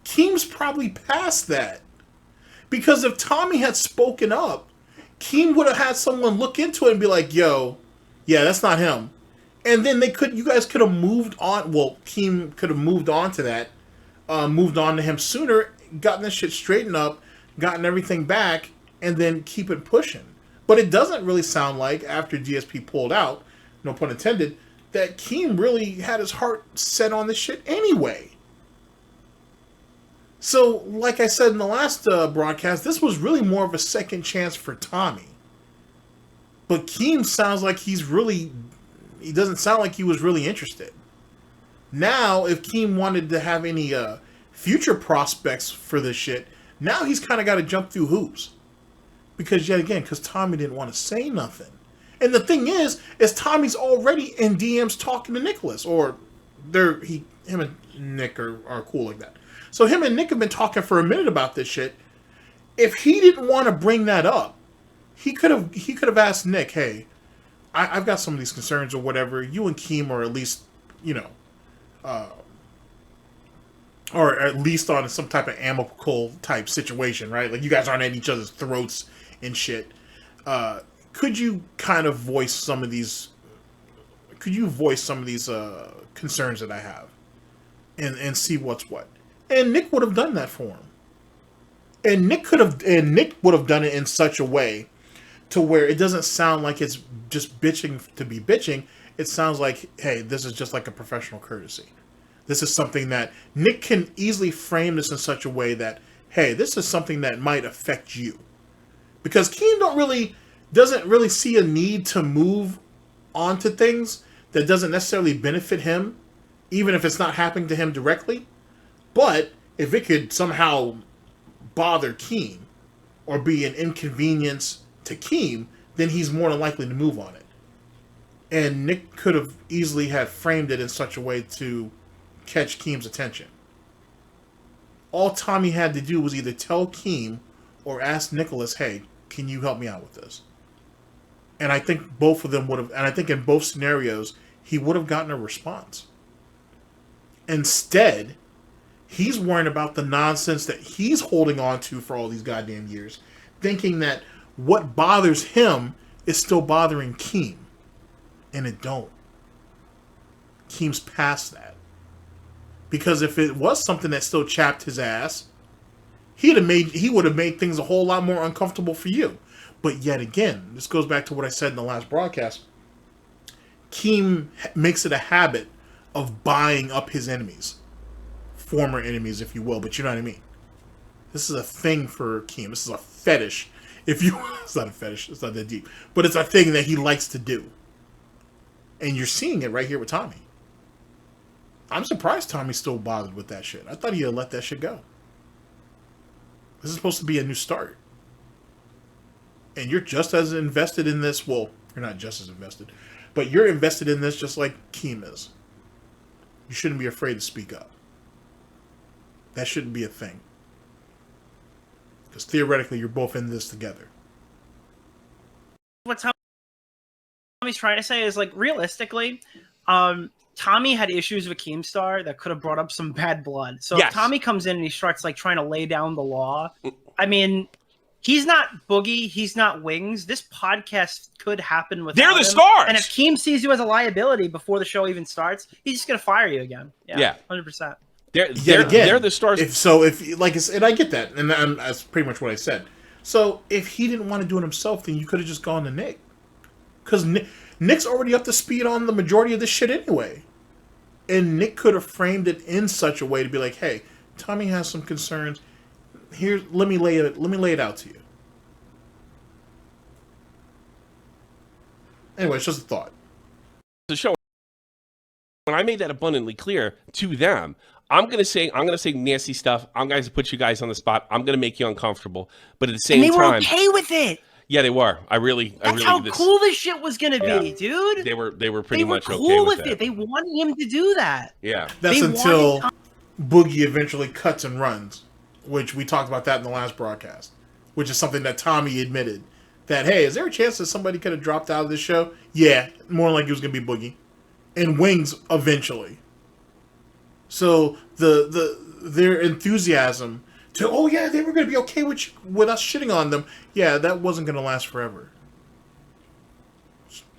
Keem's probably past that. Because if Tommy had spoken up, Keem would have had someone look into it and be like, yo, yeah, that's not him. And then you guys could have moved on. Well, Keem could have moved on to that. Moved on to him sooner, gotten this shit straightened up, gotten everything back, and then keep it pushing. But it doesn't really sound like, after DSP pulled out, no pun intended, that Keem really had his heart set on this shit anyway. So, like I said in the last broadcast, this was really more of a second chance for Tommy. But Keem sounds like he doesn't sound like he was really interested. Now, if Keem wanted to have any future prospects for this shit, now he's kind of got to jump through hoops. Because, yet again, Tommy didn't want to say nothing. And the thing is Tommy's already in DMs talking to Nicholas, or him and Nick are cool like that. So him and Nick have been talking for a minute about this shit. If he didn't want to bring that up, he could have asked Nick, hey, I've got some of these concerns or whatever. You and Keem are at least, or at least on some type of amicable type situation, right? Like you guys aren't at each other's throats and shit. Could you kind of voice some of these? Could you voice some of these concerns that I have, and see what's what? And Nick would have done that for him. And Nick would have done it in such a way to where it doesn't sound like it's just bitching to be bitching. It sounds like, hey, this is just like a professional courtesy. This is something that Nick can easily frame this in such a way that, hey, this is something that might affect you. Because Keem doesn't really see a need to move onto things that doesn't necessarily benefit him, even if it's not happening to him directly. But if it could somehow bother Keem or be an inconvenience to Keem, then he's more than likely to move on it. And Nick could have easily had framed it in such a way to catch Keem's attention. All Tommy had to do was either tell Keem or ask Nicholas, hey, can you help me out with this? And I think both of them would have, and I think in both scenarios, he would have gotten a response. Instead, he's worrying about the nonsense that he's holding on to for all these goddamn years, thinking that what bothers him is still bothering Keem. And it don't. Keem's past that. Because if it was something that still chapped his ass, he would have made things a whole lot more uncomfortable for you. But yet again, this goes back to what I said in the last broadcast. Keem makes it a habit of buying up his enemies. Former enemies, if you will, but you know what I mean. This is a thing for Keem. This is a fetish. It's not a fetish, it's not that deep. But it's a thing that he likes to do. And you're seeing it right here with Tommy. I'm surprised Tommy's still bothered with that shit. I thought he had let that shit go. This is supposed to be a new start. And you're just as invested in this. Well, you're not just as invested. But you're invested in this just like Keem is. You shouldn't be afraid to speak up. That shouldn't be a thing. Because theoretically, you're both in this together. What Tommy's trying to say is, like, realistically, Tommy had issues with Keemstar that could have brought up some bad blood. So if Tommy comes in and he starts, like, trying to lay down the law, I mean, he's not Boogie, he's not Wings. This podcast could happen without They're the him. stars! And if Keem sees you as a liability before the show even starts, he's just going to fire you again. Yeah. 100%. They're the stars. And I get that, and that's pretty much what I said. So if he didn't want to do it himself, then you could have just gone to Nick, because Nick's already up to speed on the majority of this shit anyway, and Nick could have framed it in such a way to be like, "Hey, Tommy has some concerns. Here, let me lay it out to you." Anyway, it's just a thought. The show. When I made that abundantly clear to them, I'm gonna say nasty stuff. I'm going to put you guys on the spot. I'm gonna make you uncomfortable. But at the same time, they were okay with it. Yeah, they were. That's how cool this shit was gonna be, dude. They were pretty much cool okay with it. They wanted him to do that. Yeah, that's until Boogie eventually cuts and runs, which we talked about that in the last broadcast. Which is something that Tommy admitted that, hey, is there a chance that somebody could have dropped out of this show? Yeah, more like it was gonna be Boogie and Wings eventually. So their enthusiasm to, oh yeah, they were going to be okay with us shitting on them. Yeah, that wasn't going to last forever.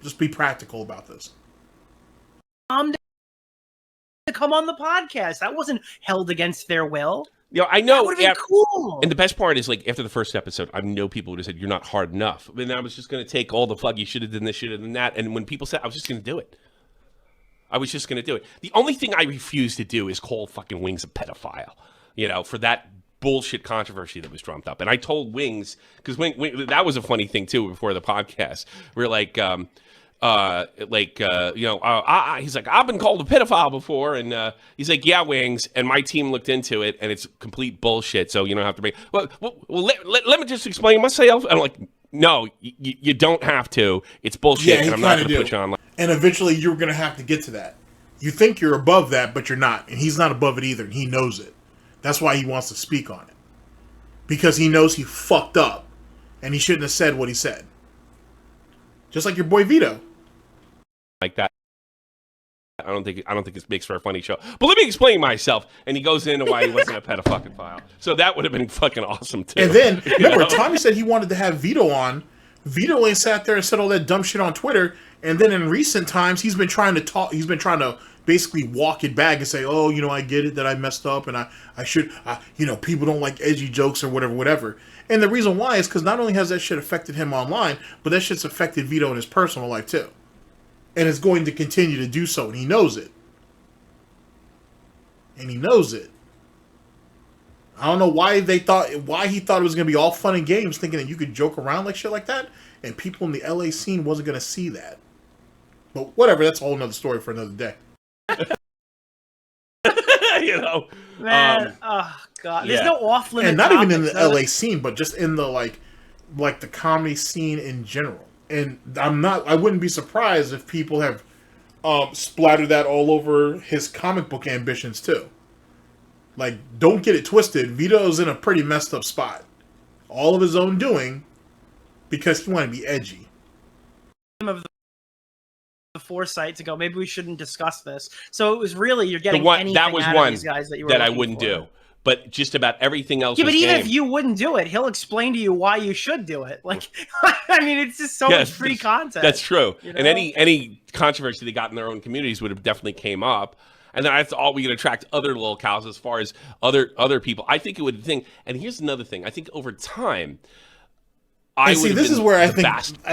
Just be practical about this. To come on the podcast, that wasn't held against their will. I know. That would have been cool. And the best part is, like, after the first episode, I know people would have said, "You're not hard enough." And I was just going to take all the fuck, you should have done this, should have done that. And when people said, I was just going to do it. I was just going to do it. The only thing I refuse to do is call fucking Wings a pedophile, for that bullshit controversy that was drummed up. And I told Wings, because that was a funny thing too before the podcast. We're like, he's like, I've been called a pedophile before, and he's like, yeah, Wings, and my team looked into it, and it's complete bullshit. So you don't have to make. Well, let me just explain myself. And I'm like, No, you don't have to. It's bullshit, and I'm not going to put you on. And eventually you're going to have to get to that. You think you're above that, but you're not. And he's not above it either, and he knows it. That's why he wants to speak on it. Because he knows he fucked up, and he shouldn't have said what he said. Just like your boy Vito. Like that. I don't think it makes for a funny show. But let me explain myself. And he goes into why he wasn't a pedophile. So that would have been fucking awesome too. And then remember, Tommy said he wanted to have Vito on. Vito ain't sat there and said all that dumb shit on Twitter. And then in recent times, he's been trying to talk. He's been trying to basically walk it back and say, "Oh, I get it that I messed up, and I should, people don't like edgy jokes or whatever." And the reason why is because not only has that shit affected him online, but that shit's affected Vito in his personal life too. And it's going to continue to do so, and he knows it. I don't know why he thought it was going to be all fun and games, thinking that you could joke around like shit like that, and people in the LA scene wasn't going to see that. But whatever, that's a whole nother story for another day. Man, oh god, there's no off limit. And not even in the LA scene, but just in the like the comedy scene in general. And I wouldn't be surprised if people have splattered that all over his comic book ambitions too. Like, don't get it twisted. Vito's in a pretty messed up spot. All of his own doing because he wanted to be edgy. Of the foresight to go, maybe we shouldn't discuss this. So it was really, you're getting anything out of these guys that you were that I wouldn't do. But just about everything else. Yeah, but even game. if you wouldn't do it, he'll explain to you why you should do it. Like, I mean, it's just so much free content. That's true. You know? And any controversy they got in their own communities would have definitely came up. And then that's all we can attract other LOLCOWs as far as other people. I think it would think. And here's another thing. I think over time, this is where I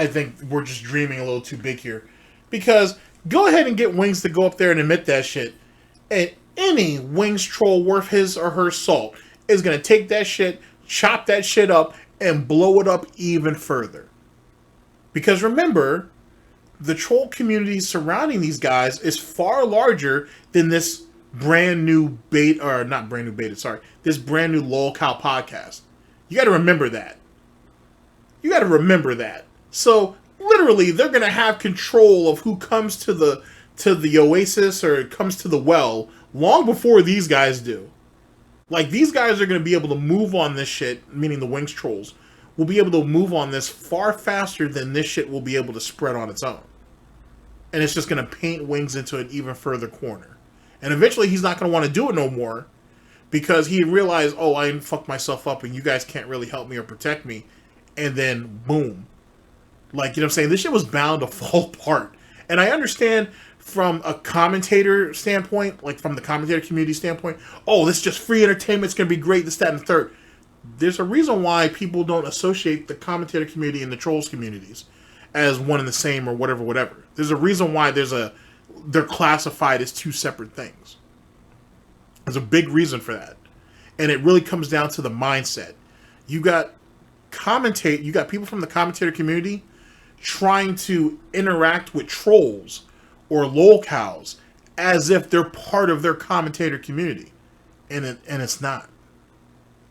think we're just dreaming a little too big here, because go ahead and get Wings to go up there and admit that shit, and any Wings troll worth his or her salt is going to take that shit, chop that shit up, and blow it up even further. Because remember, the troll community surrounding these guys is far larger than this brand new this brand new LOLCOW podcast. You got to remember that. So literally, they're going to have control of who comes to the oasis or comes to the well long before these guys do. Like, these guys are going to be able to move on this shit, meaning the Wings trolls, will be able to move on this far faster than this shit will be able to spread on its own. And it's just going to paint Wings into an even further corner. And eventually he's not going to want to do it no more, because he realized, oh, I fucked myself up and you guys can't really help me or protect me. And then, boom. Like, you know what I'm saying? This shit was bound to fall apart. And I understand from a commentator standpoint, like from the commentator community standpoint, oh, this is just free entertainment, it's going to be great, this, that, and the third. There's a reason why people don't associate the commentator community and the trolls communities as one and the same or whatever. There's a reason why they're classified as two separate things. There's a big reason for that. And it really comes down to the mindset. You got people from the commentator community trying to interact with trolls or LOLCOWs as if they're part of their commentator community. And it's not.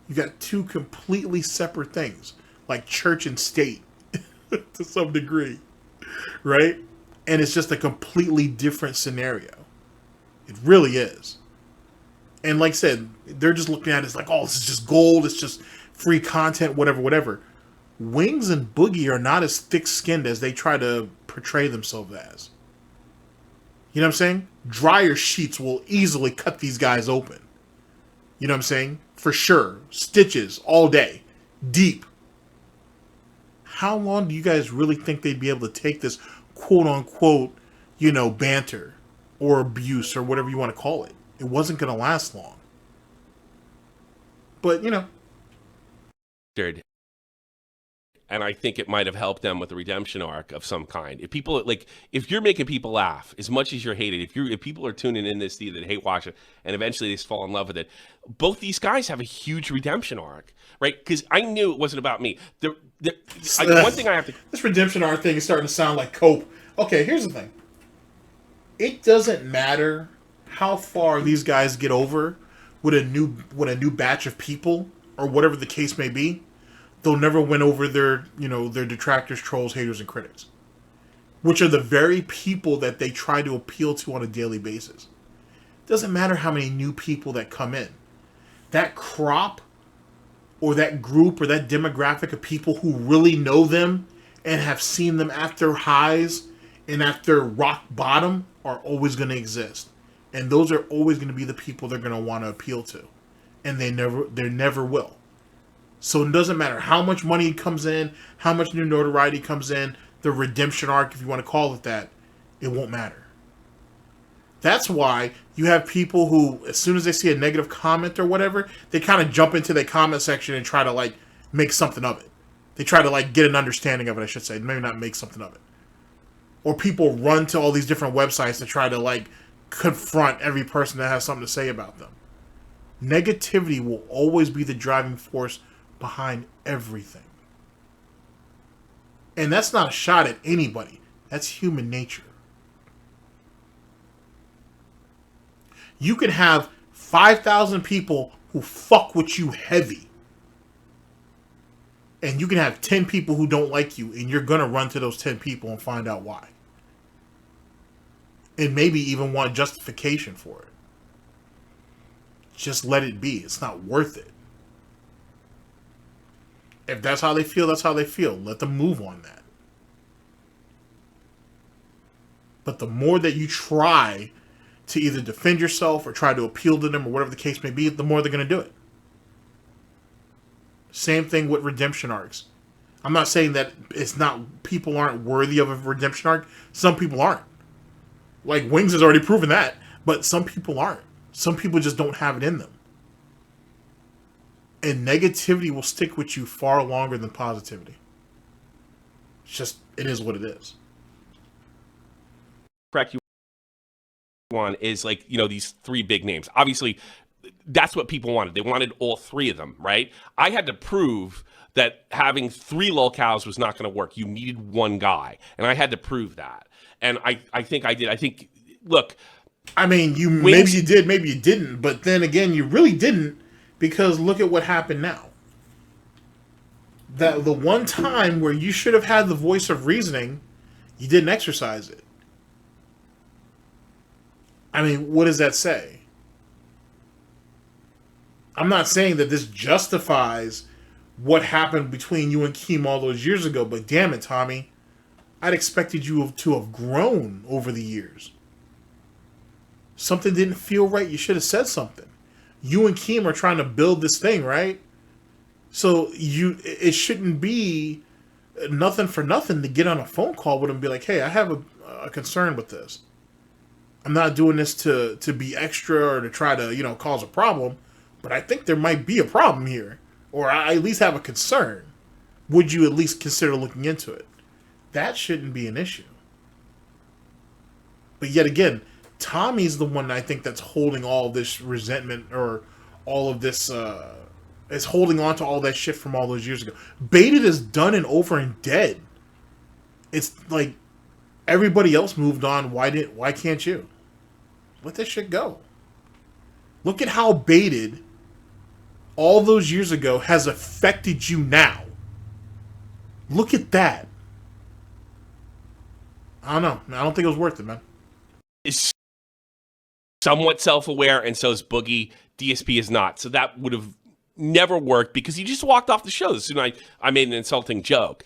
You got two completely separate things, like church and state to some degree, right? And it's just a completely different scenario. It really is. And like I said, they're just looking at it as like, oh, this is just gold, it's just free content, whatever. Wings and Boogie are not as thick-skinned as they try to portray themselves as. You know what I'm saying? Dryer sheets will easily cut these guys open. You know what I'm saying? For sure. Stitches all day. Deep. How long do you guys really think they'd be able to take this quote-unquote, banter or abuse or whatever you want to call it? It wasn't going to last long. But, And I think it might have helped them with a redemption arc of some kind. If you're making people laugh as much as you're hated, if people are tuning in this that hate watch it, and eventually they just fall in love with it, both these guys have a huge redemption arc, right? Because I knew it wasn't about me. One thing I have to... This redemption arc thing is starting to sound like cope. Okay, here's the thing. It doesn't matter how far these guys get over with a new batch of people or whatever the case may be. they'll never win over their, their detractors, trolls, haters, and critics, which are the very people that they try to appeal to on a daily basis. Doesn't matter how many new people that come in. That crop or that group or that demographic of people who really know them and have seen them at their highs and at their rock bottom are always going to exist. And those are always going to be the people they're going to want to appeal to. And they never will. So it doesn't matter how much money comes in, how much new notoriety comes in, the redemption arc, if you want to call it that, it won't matter. That's why you have people who, as soon as they see a negative comment or whatever, they kind of jump into the comment section and try to, make something of it. They try to, get an understanding of it, I should say. Maybe not make something of it. Or people run to all these different websites to try to, confront every person that has something to say about them. Negativity will always be the driving force behind everything. And that's not a shot at anybody. That's human nature. You can have 5,000 people who fuck with you heavy. And you can have 10 people who don't like you, and you're going to run to those 10 people and find out why. And maybe even want justification for it. Just let it be. It's not worth it. If that's how they feel, that's how they feel. Let them move on that. But the more that you try to either defend yourself or try to appeal to them or whatever the case may be, the more they're going to do it. Same thing with redemption arcs. I'm not saying that people aren't worthy of a redemption arc. Some people aren't. Wings has already proven that, but some people aren't. Some people just don't have it in them. And negativity will stick with you far longer than positivity. It is what it is. Correct. One is these three big names. Obviously, that's what people wanted. They wanted all three of them, right? I had to prove that having three LOLCOWs was not going to work. You needed one guy, and I had to prove that. And I think I did. I think, look, I mean, maybe you did, maybe you didn't, but then again, you really didn't, because look at what happened now. The one time where you should have had the voice of reasoning, you didn't exercise it. I mean, what does that say? I'm not saying that this justifies what happened between you and Keem all those years ago, but damn it, Tommy. I'd expected you to have grown over the years. Something didn't feel right. You should have said something. You and Keem are trying to build this thing, right? So it shouldn't be nothing for nothing to get on a phone call with him and be like, hey, I have a concern with this. I'm not doing this to be extra or to try to, cause a problem, but I think there might be a problem here. Or I at least have a concern. Would you at least consider looking into it? That shouldn't be an issue. But yet again, Tommy's the one I think that's holding all this resentment or all of this, is holding on to all that shit from all those years ago. Baited is done and over and dead. It's like everybody else moved on. Why can't you? Let that shit go. Look at how Baited all those years ago has affected you now. Look at that. I don't know. I don't think it was worth it, man. Is somewhat self-aware, and so is Boogie. DSP is not. So that would have never worked because he just walked off the show as soon as I made an insulting joke.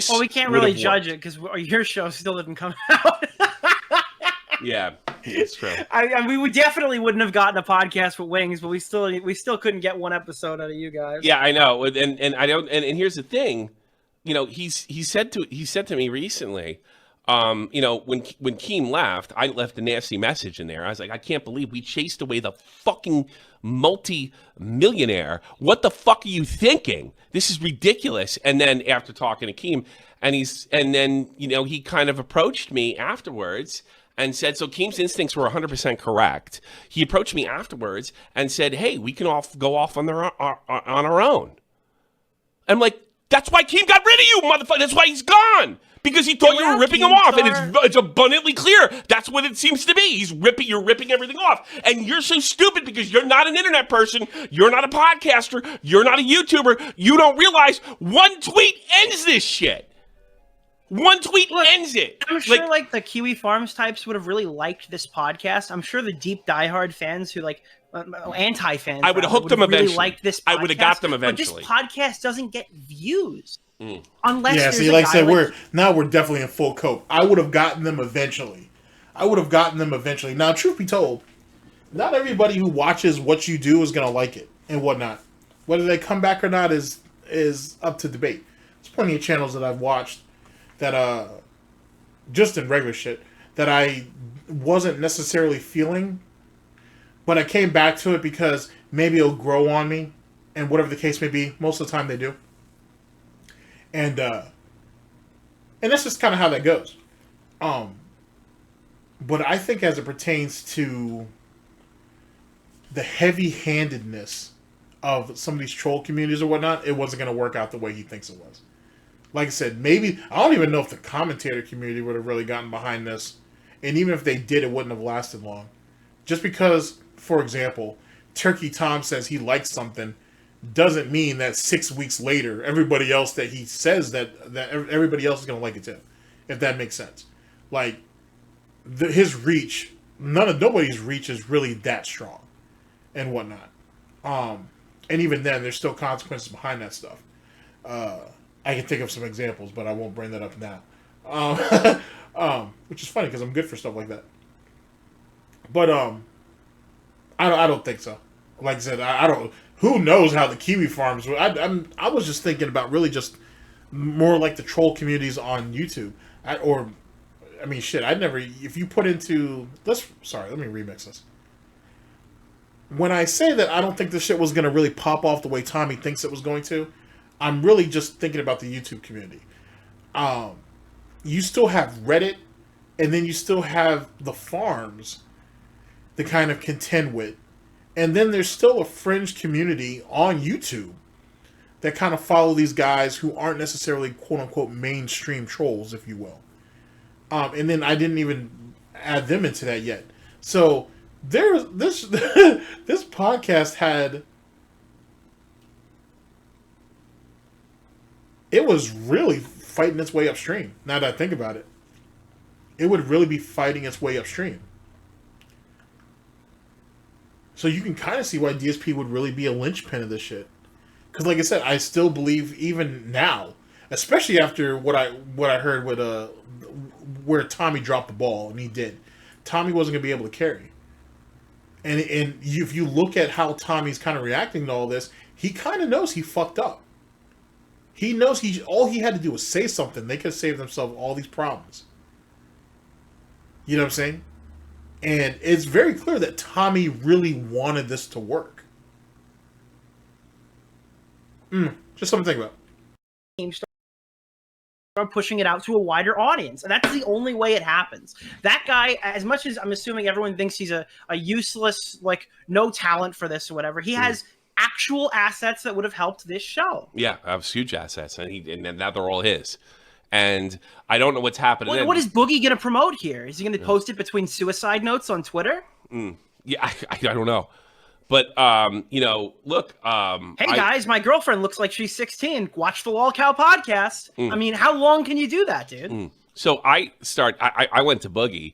Well, we can't really judge it because your show still didn't come out. Yeah, it's true. We definitely wouldn't have gotten a podcast with Wings, but we still couldn't get one episode out of you guys. Yeah, I know, and I don't. And here's the thing, he said to me recently, when Keem left, I left a nasty message in there. I was like, I can't believe we chased away the fucking multi-millionaire. What the fuck are you thinking? This is ridiculous. And then after talking to Keem, and then he kind of approached me afterwards and said, so Keem's instincts were 100% correct. He approached me afterwards and said, hey, we can go off on our own. I'm like, that's why Keem got rid of you, motherfucker. That's why he's gone. Because he thought you were ripping him off, and Keemstar. it's abundantly clear that's what it seems to be. You're ripping everything off, and you're so stupid because you're not an internet person, you're not a podcaster, you're not a YouTuber. You don't realize one tweet ends this shit. One tweet ends it. I'm sure like the Kiwi Farms types would have really liked this podcast. I'm sure the deep diehard fans who like anti-fans. I would have hooked them really eventually. Liked this podcast, I would have got them eventually. But this podcast doesn't get views. Unless Yeah, there's see, a like I guy said, like we're definitely in full cope. I would have gotten them eventually. Now, truth be told, not everybody who watches what you do is gonna like it and whatnot. Whether they come back or not is up to debate. There's plenty of channels that I've watched that just in regular shit that I wasn't necessarily feeling, but I came back to it because maybe it'll grow on me, and whatever the case may be, most of the time they do. And that's just kind of how that goes. But I think as it pertains to the heavy-handedness of some of these troll communities or whatnot, it wasn't going to work out the way he thinks it was. Like I said, maybe, I don't even know if the commentator community would have really gotten behind this. And even if they did, it wouldn't have lasted long. Just because, for example, Turkey Tom says he likes something doesn't mean that 6 weeks later, everybody else that he says that everybody else is going to like it too. If that makes sense. Like, his reach, nobody's reach is really that strong and whatnot. And even then, there's still consequences behind that stuff. I can think of some examples, but I won't bring that up now. Which is funny because I'm good for stuff like that. But I don't think so. Like I said, I don't. Who knows how the Kiwi Farms? I was just thinking about really just more like the troll communities on YouTube, I'd never. If you put into let me remix this. When I say that I don't think this shit was gonna really pop off the way Tommy thinks it was going to, I'm really just thinking about the YouTube community. You still have Reddit, and then you still have the farms to kind of contend with. And then there's still a fringe community on YouTube that kind of follow these guys who aren't necessarily quote-unquote mainstream trolls, if you will. And then I didn't even add them into that yet. So this podcast had... It was really fighting its way upstream, now that I think about it. It would really be fighting its way upstream. So you can kind of see why DSP would really be a linchpin of this shit. Because like I said, I still believe even now, especially after what I heard with where Tommy dropped the ball, and he did. Tommy wasn't going to be able to carry. And if you look at how Tommy's kind of reacting to all this, he kind of knows he fucked up. He knows all he had to do was say something. They could have saved themselves all these problems. You know what I'm saying? And it's very clear that Tommy really wanted this to work. Just something to think about. Start pushing it out to a wider audience, and that's the only way it happens. That guy, as much as I'm assuming everyone thinks he's a useless, like no talent for this or whatever, he has actual assets that would have helped this show. Yeah, I have huge assets, and now they're all his. And I don't know what's happening. What is Boogie going to promote here? Is he going to post it between suicide notes on Twitter? Yeah, I don't know. But, look. Hey, guys, my girlfriend looks like she's 16. Watch the LOLCOW podcast. I mean, how long can you do that, dude? So I went to Boogie.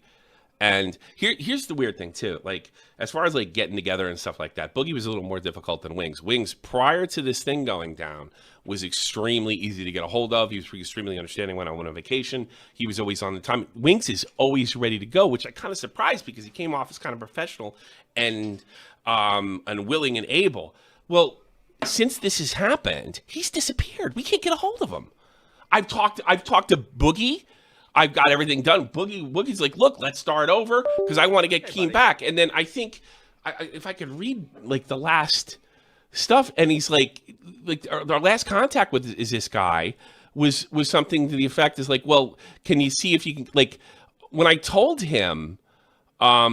And here's the weird thing, too. Like, as far as, like, getting together and stuff like that, Boogie was a little more difficult than Wings. Wings, prior to this thing going down, was extremely easy to get a hold of. He was extremely understanding when I went on vacation. He was always on the time. Wings is always ready to go, which I kind of surprised because he came off as kind of professional and willing and able. Well, since this has happened, he's disappeared. We can't get a hold of him. I've talked to Boogie. I've got everything done. Boogie's like, look, let's start over because I want to get Keem back. And then I think if I could read like the last stuff, and he's like our last contact with this guy was something to the effect is like, well, can you see if you can, like, when I told him that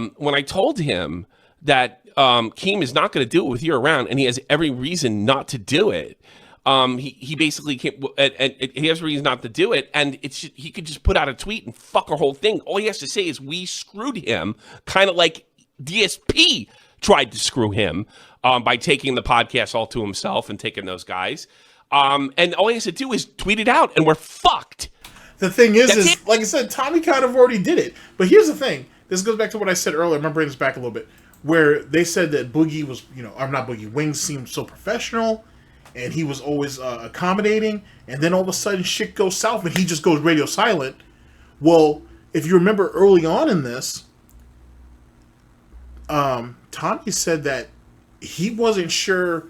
Keem is not going to do it with you around, and he has every reason not to do it. he basically came, and he has reasons not to do it, and he could just put out a tweet and fuck a whole thing. All he has to say is we screwed him, kind of like DSP tried to screw him by taking the podcast all to himself and taking those guys. And all he has to do is tweet it out, and we're fucked. The thing is like I said, Tommy kind of already did it. But here's the thing. This goes back to what I said earlier. I'm going to bring this back a little bit. Where they said that Boogie was, I'm not Boogie, Wings seemed so professional, and he was always accommodating, and then all of a sudden shit goes south, and he just goes radio silent. Well, if you remember early on in this, Tommy said that he wasn't sure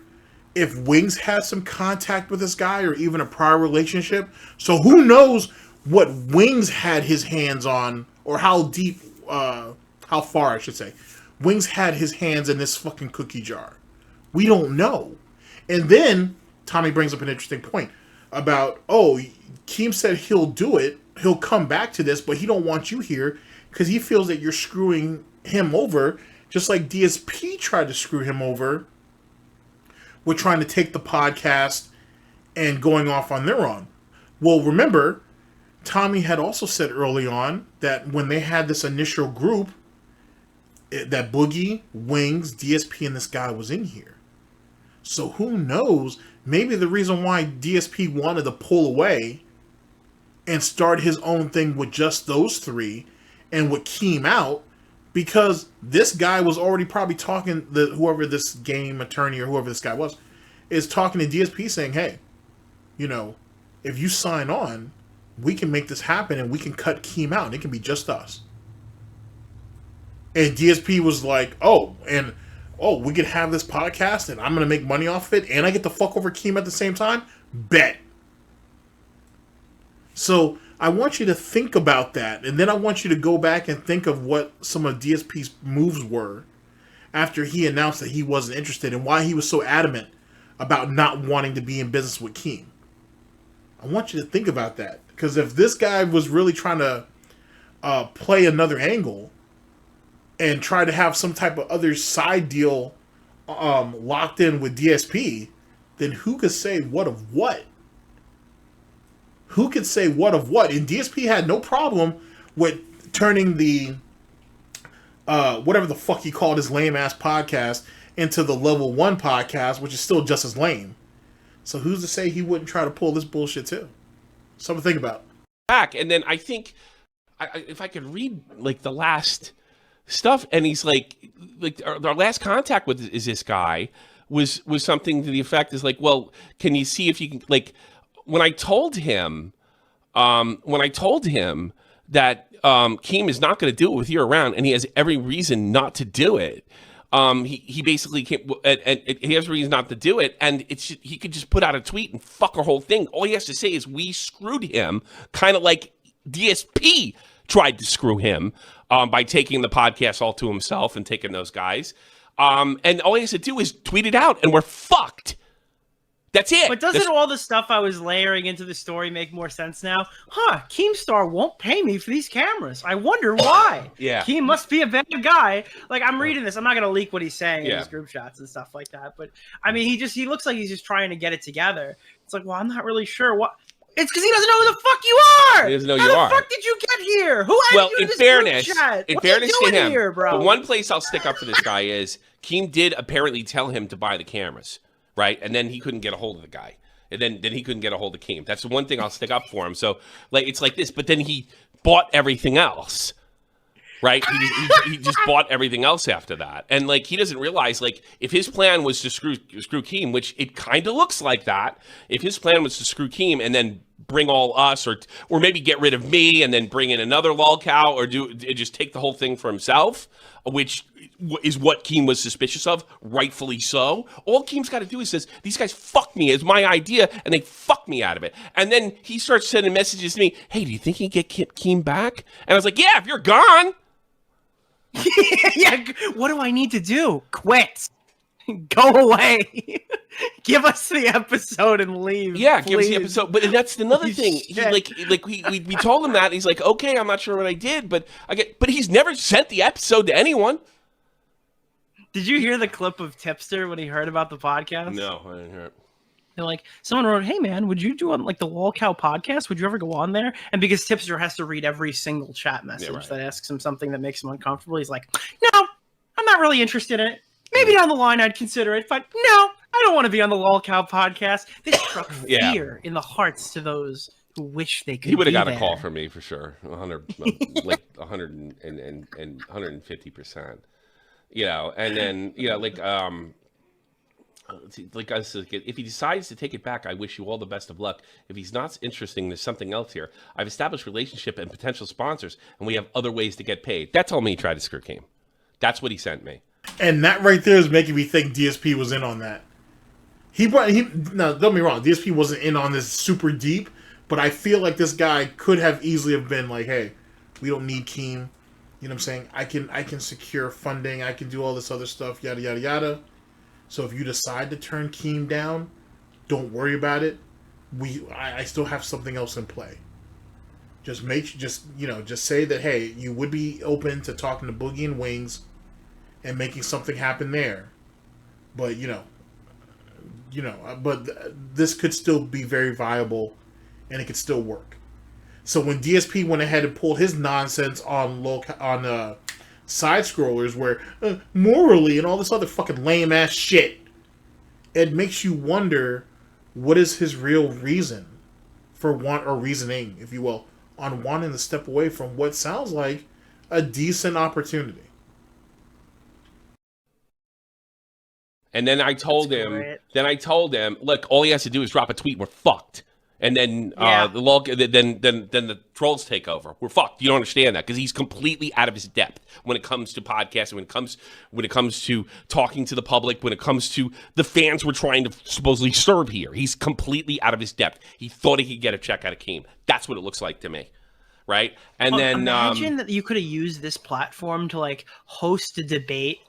if Wings had some contact with this guy or even a prior relationship. So who knows what Wings had his hands on, or how deep, how far I should say, Wings had his hands in this fucking cookie jar. We don't know. And then Tommy brings up an interesting point about, Keem said he'll do it. He'll come back to this, but he don't want you here because he feels that you're screwing him over, just like DSP tried to screw him over with trying to take the podcast and going off on their own. Well, remember, Tommy had also said early on that when they had this initial group, that Boogie, Wings, DSP, and this guy was in here. So who knows, maybe the reason why DSP wanted to pull away and start his own thing with just those three and with Keem out, because this guy was already probably talking, whoever this game attorney or whoever this guy was, is talking to DSP saying, hey, if you sign on, we can make this happen and we can cut Keem out and it can be just us. And DSP was like, we could have this podcast and I'm going to make money off of it and I get to fuck over Keem at the same time? Bet. So I want you to think about that, and then I want you to go back and think of what some of DSP's moves were after he announced that he wasn't interested and why he was so adamant about not wanting to be in business with Keem. I want you to think about that, because if this guy was really trying to play another angle and try to have some type of other side deal locked in with DSP, then who could say what of what? Who could say what of what? And DSP had no problem with turning the whatever the fuck he called his lame ass podcast into the Level 1 podcast, which is still just as lame. So who's to say he wouldn't try to pull this bullshit too? Something to think about. Back, and then I think if I could read like the last stuff, and he's like our last contact with this guy was something to the effect is like, well, can you see if you can, like, when I told him that Keem is not going to do it with you around, and he has every reason not to do it. He basically came, and he has reason not to do it, and he could just put out a tweet and fuck a whole thing. All he has to say is we screwed him, kind of like DSP tried to screw him by taking the podcast all to himself and taking those guys. And all he has to do is tweet it out, and we're fucked. That's it. But doesn't all the stuff I was layering into the story make more sense now? Keemstar won't pay me for these cameras. I wonder why. Yeah. Keem must be a bad guy. Like, I'm reading this. I'm not going to leak what he's saying in his group chats and stuff like that. But, I mean, he looks like he's just trying to get it together. It's like, well, I'm not really sure what. It's because he doesn't know who the fuck you are. He doesn't know How you are. How the fuck did you get here? Who added you in this group chat? In What fairness are you to doing him, here, bro? the one place I'll stick up for this guy is Keem did apparently tell him to buy the cameras, right? And then he couldn't get a hold of the guy. And then he couldn't get a hold of Keem. That's the one thing I'll stick up for him. So, like, it's like this. But then he bought everything else, right? He just bought everything else after that. And, like, he doesn't realize, like, if his plan was to screw Keem, which it kind of looks like that, if his plan was to screw Keem and then bring all us, or maybe get rid of me and then bring in another LOLCOW, or just take the whole thing for himself, which is what Keem was suspicious of, rightfully so. All Keem's got to do is says, these guys fucked me, it's my idea, and they fucked me out of it. And then he starts sending messages to me, hey, do you think you can get Keem back? And I was like, yeah, if you're gone. Yeah, what do I need to do? Quit. Go away. Give us the episode and leave. Yeah, please. give us the episode. But that's another thing. We told him that. He's like, okay, I'm not sure what I did, but he's never sent the episode to anyone. Did you hear the clip of Tipster when he heard about the podcast? No, I didn't hear it. They're like, someone wrote, "Hey man, would you do on like the LOLCOW podcast? Would you ever go on there?" And because Tipster has to read every single chat message that asks him something that makes him uncomfortable, he's like, "No, I'm not really interested in it. Maybe down the line I'd consider it, but no, I don't want to be on the LOLCOW podcast." This struck fear in the hearts to those who wish they could. He would have got there. a call from me for sure, 150%. You know, and then like I said, if he decides to take it back, I wish you all the best of luck. If he's not interesting, there's something else here. I've established relationship and potential sponsors, and we have other ways to get paid. That's all me. He tried to screw Keem. That's what he sent me. And that right there is making me think DSP was in on that. No, don't get me wrong. DSP wasn't in on this super deep, but I feel like this guy could have easily have been like, "Hey, we don't need Keem. You know what I'm saying? I can secure funding. I can do all this other stuff. Yada yada yada. So if you decide to turn Keem down, don't worry about it. I still have something else in play. Just say that, hey, you would be open to talking to Boogie and Wings and making something happen there. But but this could still be very viable and it could still work." So when DSP went ahead and pulled his nonsense on side scrollers where morally and all this other fucking lame ass shit, it makes you wonder what is his real reason for reasoning, if you will, on wanting to step away from what sounds like a decent opportunity. And then I told him, look, all he has to do is drop a tweet. We're fucked. And then then the trolls take over. We're fucked. You don't understand that because he's completely out of his depth when it comes to podcasting, when it comes to talking to the public, when it comes to the fans we're trying to supposedly serve here. He's completely out of his depth. He thought he could get a check out of Keem. That's what it looks like to me, right? And then imagine that you could have used this platform to like host a debate.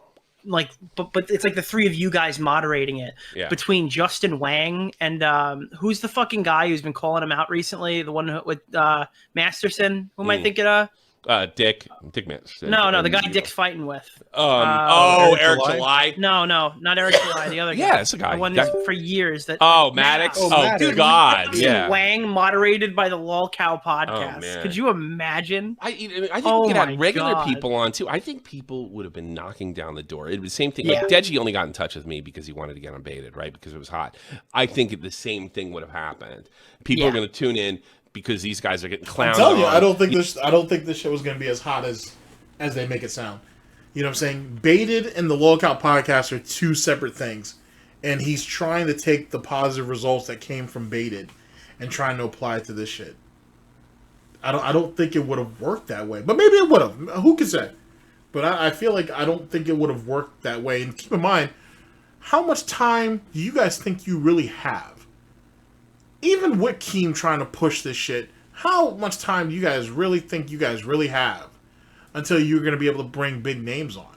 Like, but it's like the three of you guys moderating it between Justin Wang and who's the fucking guy who's been calling him out recently? The one with Masterson. Who am I thinking of? Dick Masterson. No, the guy Dick's fighting with. Eric July. No, not Eric July. The other guy. Yeah, it's a guy. The one that's for years. Maddox. Dude, God. Yeah. Wang moderated by the LOLCOW podcast. Oh, man. Could you imagine? I think we could have regular people on too. I think people would have been knocking down the door. It was the same thing. Like Deji only got in touch with me because he wanted to get on Baited, right? Because it was hot. I think the same thing would have happened. People are going to tune in because these guys are getting clowned. I'm telling you, I don't think this show is going to be as hot as they make it sound. You know what I'm saying? Baited and the LOLCOW podcast are two separate things, and he's trying to take the positive results that came from Baited and trying to apply it to this shit. I don't think it would have worked that way, but maybe it would have. Who can say? But I feel like I don't think it would have worked that way. And keep in mind, how much time do you guys think you really have? Even with Keem trying to push this shit, how much time do you guys really think you guys really have until you're going to be able to bring big names on?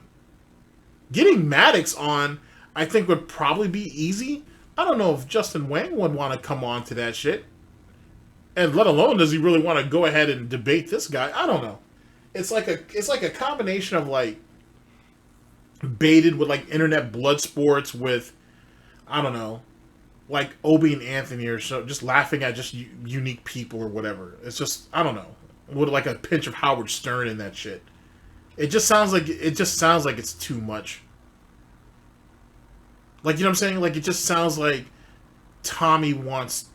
Getting Maddox on, I think, would probably be easy. I don't know if Justin Wang would want to come on to that shit. And let alone does he really want to go ahead and debate this guy? I don't know. It's like a combination of like Baited with like internet blood sports with, I don't know, like Obi and Anthony or so, just laughing at just unique people or whatever. It's just, I don't know, with like a pinch of Howard Stern in that shit. It just sounds like it's too much. Like, you know what I'm saying? Like, it just sounds like Tommy wants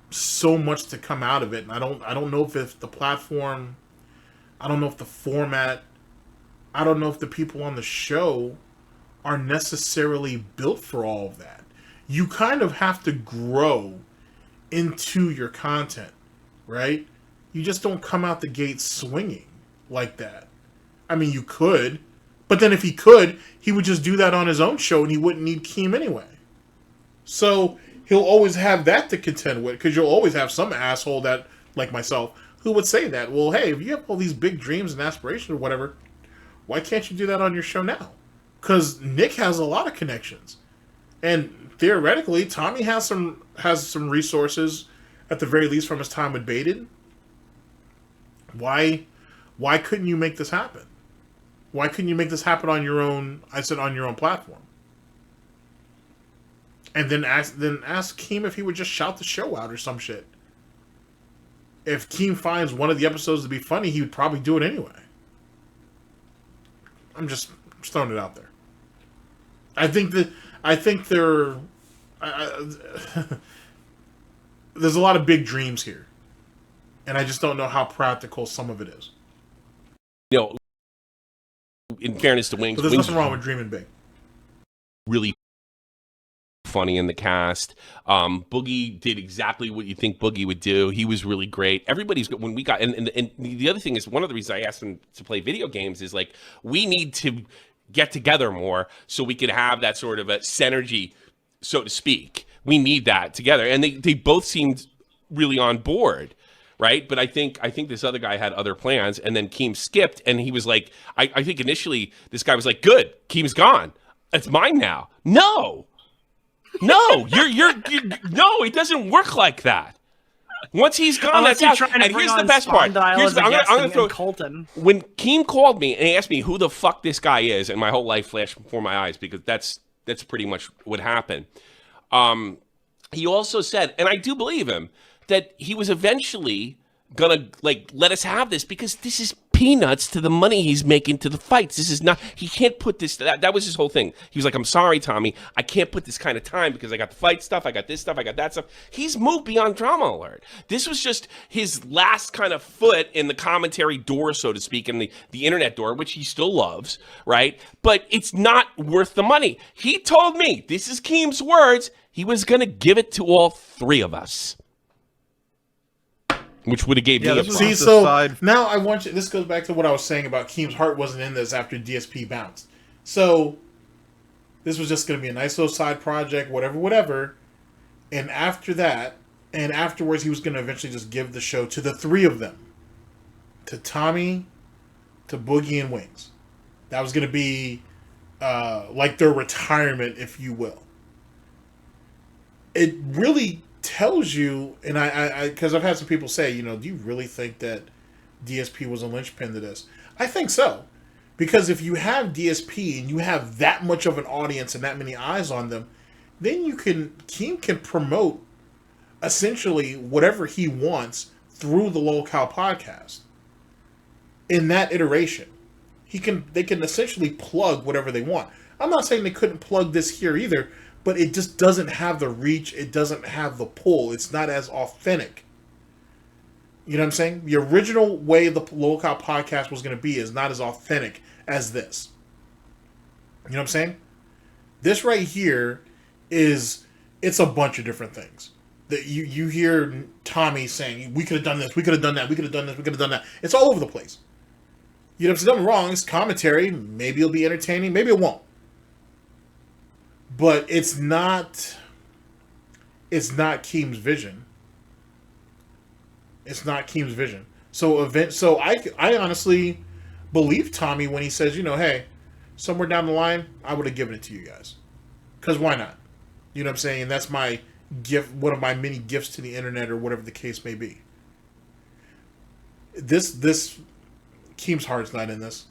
so much to come out of it, and I don't know if the platform, I don't know if the format, I don't know if the people on the show are necessarily built for all of that. You kind of have to grow into your content, right? You just don't come out the gate swinging like that. I mean, you could, but then if he could, he would just do that on his own show and he wouldn't need Keem anyway. So he'll always have that to contend with, because you'll always have some asshole that, like myself, who would say that, well, hey, if you have all these big dreams and aspirations or whatever, why can't you do that on your show now? Because Nick has a lot of connections. And theoretically, Tommy has some resources, at the very least from his time with Baited. Why couldn't you make this happen? Why couldn't you make this happen on your own, I said on your own platform? And then ask Keem if he would just shout the show out or some shit. If Keem finds one of the episodes to be funny, he would probably do it anyway. I'm just throwing it out there. I think there's a lot of big dreams here, and I just don't know how practical some of it is. You know, in fairness to Wings, but there's nothing wrong with dreaming big. Really funny in the cast. Boogie did exactly what you think Boogie would do. He was really great. Everybody's good. When we got and the other thing is, one of the reasons I asked him to play video games is like, we need to get together more so we can have that sort of a synergy, so to speak. We need that together, and they both seemed really on board, right? But I think this other guy had other plans, and then Keem skipped, and he was like, I think initially this guy was like, good, Keem's gone, it's mine now. No, you're no, it doesn't work like that. Once he's gone, that's out. And here's the best part. I'm gonna throw Colton. When Keem called me and he asked me who the fuck this guy is, and my whole life flashed before my eyes, because that's pretty much what happened. He also said, and I do believe him, that he was eventually gonna like let us have this because this is peanuts to the money he's making to the fights. This is not, he can't put this, that was his whole thing. He was like, I'm sorry, Tommy, I can't put this kind of time because I got the fight stuff, I got this stuff, I got that stuff. He's moved beyond Drama Alert. This was just his last kind of foot in the commentary door, so to speak, in the internet door, which he still loves, right? But it's not worth the money. He told me, this is Keem's words, he was going to give it to all three of us. Which would have gave me a see, so now I want you. This goes back to what I was saying about Keem's heart wasn't in this after DSP bounced. So this was just going to be a nice little side project, whatever. And after that, and afterwards, he was going to eventually just give the show to the three of them, to Tommy, to Boogie, and Wings. That was going to be like their retirement, if you will. It really tells you, and I because I've had some people say, you know, do you really think that DSP was a linchpin to this? I think so, because if you have DSP and you have that much of an audience and that many eyes on them, then Keem can promote essentially whatever he wants through the LOLCOW podcast. In that iteration, they can essentially plug whatever they want. I'm not saying they couldn't plug this here either, but it just doesn't have the reach. It doesn't have the pull. It's not as authentic. You know what I'm saying? The original way the LOLCOW podcast was going to be is not as authentic as this. You know what I'm saying? This right here it's a bunch of different things. That you hear Tommy saying, we could have done this, we could have done that, we could have done this, we could have done that. It's all over the place. You know, if it's nothing wrong, it's commentary. Maybe it'll be entertaining, maybe it won't. But it's not Keem's vision. It's not Keem's vision. So I honestly believe Tommy when he says, you know, hey, somewhere down the line, I would have given it to you guys. Because why not? You know what I'm saying? And that's my gift, one of my many gifts to the internet or whatever the case may be. This Keem's heart's not in this.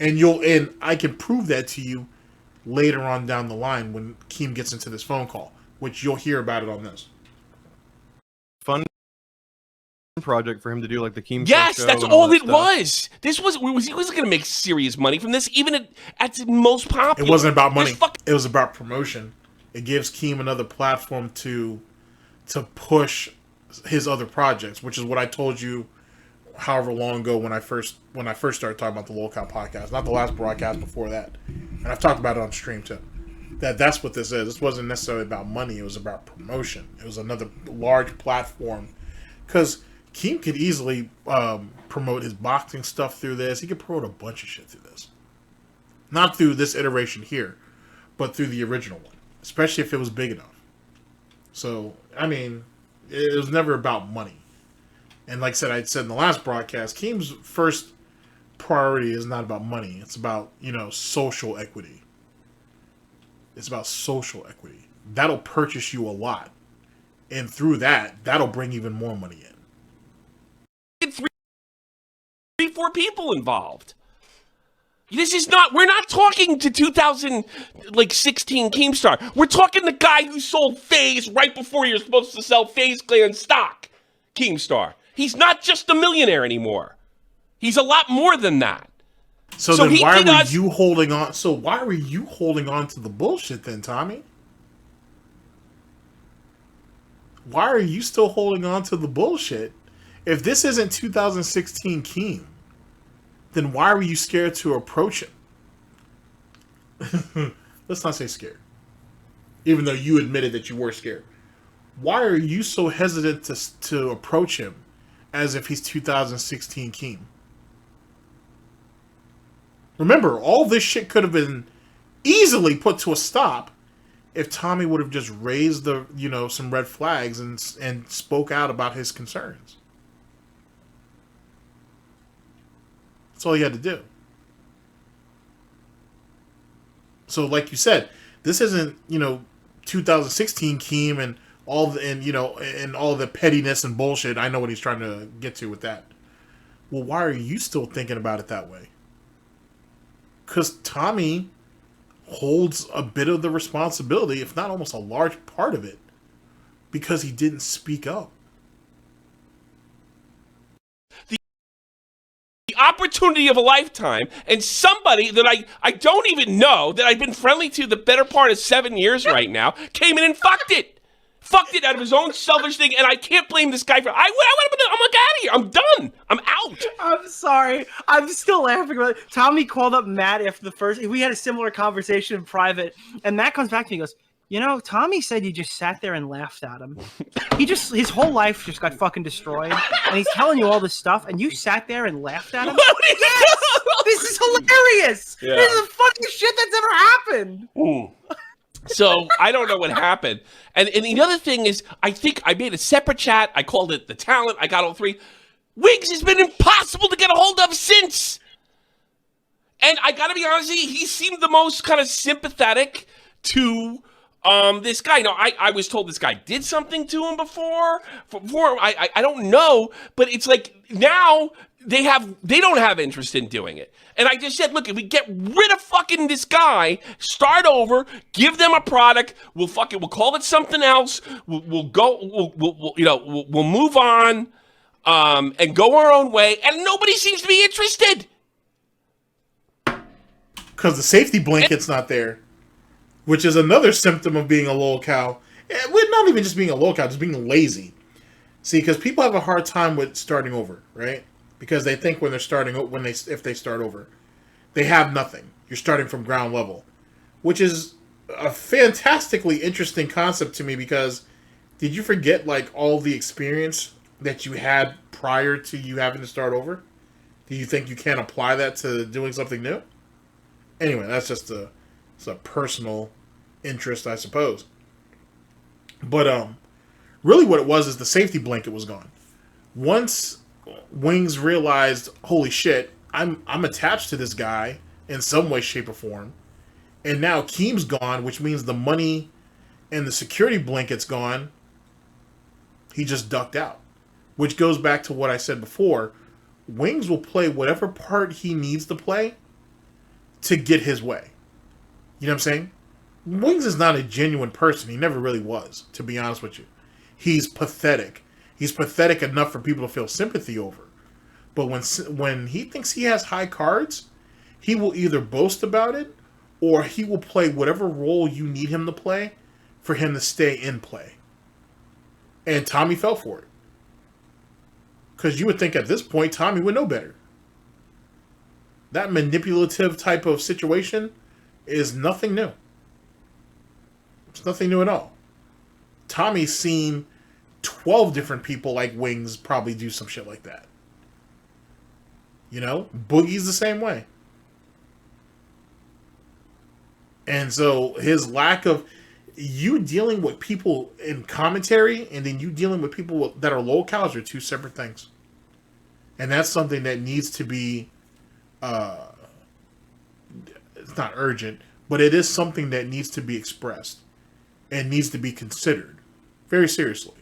And I can prove that to you later on down the line when Keem gets into this phone call, which you'll hear about it on this. Fun project for him to do, like the Keemstar Yes, show that's and all that it stuff. was. He wasn't going to make serious money from this, even at the most popular. It wasn't about money. It was about promotion. It gives Keem another platform to push his other projects, which is what I told you however long ago when I first started talking about the LOLCOW podcast, not the last broadcast before that. And I've talked about it on stream too. That's what this is. This wasn't necessarily about money. It was about promotion. It was another large platform. Because Keem could easily promote his boxing stuff through this. He could promote a bunch of shit through this. Not through this iteration here, but through the original one. Especially if it was big enough. So, I mean, it was never about money. And like I said in the last broadcast, Keem's first priority is not about money. It's about, social equity. It's about social equity. That'll purchase you a lot. And through that'll bring even more money in. 3-4 people involved. This is not. We're not talking to 2016 Keemstar. We're talking the guy who sold FaZe right before you're supposed to sell FaZe Clan stock. Keemstar. He's not just a millionaire anymore. He's a lot more than that. So then why were you holding on? So why were you holding on to the bullshit then, Tommy? Why are you still holding on to the bullshit? If this isn't 2016 Keem, then why were you scared to approach him? Let's not say scared. Even though you admitted that you were scared. Why are you so hesitant to approach him as if he's 2016 Keem? Remember, all this shit could have been easily put to a stop if Tommy would have just raised some red flags and spoke out about his concerns. That's all he had to do. So, like you said, this isn't 2016 Keem and all the pettiness and bullshit. I know what he's trying to get to with that. Well, why are you still thinking about it that way? Because Tommy holds a bit of the responsibility, if not almost a large part of it, because he didn't speak up. The opportunity of a lifetime, and somebody that I don't even know, that I've been friendly to the better part of 7 years right now, came in and fucked it. Fucked it out of his own selfish thing, and I can't blame this guy for. I'm like, out of here. I'm done. I'm out. I'm sorry. I'm still laughing about it. Tommy called up Matt after the first. We had a similar conversation in private, and Matt comes back to me and goes, Tommy said you just sat there and laughed at him. His whole life just got fucking destroyed, and he's telling you all this stuff, and you sat there and laughed at him? Yes! This is hilarious! Yeah. This is the funniest shit that's ever happened! Ooh. So I don't know what happened. And the other thing is, I think I made a separate chat. I called it the talent. I got all three. Wiggs has been impossible to get a hold of since. And I got to be honest, he seemed the most kind of sympathetic to this guy. Now, I was told this guy did something to him before. I don't know, but it's like now they don't have interest in doing it. And I just said, look, if we get rid of fucking this guy, start over, give them a product, we'll call it something else. We'll move on, and go our own way. And nobody seems to be interested. Because the safety blanket's not there, which is another symptom of being a LOLCOW. We're not even just being a LOLCOW, just being lazy. See, because people have a hard time with starting over, right? Because they think when they're if they start over, they have nothing. You're starting from ground level, which is a fantastically interesting concept to me. Because did you forget like all the experience that you had prior to you having to start over? Do you think you can't apply that to doing something new? Anyway, that's just it's a personal interest, I suppose. But really, what it was is the safety blanket was gone. Once Wings realized, holy shit, I'm attached to this guy in some way, shape, or form. And now Keem's gone, which means the money and the security blanket's gone. He just ducked out. Which goes back to what I said before. Wings will play whatever part he needs to play to get his way. You know what I'm saying? Wings is not a genuine person. He never really was, to be honest with you. He's pathetic. He's pathetic enough for people to feel sympathy over. But when he thinks he has high cards, he will either boast about it or he will play whatever role you need him to play for him to stay in play. And Tommy fell for it. Because you would think at this point, Tommy would know better. That manipulative type of situation is nothing new. It's nothing new at all. Tommy's seen 12 different people like Wings probably do some shit like that. You know? Boogie's the same way. And so his lack of you dealing with people in commentary and then you dealing with people that are LOLCOWs are two separate things. And that's something that needs to be it's not urgent, but it is something that needs to be expressed and needs to be considered very seriously.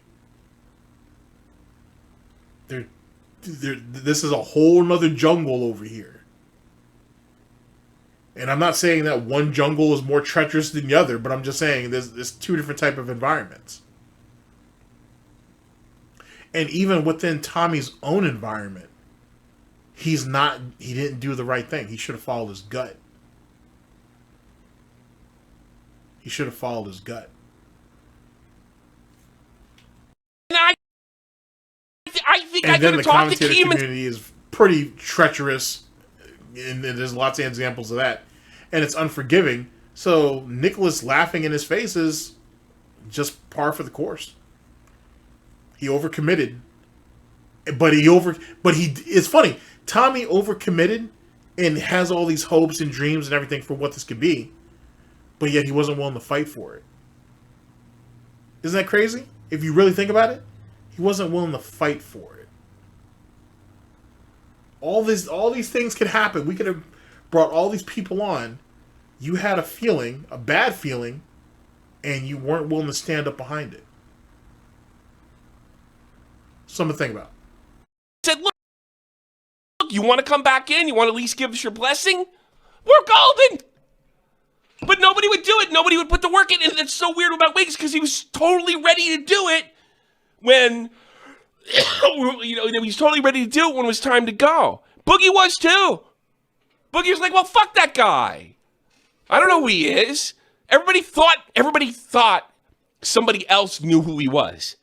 This is a whole nother jungle over here. And I'm not saying that one jungle is more treacherous than the other, but I'm just saying there's two different type of environments. And even within Tommy's own environment, he didn't do the right thing. He should have followed his gut. He should have followed his gut. And I think and I could have talked to Keem. Community is pretty treacherous, and there's lots of examples of that. And it's unforgiving. So Nicholas laughing in his face is just par for the course. He overcommitted. It's funny. Tommy overcommitted and has all these hopes and dreams and everything for what this could be, but yet he wasn't willing to fight for it. Isn't that crazy? If you really think about it, he wasn't willing to fight for it. All these things could happen. We could have brought all these people on. You had a feeling, a bad feeling, and you weren't willing to stand up behind it. Something to think about. Said, look, you want to come back in? You want to at least give us your blessing? We're golden. But nobody would do it. Nobody would put the work in. And it's so weird about Wiggs because he was totally ready to do it when, he was totally ready to do it when it was time to go. Boogie was too. Boogie was like, well, fuck that guy. I don't know who he is. Everybody thought somebody else knew who he was.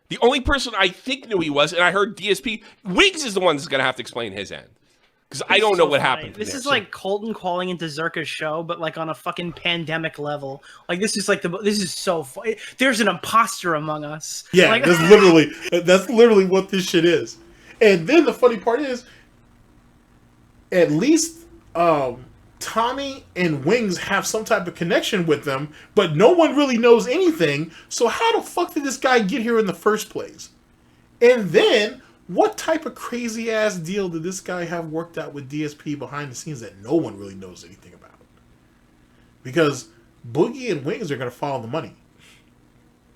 The only person I think knew he was, and I heard DSP, Wiggs is the one that's going to have to explain his end. Because I don't know what happened. This is like Colton calling into Zerka's show, but like on a fucking pandemic level. Like this is so funny. There's an imposter among us. Yeah, like, that's literally what this shit is. And then the funny part is, at least Tommy and Wings have some type of connection with them, but no one really knows anything. So how the fuck did this guy get here in the first place? And then, what type of crazy ass deal did this guy have worked out with DSP behind the scenes that no one really knows anything about? Because Boogie and Wings are going to follow the money.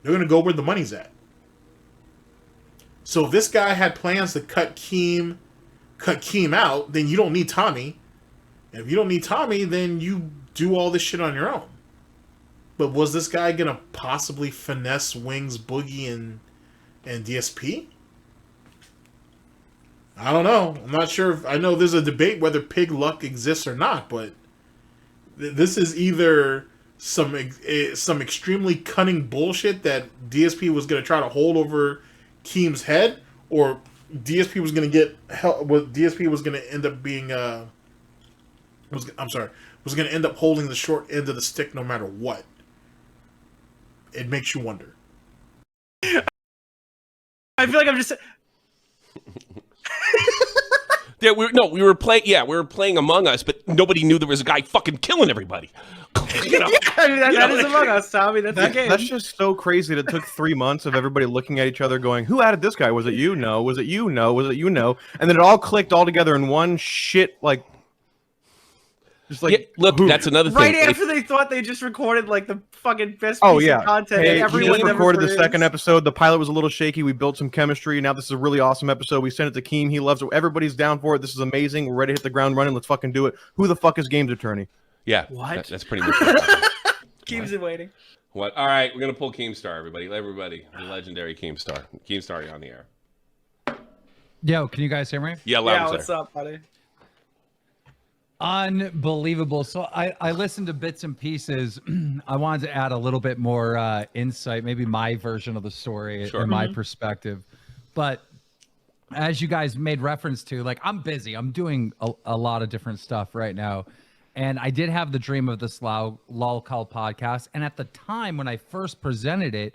They're going to go where the money's at. So if this guy had plans to cut Keem out, then you don't need Tommy. And if you don't need Tommy, then you do all this shit on your own. But was this guy going to possibly finesse Wings, Boogie, and DSP? I don't know. I'm not sure. I know there's a debate whether pig luck exists or not, but this is either some extremely cunning bullshit that DSP was going to try to hold over Keem's head, or DSP was going to get help. DSP was going to end up being was going to end up holding the short end of the stick no matter what. It makes you wonder. I feel like I'm just. Yeah, we were playing Among Us, but nobody knew there was a guy fucking killing everybody. You know? Yeah, that is Among Us, Tommy. That's the game. That's just so crazy that it took 3 months of everybody looking at each other going, who added this guy? Was it you? No. Was it you? No. Was it you? No. And then it all clicked all together in one shit, like... Just like, yeah, look, that's another thing. Right after they thought they just recorded like the fucking best piece of content. Hey, everyone we just recorded the second episode. The pilot was a little shaky. We built some chemistry. Now this is a really awesome episode. We sent it to Keem. He loves it. Everybody's down for it. This is amazing. We're ready to hit the ground running. Let's fucking do it. Who the fuck is Games Attorney? Yeah. What? That's pretty much it. Keem's in waiting. What? All right, we're gonna pull Keemstar, everybody. The legendary Keemstar. Keemstar, you're on the air. Yo, can you guys hear me? Yeah, loud and clear. What's up, buddy? Unbelievable. So I listened to bits and pieces. I wanted to add a little bit more insight, maybe my version of the story and my perspective. But as you guys made reference to, like, I'm busy. I'm doing a lot of different stuff right now. And I did have the dream of this LOLCOW podcast. And at the time when I first presented it,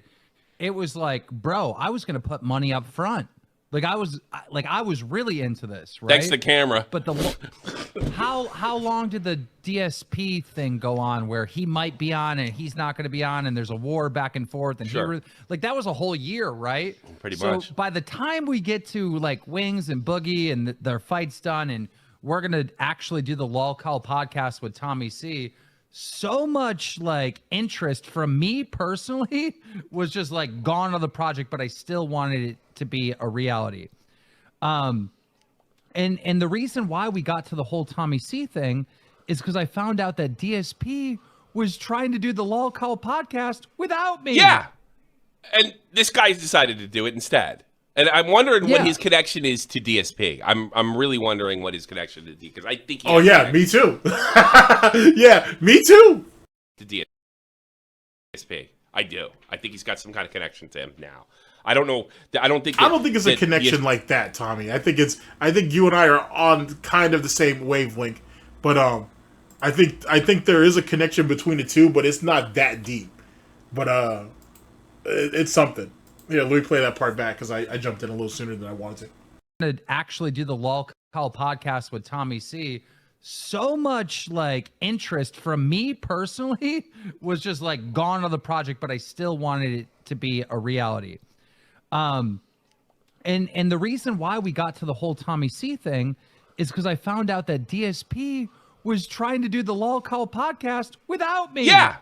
it was like, bro, I was going to put money up front. Like I was really into this, right? Thanks to the camera. But how long did the DSP thing go on where he might be on and he's not going to be on and there's a war back and forth and that was a whole year, right? Pretty much. So by the time we get to like Wings and Boogie and their fight's done and we're going to actually do the LOLCOW podcast with Tommy C, so much like interest from me personally was just like gone on the project, but I still wanted it to be a reality. And the reason why we got to the whole Tommy C thing is because I found out that DSP was trying to do the LOLCOW podcast without me. Yeah. And this guy's decided to do it instead. And I'm wondering what his connection is to DSP. I'm really wondering what his connection to because I think he me too. Yeah, me too. To DSP. I do. I think he's got some kind of connection to him now. I don't know. I don't think it's a connection like that, Tommy. I think you and I are on kind of the same wavelength. But I think there is a connection between the two, but it's not that deep. But it's something. Yeah, let me play that part back because I jumped in a little sooner than I wanted to actually do the LOLCOW podcast with Tommy C. So much like interest from me personally was just like gone on the project, but I still wanted it to be a reality. And the reason why we got to the whole Tommy C thing is because I found out that DSP was trying to do the LOLCOW podcast without me. Yeah.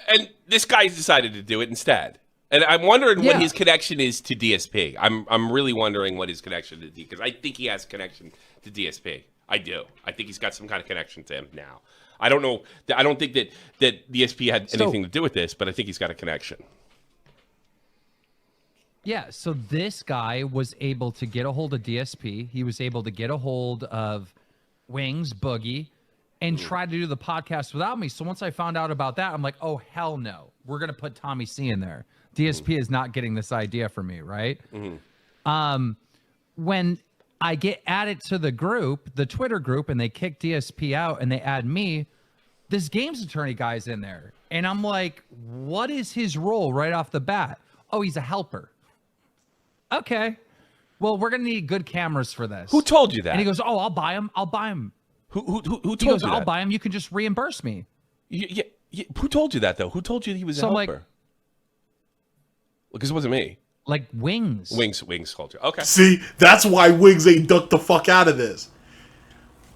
And this guy's decided to do it instead. And I'm wondering what his connection is to DSP. I'm really wondering what his connection to because I think he has a connection to DSP. I do. I think he's got some kind of connection to him now. I don't know. I don't think that DSP had anything to do with this, but I think he's got a connection. Yeah, so this guy was able to get a hold of DSP. He was able to get a hold of Wings, Boogie, and try to do the podcast without me. So once I found out about that, I'm like, oh, hell no. We're going to put Tommy C in there. DSP is not getting this idea from me, right? When I get added to the group, the Twitter group, and they kick DSP out and they add me, this games attorney guy's in there. And I'm like, what is his role right off the bat? Oh, he's a helper. Okay. Well, we're going to need good cameras for this. Who told you that? And he goes, oh, I'll buy them. I'll buy them. Who told you that? I'll buy them. You can just reimburse me. Yeah. Who told you that, though? Who told you he was a helper? Because it wasn't me. Like Wings. Wings told you. Okay. See, that's why Wings ain't ducked the fuck out of this.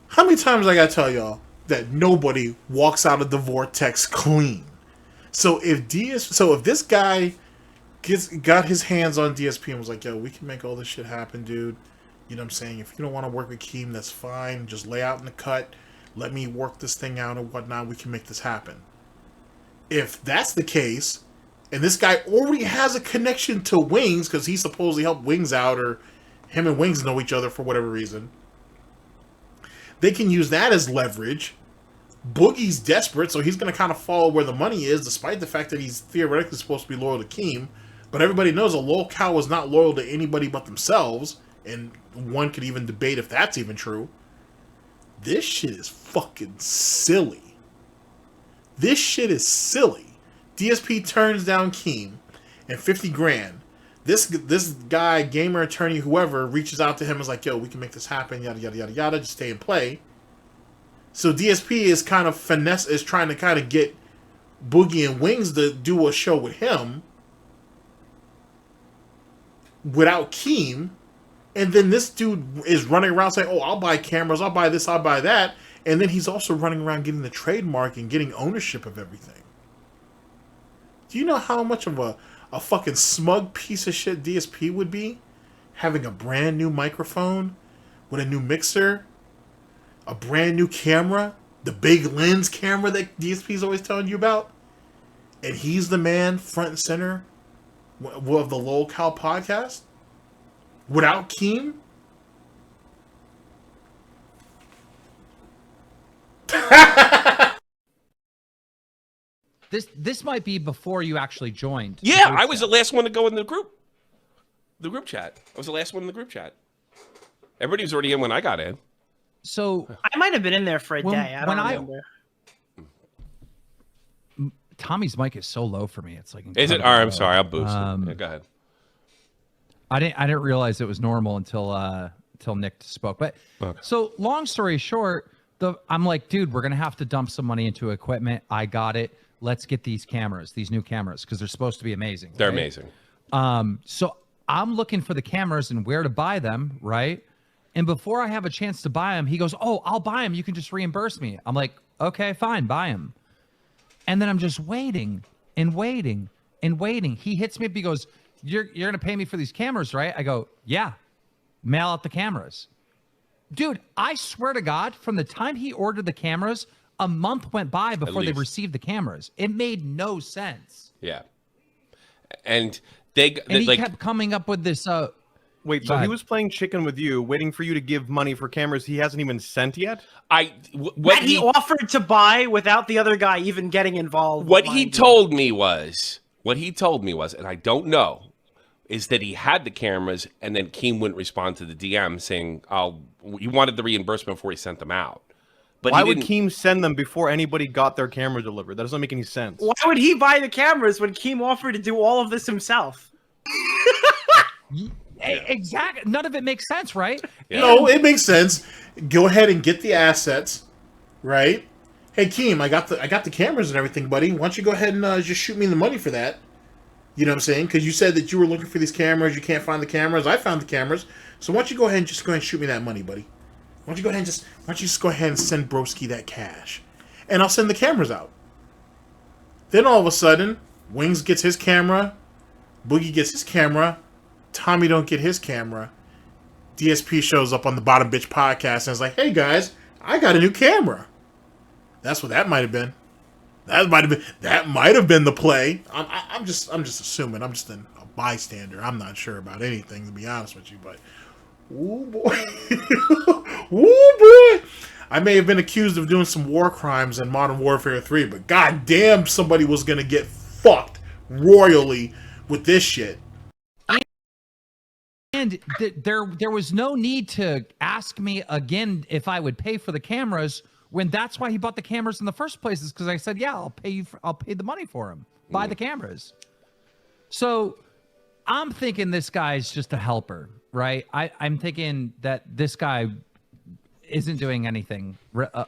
How many times I gotta tell y'all that nobody walks out of the vortex clean? So if this guy got his hands on DSP and was like, yo, we can make all this shit happen, dude. You know what I'm saying? If you don't want to work with Keem, that's fine. Just lay out in the cut. Let me work this thing out and whatnot. We can make this happen. If that's the case, and this guy already has a connection to Wings because he supposedly helped Wings out, or him and Wings know each other for whatever reason, they can use that as leverage. Boogie's desperate, so he's going to kind of follow where the money is, despite the fact that he's theoretically supposed to be loyal to Keem. But everybody knows a LOLCOW is not loyal to anybody but themselves, and one could even debate if that's even true. This shit is fucking silly. This shit is silly. DSP turns down Keem and 50 grand. This guy, gamer, attorney, whoever, reaches out to him and is like, yo, we can make this happen, yada, yada, yada, yada, just stay and play. So DSP is kind of trying to kind of get Boogie and Wings to do a show with him without Keem. And then this dude is running around saying, oh, I'll buy cameras, I'll buy this, I'll buy that. And then he's also running around getting the trademark and getting ownership of everything. Do you know how much of a fucking smug piece of shit DSP would be? Having a brand new microphone with a new mixer, a brand new camera, the big lens camera that DSP is always telling you about, and he's the man front and center of the LOLCOW podcast without Keem? This might be before you actually joined. Yeah, I was the last one to go in the group chat. I was the last one in the group chat. Everybody was already in when I got in. So I might have been in there for a day. I don't remember. Tommy's mic is so low for me. It's like, is it? All right, I'm sorry. I'll boost it. Yeah, go ahead. I didn't realize it was normal until Nick spoke. But okay. So long story short, I'm like, dude, we're gonna have to dump some money into equipment. I got it. Let's get these cameras, these new cameras, because they're supposed to be amazing. They're right? amazing. So I'm looking for the cameras and where to buy them, right? And before I have a chance to buy them, he goes, oh, I'll buy them. You can just reimburse me. I'm like, okay, fine, buy them. And then I'm just waiting and waiting and waiting. He hits me up. He goes, you're going to pay me for these cameras, right? I go, yeah, mail out the cameras. dude, I swear to God, from the time he ordered the cameras, a month went by before they received the cameras. It made no sense. Yeah. And he kept coming up with this. Wait, so he was playing chicken with you, waiting for you to give money for cameras he hasn't even sent yet? What he offered to buy without the other guy even getting involved. What he told me was, and I don't know, is that he had the cameras and then Keem wouldn't respond to the DM saying, he wanted the reimbursement before he sent them out. But why would Keem send them before anybody got their camera delivered? That doesn't make any sense. Why would he buy the cameras when Keem offered to do all of this himself? Exactly. None of it makes sense, right? Yeah. No, it makes sense. Go ahead and get the assets, right? Hey, Keem, I got the cameras and everything, buddy. Why don't you go ahead and just shoot me the money for that? You know what I'm saying? Because you said that you were looking for these cameras. You can't find the cameras. I found the cameras. So why don't you go ahead and shoot me that money, buddy? Why don't you just go ahead and send Broski that cash, and I'll send the cameras out. Then all of a sudden, Wings gets his camera, Boogie gets his camera, Tommy don't get his camera. DSP shows up on the Bottom Bitch podcast and is like, "Hey guys, I got a new camera." That's what that might have been. That might have been the play. I'm just assuming. I'm just a bystander. I'm not sure about anything, to be honest with you. But, ooh boy, ooh boy, I may have been accused of doing some war crimes in Modern Warfare 3, but goddamn, somebody was gonna get fucked royally with this shit. And there was no need to ask me again if I would pay for the cameras, when that's why he bought the cameras in the first place, is because I said, yeah, I'll pay the money for them. Buy the cameras. So I'm thinking this guy's just a helper, right? I'm thinking that this guy isn't doing anything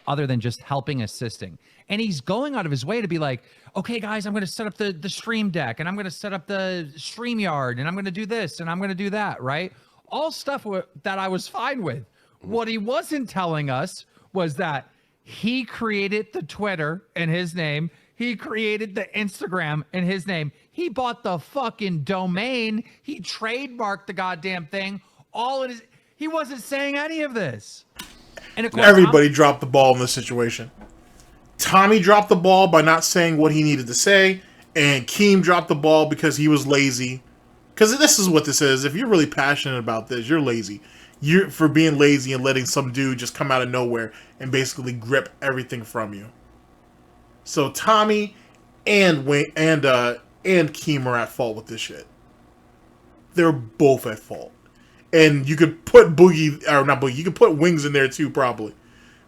other than just helping, assisting. And he's going out of his way to be like, okay, guys, I'm going to set up the stream deck, and I'm going to set up the StreamYard, and I'm going to do this, and I'm going to do that, right? All stuff that I was fine with. What he wasn't telling us was that he created the Twitter in his name. He created the Instagram in his name. He bought the fucking domain. He trademarked the goddamn thing. He wasn't saying any of this. And of course, everybody dropped the ball in this situation. Tommy dropped the ball by not saying what he needed to say, and Keem dropped the ball because he was lazy. Because this is what this is. If you're really passionate about this, you're lazy. You're for being lazy and letting some dude just come out of nowhere and basically grip everything from you. So Tommy and Keem are at fault with this shit. They're both at fault. And you could put you could put Wings in there too, probably.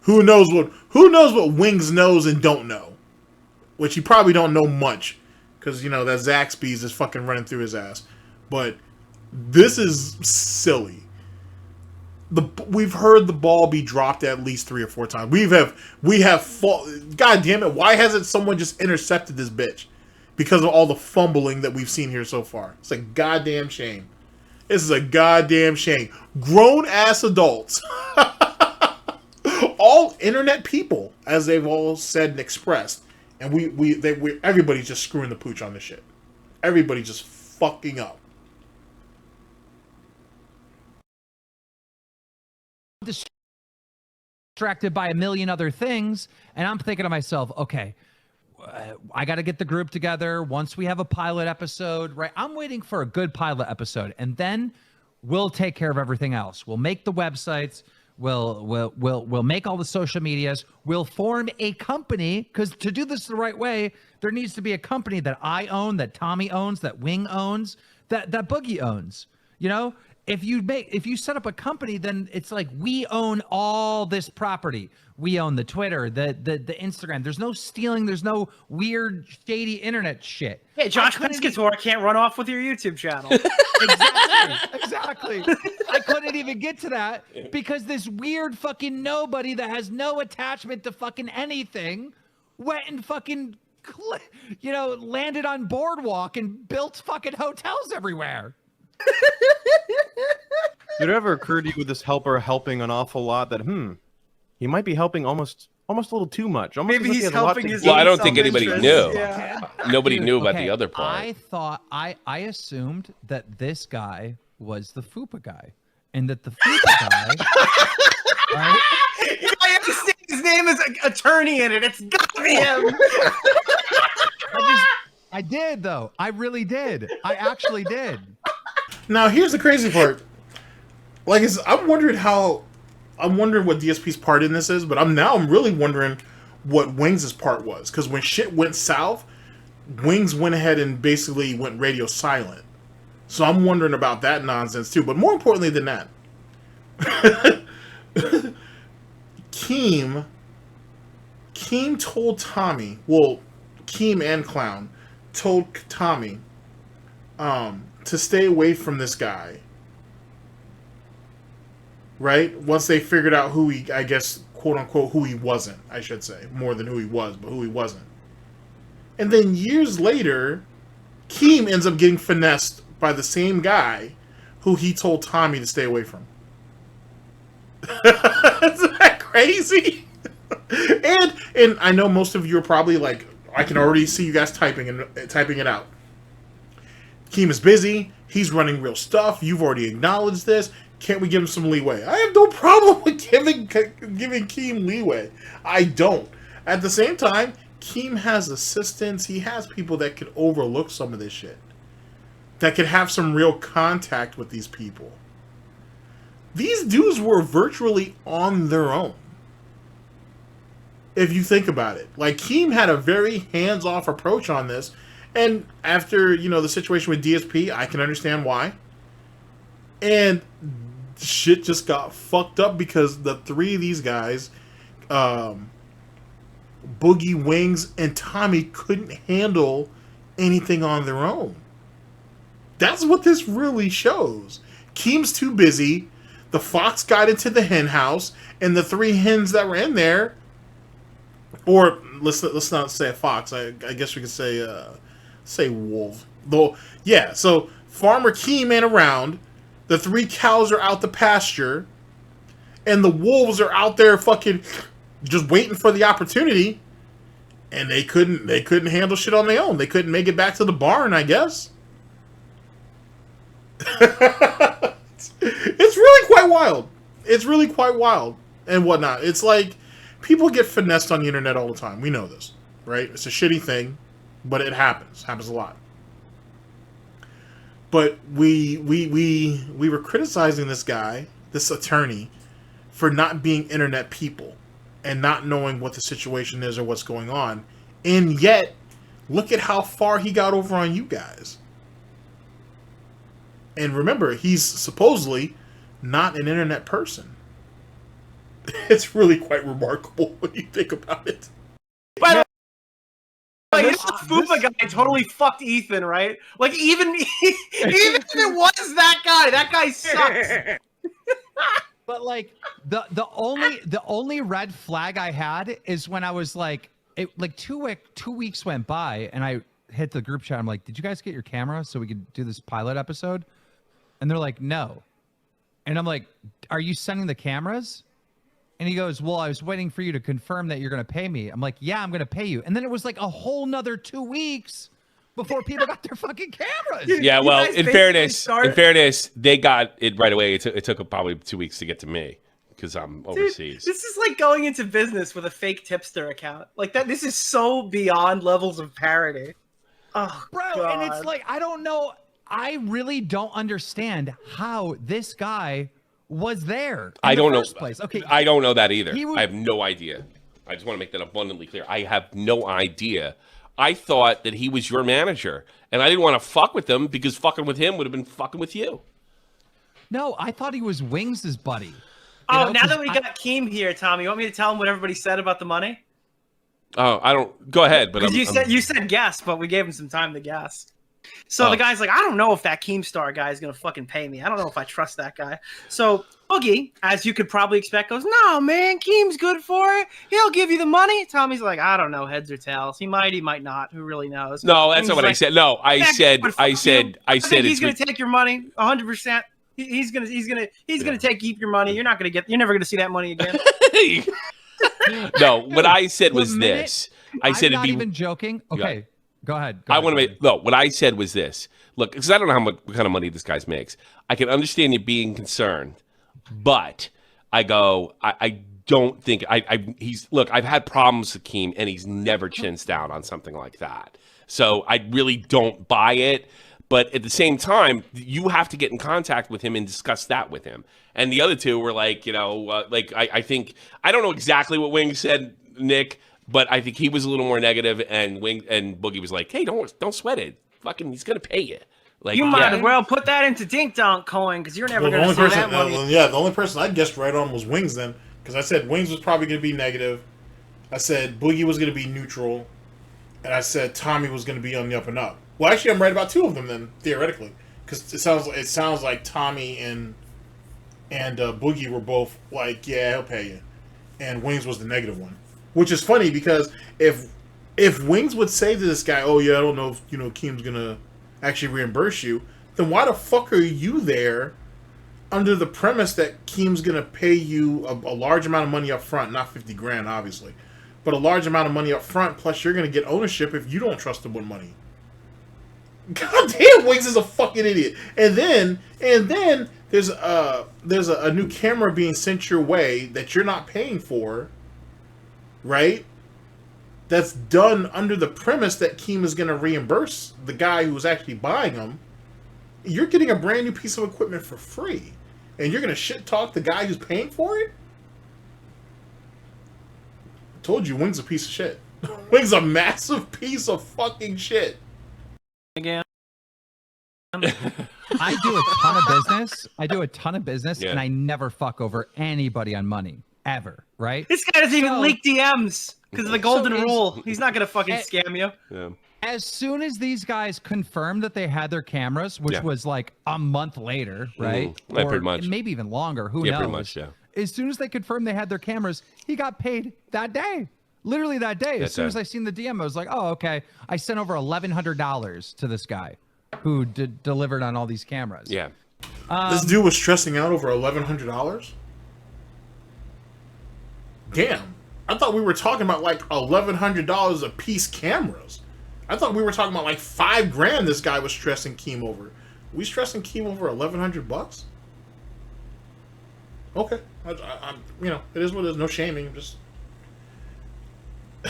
Who knows what Wings knows and don't know? Which he probably don't know much, because that Zaxby's is fucking running through his ass. But this is silly. We've heard the ball be dropped at least 3 or 4 times. We have God damn it! Why hasn't someone just intercepted this bitch? Because of all the fumbling that we've seen here so far. It's a goddamn shame. This is a goddamn shame. Grown ass adults, all internet people, as they've all said and expressed, and everybody's just screwing the pooch on this shit. Everybody's just fucking up. Distracted by a million other things, and I'm thinking to myself, okay, I got to get the group together once we have a pilot episode, right? I'm waiting for a good pilot episode, and then we'll take care of everything else. We'll make the websites, we'll make all the social medias, we'll form a company, because to do this the right way, there needs to be a company that I own, that Tommy owns, that Wing owns, that Boogie owns. If you set up a company, then it's like we own all this property. We own the Twitter, the Instagram. There's no stealing. There's no weird, shady internet shit. Hey, Josh Pescator can't run off with your YouTube channel. Exactly. I couldn't even get to that because this weird fucking nobody that has no attachment to fucking anything went and fucking, landed on Boardwalk and built fucking hotels everywhere. Did it ever occur to you with this helper helping an awful lot that he might be helping almost a little too much? Almost Maybe he's helping his. Well, I don't think anybody knew. Yeah. Nobody knew about the other part. I thought I assumed that this guy was the Fupa guy, and that the Fupa guy right? I understand his name is attorney in it. It's gotta be him. I did though. I really did. I actually did. Now here's the crazy part. Like, I'm wondering what DSP's part in this is, but I'm really wondering what Wings' part was, because when shit went south, Wings went ahead and basically went radio silent. So I'm wondering about that nonsense too. But more importantly than that, Keem told Tommy, well, Keem and Clown told Tommy to stay away from this guy. Right? Once they figured out who he, I guess, quote unquote, who he wasn't, I should say. More than who he was, but who he wasn't. And then years later, Keem ends up getting finessed by the same guy who he told Tommy to stay away from. Isn't that crazy? and I know most of you are probably like, I can already see you guys typing it out. Keem is busy. He's running real stuff. You've already acknowledged this. Can't we give him some leeway? I have no problem with giving Keem leeway. I don't. At the same time, Keem has assistants. He has people that could overlook some of this shit. That could have some real contact with these people. These dudes were virtually on their own. If you think about it. Like, Keem had a very hands-off approach on this. And after, the situation with DSP, I can understand why. And shit just got fucked up because the three of these guys, Boogie, Wings, and Tommy couldn't handle anything on their own. That's what this really shows. Keem's too busy. The fox got into the hen house, and the three hens that were in there, or let's not say a fox. I guess we could say wolf. Though, yeah. So Farmer Keem ain't around. The three cows are out the pasture, and the wolves are out there fucking just waiting for the opportunity. And they couldn't handle shit on their own. They couldn't make it back to the barn, I guess. It's really quite wild. It's really quite wild and whatnot. It's like people get finessed on the internet all the time. We know this, right? It's a shitty thing, but it happens. Happens a lot. But we were criticizing this guy, this attorney, for not being internet people and not knowing what the situation is or what's going on. And yet, look at how far he got over on you guys. And remember, he's supposedly not an internet person. It's really quite remarkable when you think about it. By the way, this Fupa guy totally fucked Ethan, right? Like, even if it was that guy sucks. But like the only red flag I had is when I was like, 2 weeks went by and I hit the group chat. I'm like, did you guys get your camera so we could do this pilot episode? And they're like, no. And I'm like, are you sending the cameras? And he goes, well, I was waiting for you to confirm that you're going to pay me. I'm like, yeah, I'm going to pay you. And then it was like a whole nother 2 weeks before people got their fucking cameras. Yeah, well, in fairness, they got it right away. It took probably 2 weeks to get to me because I'm overseas. Dude, this is like going into business with a fake tipster account. Like that. This is so beyond levels of parody. Oh, bro, God. And it's like, I don't know. I really don't understand how this guy was there. I don't know. Place. Okay, I don't know that either. I have no idea. I just want to make that abundantly clear. I have no idea. I thought that he was your manager, and I didn't want to fuck with him because fucking with him would have been fucking with you. No, I thought he was Wings' buddy. Now that we got Keem here, Tommy, you want me to tell him what everybody said about the money? Oh, I don't. Go ahead. But you said guess, but we gave him some time to guess. So the guy's like, I don't know if that Keemstar guy is going to fucking pay me. I don't know if I trust that guy. So Boogie, as you could probably expect, goes, no, man, Keem's good for it. He'll give you the money. Tommy's like, I don't know, heads or tails. He might not. Who really knows? No, that's not what I said. No, I said he's going to take your money 100%. He's going to keep your money. You're never going to see that money again. No, what I said was this. I said I'm not even joking. Okay. Go ahead. What I said was this. Look, because I don't know what kind of money this guy makes. I can understand you being concerned, but I go, I don't think I've had problems with Keem, and he's never chins down on something like that. So I really don't buy it. But at the same time, you have to get in contact with him and discuss that with him. And the other two were like, I think, I don't know exactly what Wings said, Nick, but I think he was a little more negative, and Boogie was like, hey, don't sweat it. Fucking, he's going to pay you. Like, you might as well put that into Dink Donk coin, because you're never going to see that money. The only person I guessed right on was Wings then, because I said Wings was probably going to be negative. I said Boogie was going to be neutral, and I said Tommy was going to be on the up and up. Well, actually, I'm right about two of them then, theoretically, because it sounds like Tommy and Boogie were both like, yeah, he'll pay you, and Wings was the negative one, which is funny because if Wings would say to this guy, oh yeah, I don't know if Keem's gonna actually reimburse you, then why the fuck are you there under the premise that Keem's gonna pay you a large amount of money up front, not $50,000 obviously, but a large amount of money up front, plus you're gonna get ownership if you don't trust him with money. God damn, Wings is a fucking idiot. And then there's a new camera being sent your way that you're not paying for, right? That's done under the premise that Keem is going to reimburse the guy who's actually buying them. You're getting a brand new piece of equipment for free, and you're going to shit talk the guy who's paying for it? I told you, Wings a piece of shit. Wings a massive piece of fucking shit. Again. I do a ton of business, and I never fuck over anybody on money ever, right? This guy doesn't even leak DMs because of the golden rule. He's not gonna fucking scam you. Yeah. As soon as these guys confirmed that they had their cameras, which was like a month later, right? Or pretty much. Maybe even longer. Who knows? Pretty much, yeah. As soon as they confirmed they had their cameras, he got paid that day. Literally that day. As soon as I seen the DM, I was like, oh, okay. I sent over $1,100 to this guy who delivered on all these cameras. Yeah. This dude was stressing out over $1,100? Damn. I thought we were talking about like $1,100 a piece cameras. I thought we were talking about like $5,000 this guy was stressing Keem over. We stressing Keem over $1,100? Okay. I it is what it is. No shaming. Just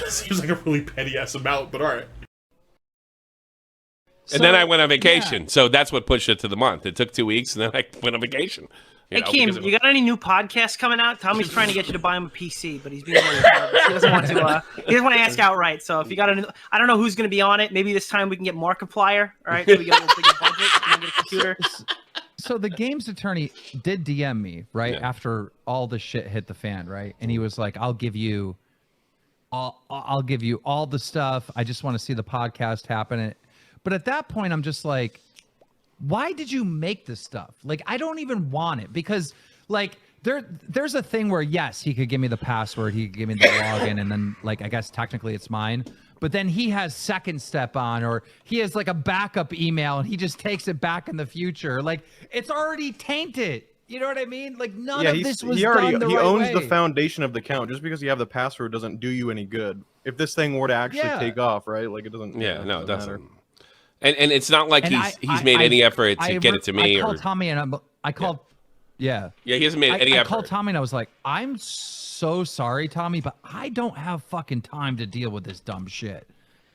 seems like a really petty ass amount, but all right. And then I went on vacation, so that's what pushed it to the month. It took 2 weeks, and then I went on vacation. Hey, Keem, you got any new podcasts coming out? Tommy's trying to get you to buy him a PC, but he's being really nervous. He doesn't want to. He doesn't want to ask outright. So if you got I don't know who's going to be on it. Maybe this time we can get Markiplier. All right, so we get a little bigger budget and get a computer. So the games attorney did DM me after all the shit hit the fan, right? And he was like, "I'll give you all the stuff. I just want to see the podcast happen." But at that point, I'm just like, why did you make this stuff? Like, I don't even want it because, like, there's a thing where, yes, he could give me the password, he could give me the login, and then, like, I guess technically it's mine. But then he has second step on, or he has, like, a backup email, and he just takes it back in the future. Like, it's already tainted. You know what I mean? Like, none of this was done the right way. He owns the foundation of the account. Just because you have the password doesn't do you any good. If this thing were to actually take off, right? Like, it doesn't. Yeah, no, it doesn't. And it's not like he's made any effort to get it to me. I called Tommy and I called. Yeah, he hasn't made any effort. I called Tommy and I was like, I'm so sorry, Tommy, but I don't have fucking time to deal with this dumb shit.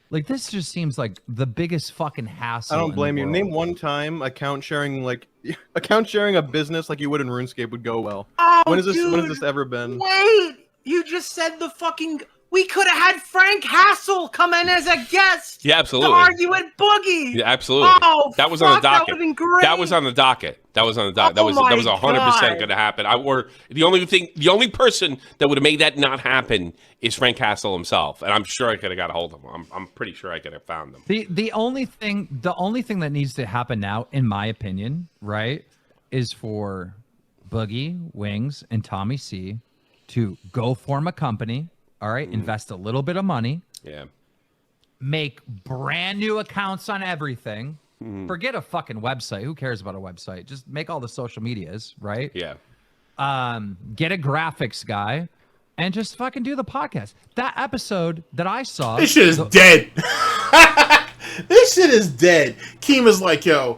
Like, this just seems like the biggest fucking hassle. I don't blame you. Name one time account sharing a business like you would in RuneScape would go well. Oh, when has dude, this ever been? Wait, you just said the fucking. We could have had Frank Hassel come in as a guest. Yeah, absolutely. To argue with Boogie. Yeah, absolutely. Oh, that was on the docket. That would have been great. That was on the docket. That was on the docket. That was 100% going to happen. The only person that would have made that not happen is Frank Hassel himself, and I'm sure I could have got a hold of him. I'm pretty sure I could have found them. The only thing that needs to happen now, in my opinion, right, is for Boogie, Wings, and Tommy C to go form a company. All right, invest a little bit of money. Yeah. Make brand new accounts on everything. Forget a fucking website. Who cares about a website? Just make all the social medias, right? Yeah. Get a graphics guy and just fucking do the podcast. That episode that I saw. This shit is dead. This shit is dead. Keem is like, yo,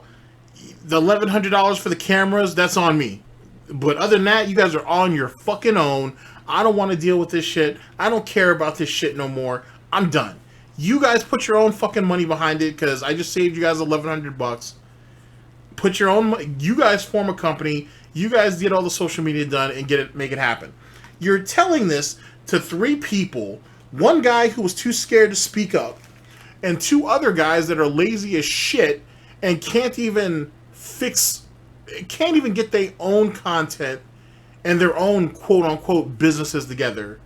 the $1,100 for the cameras, that's on me. But other than that, you guys are on your fucking own. I don't want to deal with this shit. I don't care about this shit no more. I'm done. You guys put your own fucking money behind it because I just saved you guys $1,100. Put your own money. You guys form a company. You guys get all the social media done and make it happen. You're telling this to 3 people. One guy who was too scared to speak up, and 2 other guys that are lazy as shit and can't even get their own content and their own quote-unquote businesses together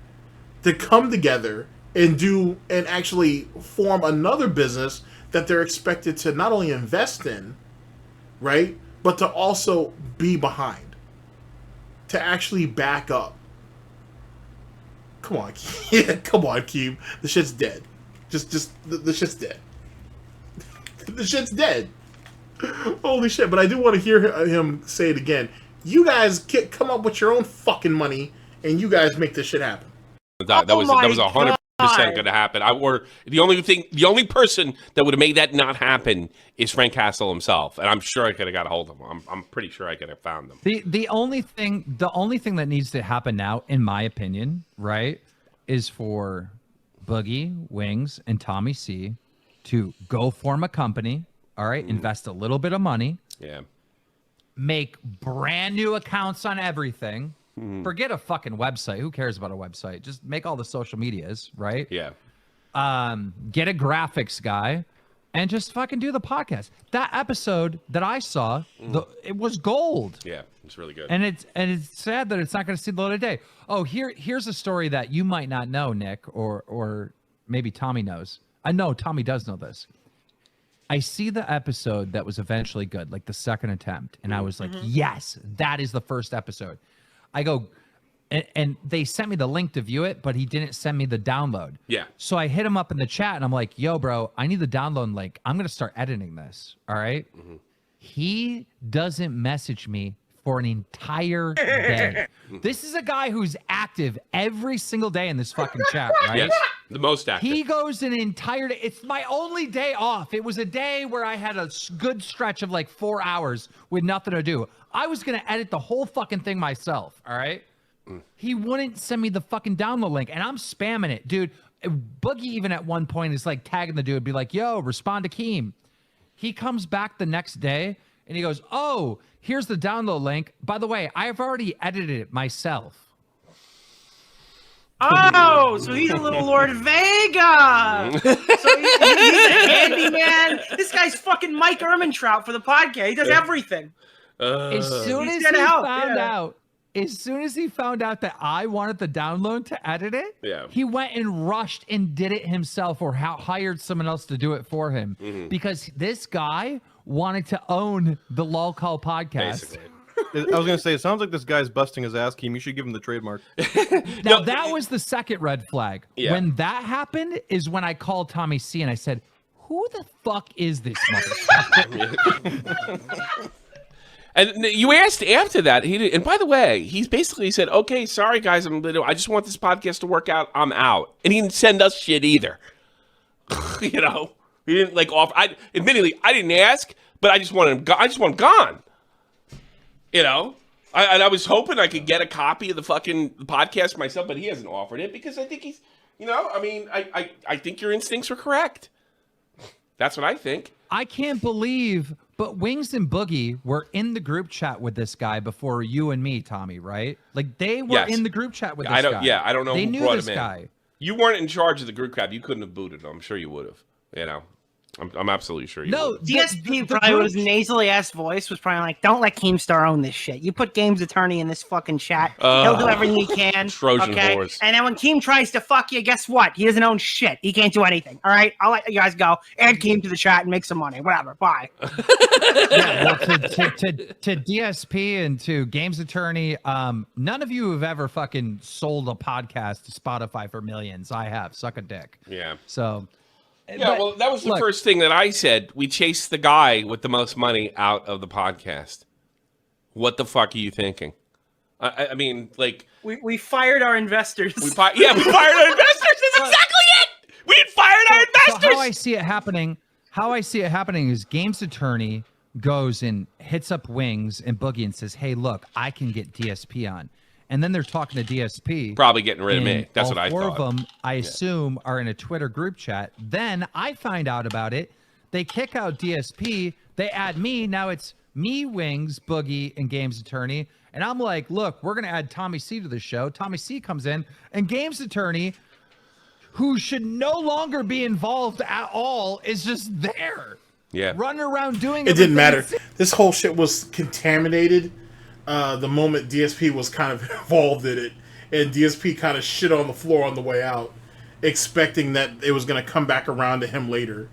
to come together and actually form another business that they're expected to not only invest in, right, but to also be behind, to actually back up. Come on, come on, Keem. The shit's dead. The shit's dead. The shit's dead. Holy shit! But I do want to hear him say it again. You guys come up with your own fucking money, and you guys make this shit happen. That was 100% going to happen. The only person that would have made that not happen is Frank Castle himself, and I'm sure I could have got a hold of him. I'm pretty sure I could have found them. The only thing that needs to happen now, in my opinion, right, is for Boogie, Wings, and Tommy C to go form a company. All right, invest a little bit of money. Yeah. Make brand new accounts on everything. Forget a fucking website. Who cares about a website? Just make all the social medias, right? Yeah. Get a graphics guy and just fucking do the podcast. That episode that I saw, it was gold. Yeah, it's really good. And it's sad that it's not going to see the light of day. Oh, here's a story that you might not know, Nick, or maybe Tommy knows. I know Tommy does know this. I see the episode that was eventually good, like the second attempt, and I was like, yes, that is the first episode. I go, and they sent me the link to view it, but he didn't send me the download. Yeah. So I hit him up in the chat, and I'm like, yo, bro, I need the download link. I'm going to start editing this, all right? He doesn't message me for an entire day. This is a guy who's active every single day in this fucking chat, right? Yes, the most active. He goes an entire day. It's my only day off. It was a day where I had a good stretch of like 4 hours with nothing to do. I was going to edit the whole fucking thing myself, all right? He wouldn't send me the fucking download link, and I'm spamming it. Dude, Boogie even at one point is like tagging the dude, be like, yo, respond to Keem. He comes back the next day, and he goes, oh, here's the download link. By the way, I've already edited it myself. Oh, so he's a little Lord Vega. So he's a handyman. This guy's fucking Mike Ehrmantraut for the podcast. He does everything. As soon as he found out that I wanted the download to edit it, he went and rushed and did it himself, or hired someone else to do it for him, because this guy wanted to own the LOLCOW podcast. Basically. I was gonna say, it sounds like this guy's busting his ass, Keem. You should give him the trademark. Now that was the second red flag. Yeah. When that happened is when I called Tommy C and I said, "Who the fuck is this motherfucker?" And you asked after that, and by the way, he's basically said, "Okay, sorry guys, I just want this podcast to work out. I'm out," and he didn't send us shit either. You know, he didn't like offer. Admittedly, I didn't ask, but I just want him. I just want him gone. You know, I was hoping I could get a copy of the fucking podcast myself, but he hasn't offered it because I think he's, you know, I mean, I think your instincts were correct. That's what I think. I can't believe, but Wings and Boogie were in the group chat with this guy before you and me, Tommy, right? Like they were in the group chat with this guy. Yeah, I don't know who brought him in. Guy. You weren't in charge of the group chat. You couldn't have booted him. I'm sure you would have. You know. I'm absolutely sure you would. DSP probably with his nasally ass voice was probably like, "Don't let Keemstar own this shit. You put Games Attorney in this fucking chat. He'll do everything he can. Trojan horse. And then when Keem tries to fuck you, guess what? He doesn't own shit. He can't do anything. All right, I'll let you guys go. Add Keem to the chat and make some money. Whatever. Bye." Yeah, well, to DSP and to Games Attorney, none of you have ever fucking sold a podcast to Spotify for millions. I have. Suck a dick. Yeah. So. Yeah, well, that was the first thing that I said. We chased the guy with the most money out of the podcast. What the fuck are you thinking? I mean, like... We fired our investors. We fired our investors. That's exactly it! We fired our investors! So how I see it happening is Games Attorney goes and hits up Wings and Boogie and says, "Hey, look, I can get DSP on." And then they're talking to DSP. Probably getting rid of and me. That's all what I four thought. of them, I assume, are in a Twitter group chat. Then I find out about it. They kick out DSP. They add me. Now it's me, Wings, Boogie, and Games Attorney. And I'm like, look, we're going to add Tommy C to the show. Tommy C comes in, and Games Attorney, who should no longer be involved at all, is just there. Yeah. Running around doing it. Didn't matter. everything. This whole shit was contaminated the moment DSP was kind of involved in it. And DSP kind of shit on the floor on the way out, expecting that it was going to come back around to him later.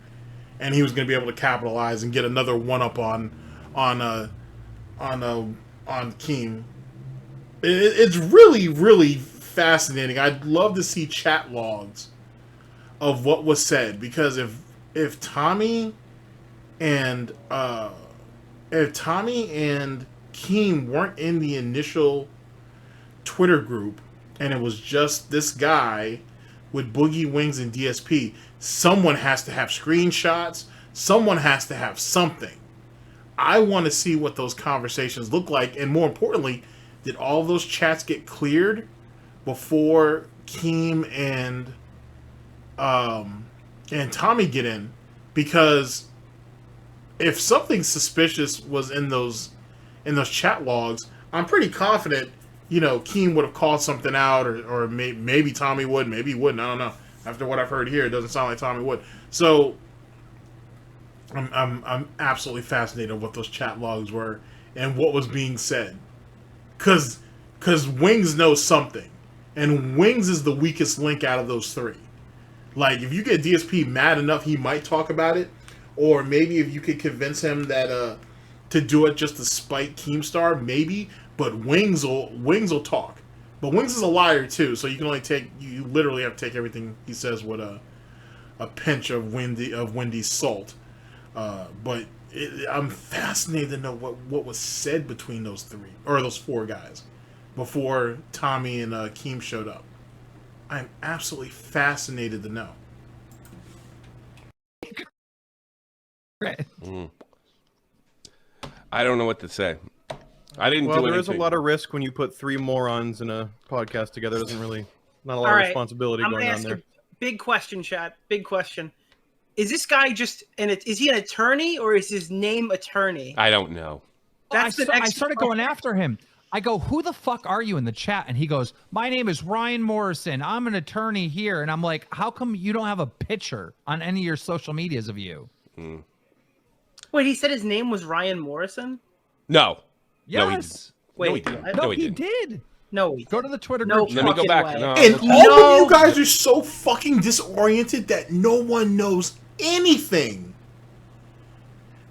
And he was going to be able to capitalize and get another one-up on Keem. It's really, really fascinating. I'd love to see chat logs of what was said, because if Tommy and Keem weren't in the initial Twitter group and it was just this guy with Boogie, Wings, and DSP, someone has to have screenshots. Someone has to have something. I want to see what those conversations look like, and more importantly, did all those chats get cleared before Keem and Tommy get in? Because if something suspicious was in those chat logs, I'm pretty confident, Keem would have called something out, or maybe Tommy would, maybe he wouldn't. I don't know. After what I've heard here, it doesn't sound like Tommy would. So I'm absolutely fascinated with what those chat logs were and what was being said, because Wings knows something, and Wings is the weakest link out of those three. Like, if you get DSP mad enough, he might talk about it, or maybe if you could convince him that to do it just to spite Keemstar, maybe. But Wings will talk. But Wings is a liar too, so you literally have to take everything he says with a pinch of Wendy's salt. But I'm fascinated to know what was said between those three, or those four guys, before Tommy and Keem showed up. I'm absolutely fascinated to know. I don't know what to say. I didn't do Well, there anything. is a lot of risk when you put three morons in a podcast together. Not a lot All of right. responsibility I'm going gonna on ask there. a big question, chat. Big question. Is this guy is he an attorney, or is his name Attorney? I don't know. That's the I next started going after him. I go, "Who the fuck are you in the chat?" And he goes, "My name is Ryan Morrison. I'm an attorney here." And I'm like, "How come you don't have a picture on any of your social medias of you?" Wait, he said his name was Ryan Morrison? No. Yes. No, he Wait, didn't. what? No, he he didn't. did. No, he Go to the Twitter No group. Let me go fucking back. way. No, And let's- all of you guys are so fucking disoriented that no one knows anything.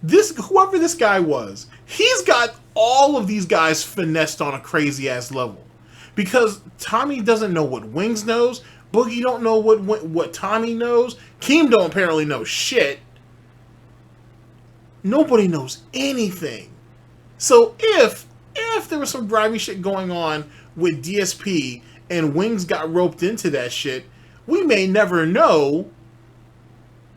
Whoever this guy was, he's got all of these guys finessed on a crazy ass level. Because Tommy doesn't know what Wings knows. Boogie don't know what Tommy knows. Keem don't apparently know shit. Nobody knows anything. So if there was some grimy shit going on with DSP and Wings got roped into that shit, we may never know,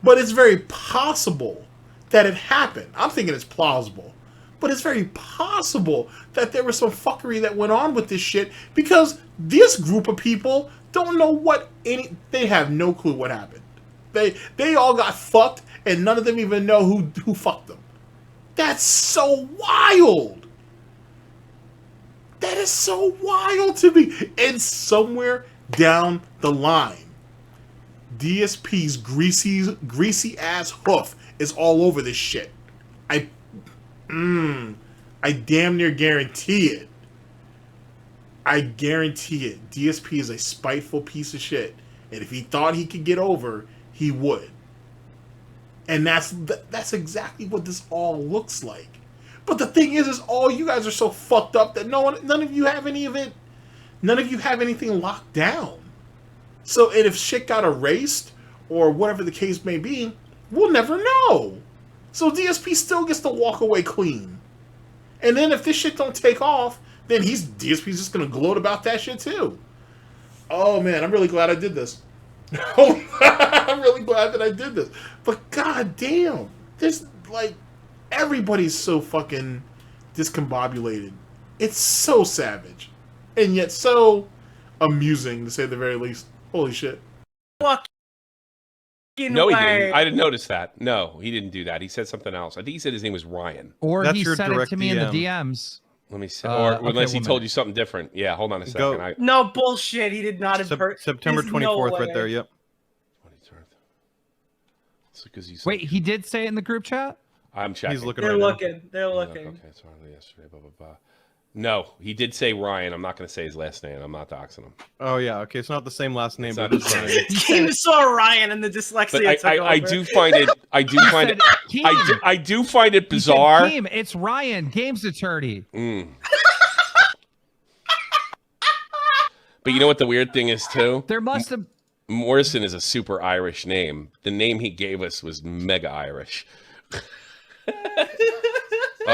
but it's very possible that it happened. I'm thinking it's plausible, but it's very possible that there was some fuckery that went on with this shit, because this group of people don't know they have no clue what happened. They all got fucked, and none of them even know who fucked them. That's so wild. That is so wild to me. And somewhere down the line, DSP's greasy ass hoof is all over this shit. I damn near guarantee it. I guarantee it. DSP is a spiteful piece of shit, and if he thought he could get over, he would. And that's exactly what this all looks like. But the thing is all you guys are so fucked up that none of you have any of it. None of you have anything locked down. So, and if shit got erased or whatever the case may be, we'll never know. So DSP still gets to walk away clean. And then if this shit don't take off, then DSP's just gonna gloat about that shit too. Oh man, I'm really glad I did this. I'm really glad that I did this. But goddamn, there's like, everybody's so fucking discombobulated. It's so savage, and yet so amusing to say the very least. Holy shit! Fuck. No, he didn't. I didn't notice that. No, he didn't do that. He said something else. I think he said his name was Ryan. Or he sent it to me in the DMs. Let me see. Or unless he told you something different. Yeah, hold on a second. No bullshit. He did not. September 24th, right there. Yep. 23rd. Wait, he did say it in the group chat? I'm checking. He's looking. They're right looking. Now. They're looking. Okay, sorry, yesterday. Blah blah blah. No, he did say Ryan. I'm not going to say his last name. I'm not doxing him. Oh yeah, okay. It's not the same last name, but it's Ryan. You saw Ryan and the dyslexia. But I do find it. I do find it. I do find it bizarre. Keem, it's Ryan, games attorney. But you know what the weird thing is too? There must have. Morrison is a super Irish name. The name he gave us was mega Irish.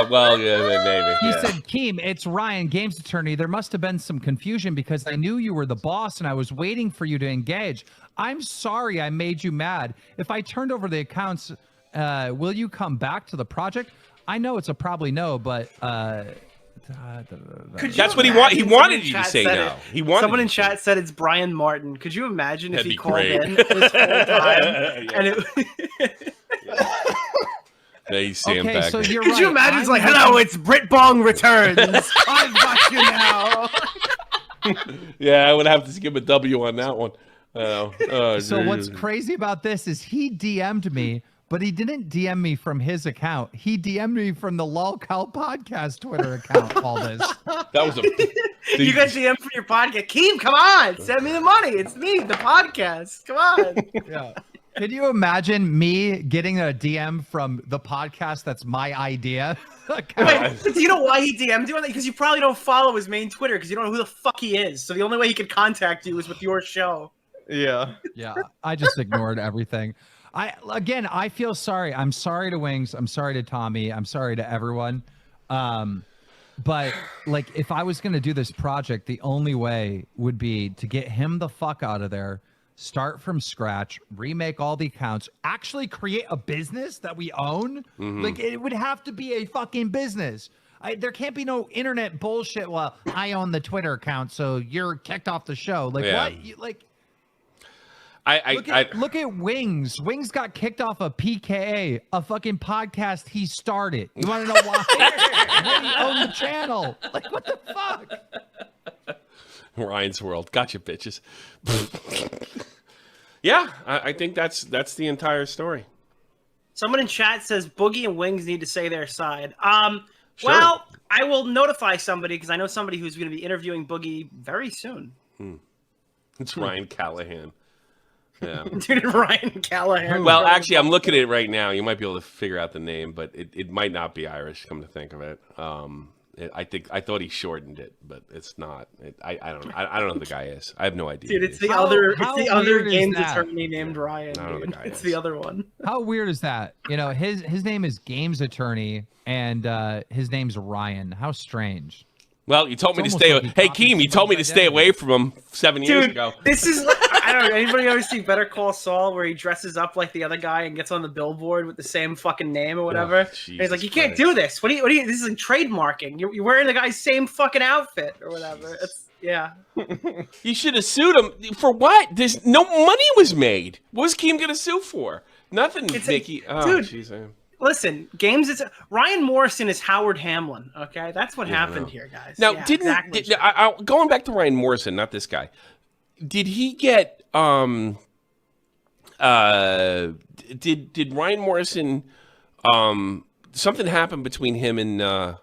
Well, yeah, maybe. He said, Keem, it's Ryan, games attorney. There must have been some confusion because I knew you were the boss and I was waiting for you to engage. I'm sorry I made you mad. If I turned over the accounts, will you come back to the project? I know it's a probably no, but... That's what he wanted you to say no. Someone in chat said it's Brian Martin. Could you imagine if he called in this whole time? And it... Okay, so you're Could you imagine? It's like, hello, it's Brit Bong returns. I've got you now. Yeah, I would have to give a W on that one. So what's crazy about this is he DM'd me, but he didn't DM me from his account. He DM'd me from the LOLCOW podcast Twitter account. All this. That was a. You got DM for your podcast. Keem, come on, send me the money. It's me, the podcast. Come on. Yeah. Can you imagine me getting a DM from the podcast that's my idea? Wait, do you know why he DM'd you on that? Because you probably don't follow his main Twitter because you don't know who the fuck he is. So the only way he could contact you is with your show. Yeah. Yeah. I just ignored everything. I feel sorry. I'm sorry to Wings. I'm sorry to Tommy. I'm sorry to everyone. But like, if I was going to do this project, the only way would be to get him the fuck out of there. Start from scratch, remake all the accounts, actually create a business that we own. Like, it would have to be a fucking business. There can't be no internet bullshit. Well, I own the Twitter account, so you're kicked off the show. Like, what? Look at Wings. Wings got kicked off of PKA, a fucking podcast he started. You want to know why? He owned the channel. Like, what the fuck? Ryan's World. Gotcha, bitches. Yeah, I think that's the entire story. Someone in chat says Boogie and Wings need to say their side. Sure. Well, I will notify somebody because I know somebody who's going to be interviewing Boogie very soon. It's Ryan Callahan. Yeah. Dude, Ryan Callahan. Well, actually, I'm looking at it right now. You might be able to figure out the name, but it might not be Irish, come to think of it. I thought he shortened it, but it's not. I don't know who the guy is. I have no idea. Dude, it's the other games attorney named Ryan. Dude. It's the other one. How weird is that? You know, his name is Games Attorney, and his name's Ryan. How strange. Well, you told me to stay. Hey, Keem, you told me to stay away from him 7 years ago. This is. I don't know. Anybody ever see Better Call Saul where he dresses up like the other guy and gets on the billboard with the same fucking name or whatever? And he's like, "You can't do this. What do you? This is like trademarking. You're wearing the guy's same fucking outfit or whatever." Yeah. You should have sued him for what? There's no money was made. What was Keem gonna sue for? Nothing, Mickey. Dude. Geez, listen, Ryan Morrison is Howard Hamlin. Okay, that's what happened here, guys. Now, going back to Ryan Morrison, not this guy. Did he get did Ryan Morrison something happened between him and how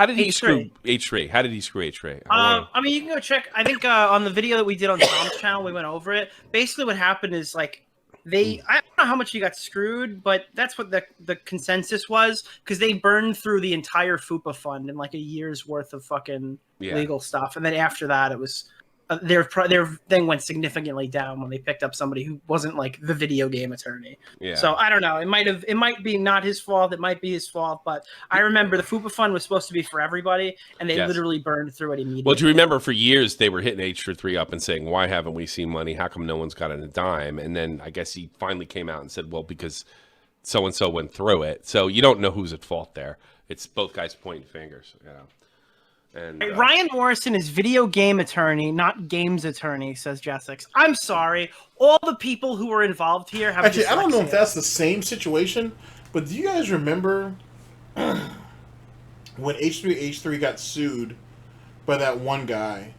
did he screw H3? How did he screw H3? I mean, you can go check. I think on the video that we did on Tom's channel, we went over it. Basically, what happened is like I don't know how much he got screwed, but that's what the consensus was because they burned through the entire FUPA fund in like a year's worth of fucking legal stuff, and then after that, it was. Their thing went significantly down when they picked up somebody who wasn't like the video game attorney. Yeah. So I don't know. It might be not his fault. It might be his fault. But I remember the FUPA fund was supposed to be for everybody, and they literally burned through it immediately. Well, do you remember for years they were hitting H3 up and saying, "Why haven't we seen money? How come no one's got a dime?" And then I guess he finally came out and said, "Well, because so and so went through it. So you don't know who's at fault there. It's both guys pointing fingers. And Ryan Morrison is video game attorney, not games attorney, says Jessix. I'm sorry. All the people who were involved here have Actually, I don't know if dyslexia. that's the same situation, but do you guys remember when H3H3 got sued by that one guy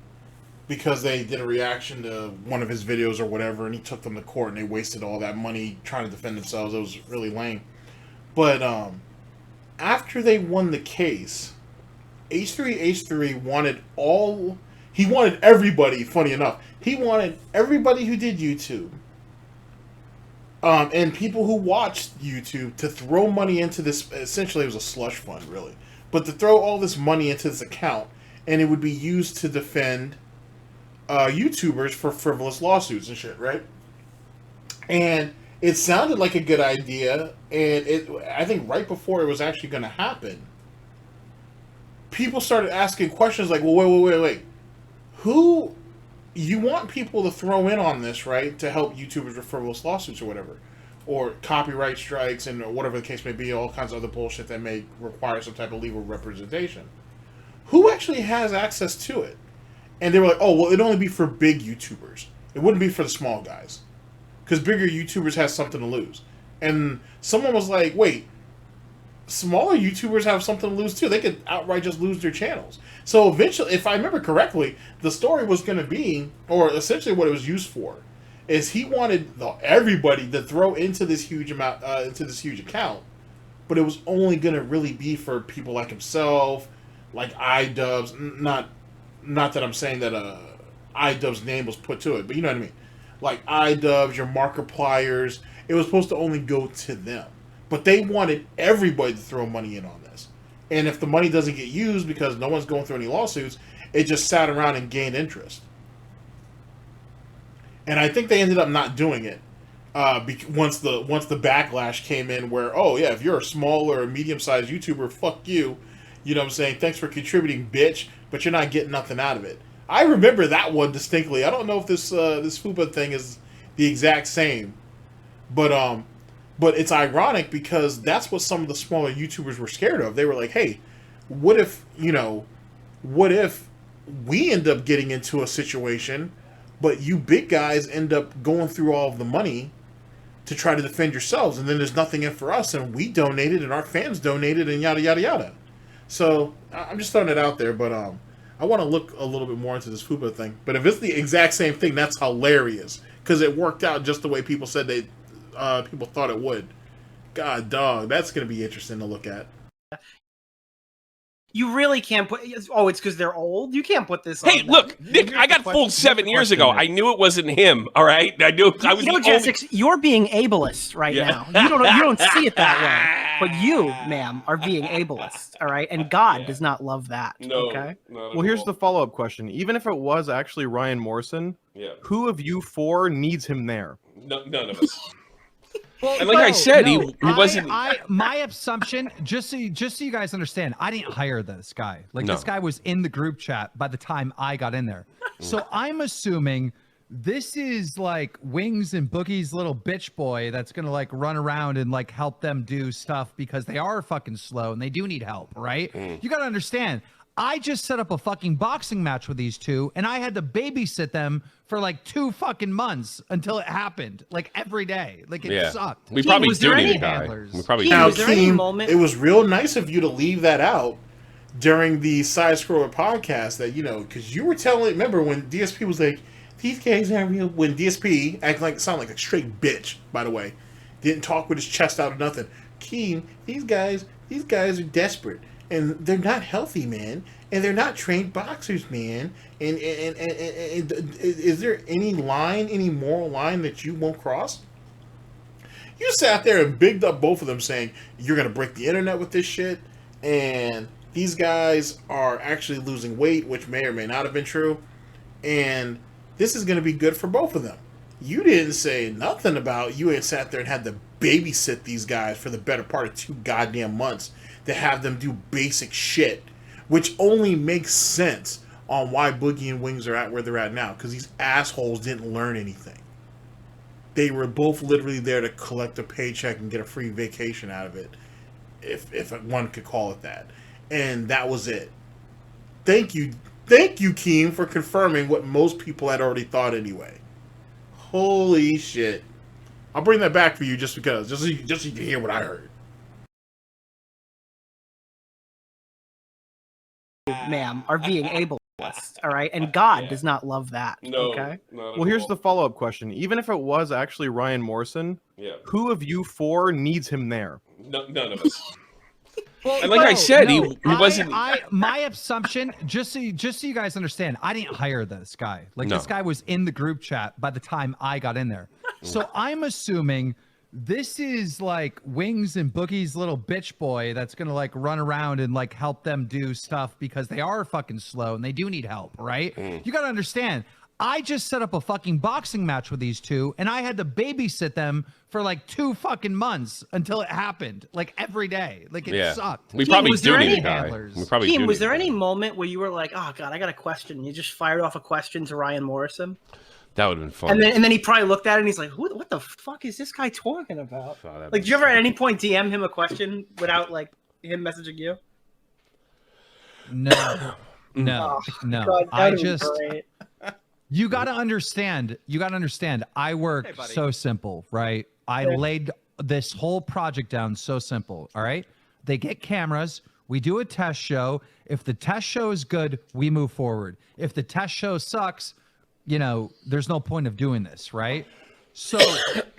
because they did a reaction to one of his videos or whatever, and he took them to court and they wasted all that money trying to defend themselves? It was really lame. But after they won the case, H3H3 wanted everybody, funny enough, he wanted everybody who did YouTube and people who watched YouTube to throw money into this. Essentially, it was a slush fund, really, but to throw all this money into this account, and it would be used to defend YouTubers for frivolous lawsuits and shit, right? And it sounded like a good idea, and I think right before it was actually going to happen, people started asking questions like, well, wait. Who, you want people to throw in on this, right? To help YouTubers with frivolous lawsuits or whatever. Or copyright strikes and whatever the case may be, all kinds of other bullshit that may require some type of legal representation. Who actually has access to it? And they were like, oh, well, it'd only be for big YouTubers. It wouldn't be for the small guys. Because bigger YouTubers have something to lose. And someone was like, wait, smaller YouTubers have something to lose too. They could outright just lose their channels. So eventually, if I remember correctly, the story was going to be, or essentially what it was used for, is he wanted everybody to throw into this huge amount, into this huge account, but it was only going to really be for people like himself, like iDubbbz. Not that I'm saying that iDubbbz's name was put to it, but you know what I mean. Like iDubbbz, your Markipliers, it was supposed to only go to them. But they wanted everybody to throw money in on this. And if the money doesn't get used because no one's going through any lawsuits, it just sat around and gained interest. And I think they ended up not doing it once the backlash came in where, oh yeah, if you're a small or a medium-sized YouTuber, fuck you. You know what I'm saying? Thanks for contributing, bitch, but you're not getting nothing out of it. I remember that one distinctly. I don't know if this FUPA thing is the exact same. But it's ironic because that's what some of the smaller YouTubers were scared of. They were like, hey, what if we end up getting into a situation, but you big guys end up going through all of the money to try to defend yourselves, and then there's nothing in for us, and we donated, and our fans donated, and yada, yada, yada. So I'm just throwing it out there, but I want to look a little bit more into this FUPA thing. But if it's the exact same thing, that's hilarious, because it worked out just the way people said people thought it would. God, dog, that's going to be interesting to look at. You really can't put... Oh, it's because they're old? You can't put this on. Hey, look, Nick, I got fooled 7 years ago. I knew it wasn't him, all right? I knew I was Jessix, you're being ableist right now. You don't see it that way. But you, ma'am, are being ableist, all right? And God does not love that, okay? Well, here's the follow-up question. Even if it was actually Ryan Morrison, who of you four needs him there? None of us. Well, and like I said, he wasn't. My assumption, just so you guys understand, I didn't hire this guy. This guy was in the group chat by the time I got in there. So I'm assuming this is like Wings and Boogie's little bitch boy that's gonna like run around and like help them do stuff because they are fucking slow and they do need help, right? You gotta understand. I just set up a fucking boxing match with these two, and I had to babysit them for like 2 fucking months until it happened, like every day. Like it sucked. We probably do need a guy. We probably now, Keem, it was real nice of you to leave that out during the Side Scroller podcast. That because you were telling. Remember when DSP was like, "These guys aren't real." When DSP acting like sounded like a straight bitch. By the way, didn't talk with his chest out or nothing. Keem, these guys are desperate. And they're not healthy, man. And they're not trained boxers, man. And is there any moral line that you won't cross? You sat there and bigged up both of them saying, you're going to break the internet with this shit. And these guys are actually losing weight, which may or may not have been true. And this is going to be good for both of them. You didn't say nothing about you had sat there and had to babysit these guys for the better part of 2 goddamn months to have them do basic shit, which only makes sense on why Boogie and Wings are at where they're at now, because these assholes didn't learn anything. they were both literally there to collect a paycheck and get a free vacation out of it, if one could call it that. And that was it. Thank you, Keem, for confirming what most people had already thought anyway. Holy shit! I'll bring that back for you just because, just so you can hear what I heard. Ma'am, are being ableist, all right? And God does not love that. No. Okay. Well, here's the follow-up question. Even if it was actually Ryan Morrison, who of you four needs him there? None of us. Well, and like I said, he wasn't. My assumption, just so you guys understand, I didn't hire this guy. Like No. this guy was in the group chat by the time I got in there. So I'm assuming this is like Wings and Boogie's little bitch boy that's gonna like run around and like help them do stuff because they are fucking slow and they do need help, right? You gotta understand. I just set up a fucking boxing match with these two, and I had to babysit them for like 2 fucking months until it happened, like every day. Like it sucked. We probably was do there need any a guy. handlers? We probably Keem, do was need there a guy. any moment where you were like, "Oh God, I got a question"? You just fired off a question to Ryan Morrison, That would have been fun. and then he probably looked at it and he's like, "What the fuck is this guy talking about?" Oh, that'd Like, be did you ever at any point DM him a question without like him messaging you? No. No. No. God, I that'd be just great. You got to understand. I work so simple, right? I laid this whole project down so simple. All right. They get cameras. We do a test show. If the test show is good, we move forward. If the test show sucks, there's no point of doing this, right? So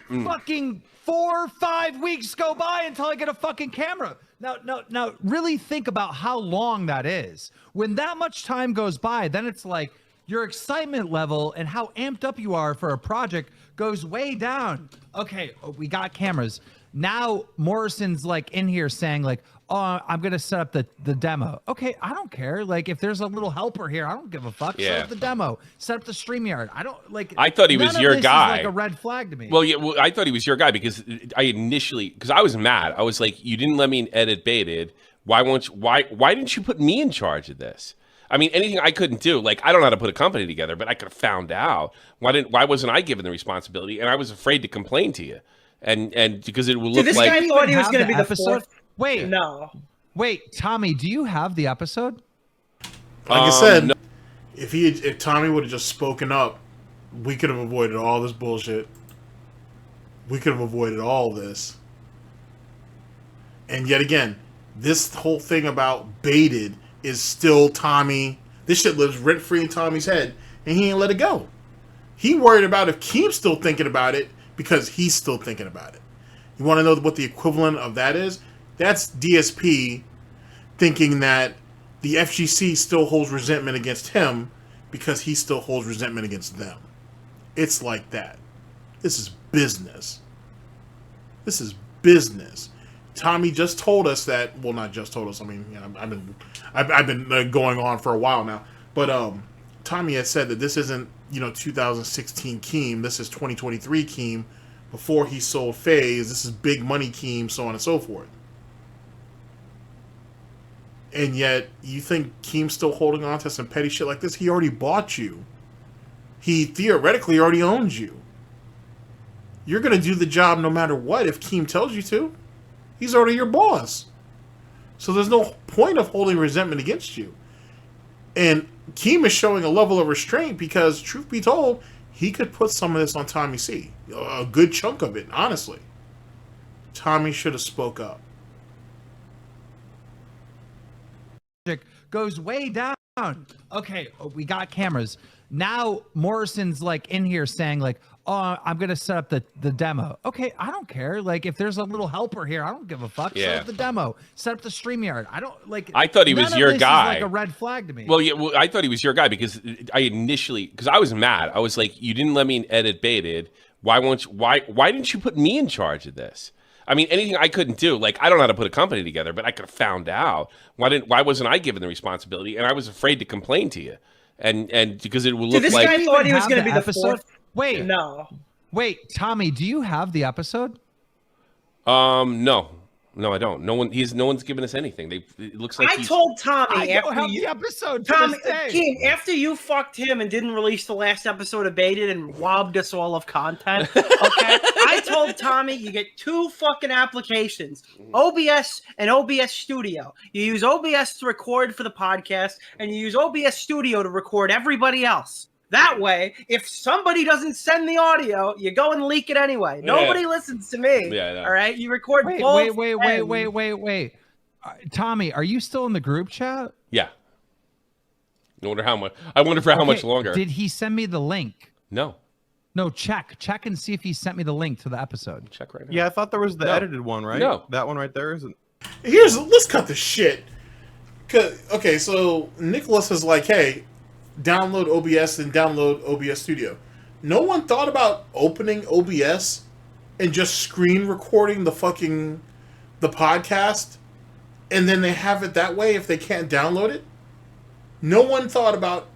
fucking 4 or 5 weeks go by until I get a fucking camera. Now, really think about how long that is. When that much time goes by, then it's like, your excitement level and how amped up you are for a project goes way down. Okay, we got cameras. Now Morrison's like in here saying like, "Oh, I'm gonna set up the demo." Okay, I don't care. Like if there's a little helper here, I don't give a fuck. Set up the demo. Set up the StreamYard. I don't like. I thought he was none of your this guy. Is like a red flag to me. Well, I thought he was your guy because because I was mad. I was like, you didn't let me edit baited. Why didn't you put me in charge of this? I mean, anything I couldn't do, like I don't know how to put a company together, but I could have found out. Why wasn't I given the responsibility? And I was afraid to complain to you, and because it would look this like guy thought he was going to be the episode. fourth. Wait, No. Wait, Tommy, do you have the episode? Like I said, no. if Tommy would have just spoken up, we could have avoided all this bullshit. We could have avoided all this. And yet again, this whole thing about baited is still Tommy. This shit lives rent free in Tommy's head, and he ain't let it go. He worried about if Keem's still thinking about it because he's still thinking about it. You want to know what the equivalent of that is? That's DSP thinking that the FGC still holds resentment against him because he still holds resentment against them. It's like that. This is business. This is business. Tommy just told us that. Well, not just told us. I mean, I've been going on for a while now. But Tommy had said that this isn't 2016 Keem. This is 2023 Keem. Before he sold FaZe, this is big money Keem, so on and so forth. And yet, you think Keem's still holding on to some petty shit like this? He already bought you. He theoretically already owns you. You're going to do the job no matter what if Keem tells you to. He's already your boss. So there's no point of holding resentment against you. And Keem is showing a level of restraint because, truth be told, he could put some of this on Tommy C. A good chunk of it, honestly. Tommy should have spoke up. Goes way down. Okay, we got cameras. Now Morrison's like in here saying like, "Oh, I'm gonna set up the demo." Okay, I don't care. Like if there's a little helper here, I don't give a fuck. Set up the demo. Set up the StreamYard. I don't like. I thought he was your guy. Is like a red flag to me. Well, I thought he was your guy because because I was mad. I was like, you didn't let me edit baited. Why didn't you put me in charge of this? I mean, anything I couldn't do, like I don't know how to put a company together, but I could have found out. Why wasn't I given the responsibility? And I was afraid to complain to you, and because it would look this like guy thought he was going to be the episode. fourth. Wait, No. Wait, Tommy, do you have the episode? No, No, I don't. No one's given us anything. It looks like I told Tommy I don't after have you, the episode. to Tommy, this day. Keem, after you fucked him and didn't release the last episode of Baited and robbed us all of content, okay? I told Tommy you get 2 fucking applications, OBS and OBS Studio. You use OBS to record for the podcast, and you use OBS Studio to record everybody else. That way, if somebody doesn't send the audio, you go and leak it anyway. Nobody listens to me. Yeah, I know. All right, you record Wait, both. wait. Tommy, are you still in the group chat? Yeah. I wonder how much. I wonder for how much longer. Did he send me the link? No. No, check and see if he sent me the link to the episode. Check right now. Yeah, I thought there was the No. edited one, right? No. That one right there isn't. Let's cut the shit. Okay, so Nicholas is like, hey, download OBS and download OBS Studio. No one thought about opening OBS and just screen recording the podcast, and then they have it that way if they can't download it. No one thought about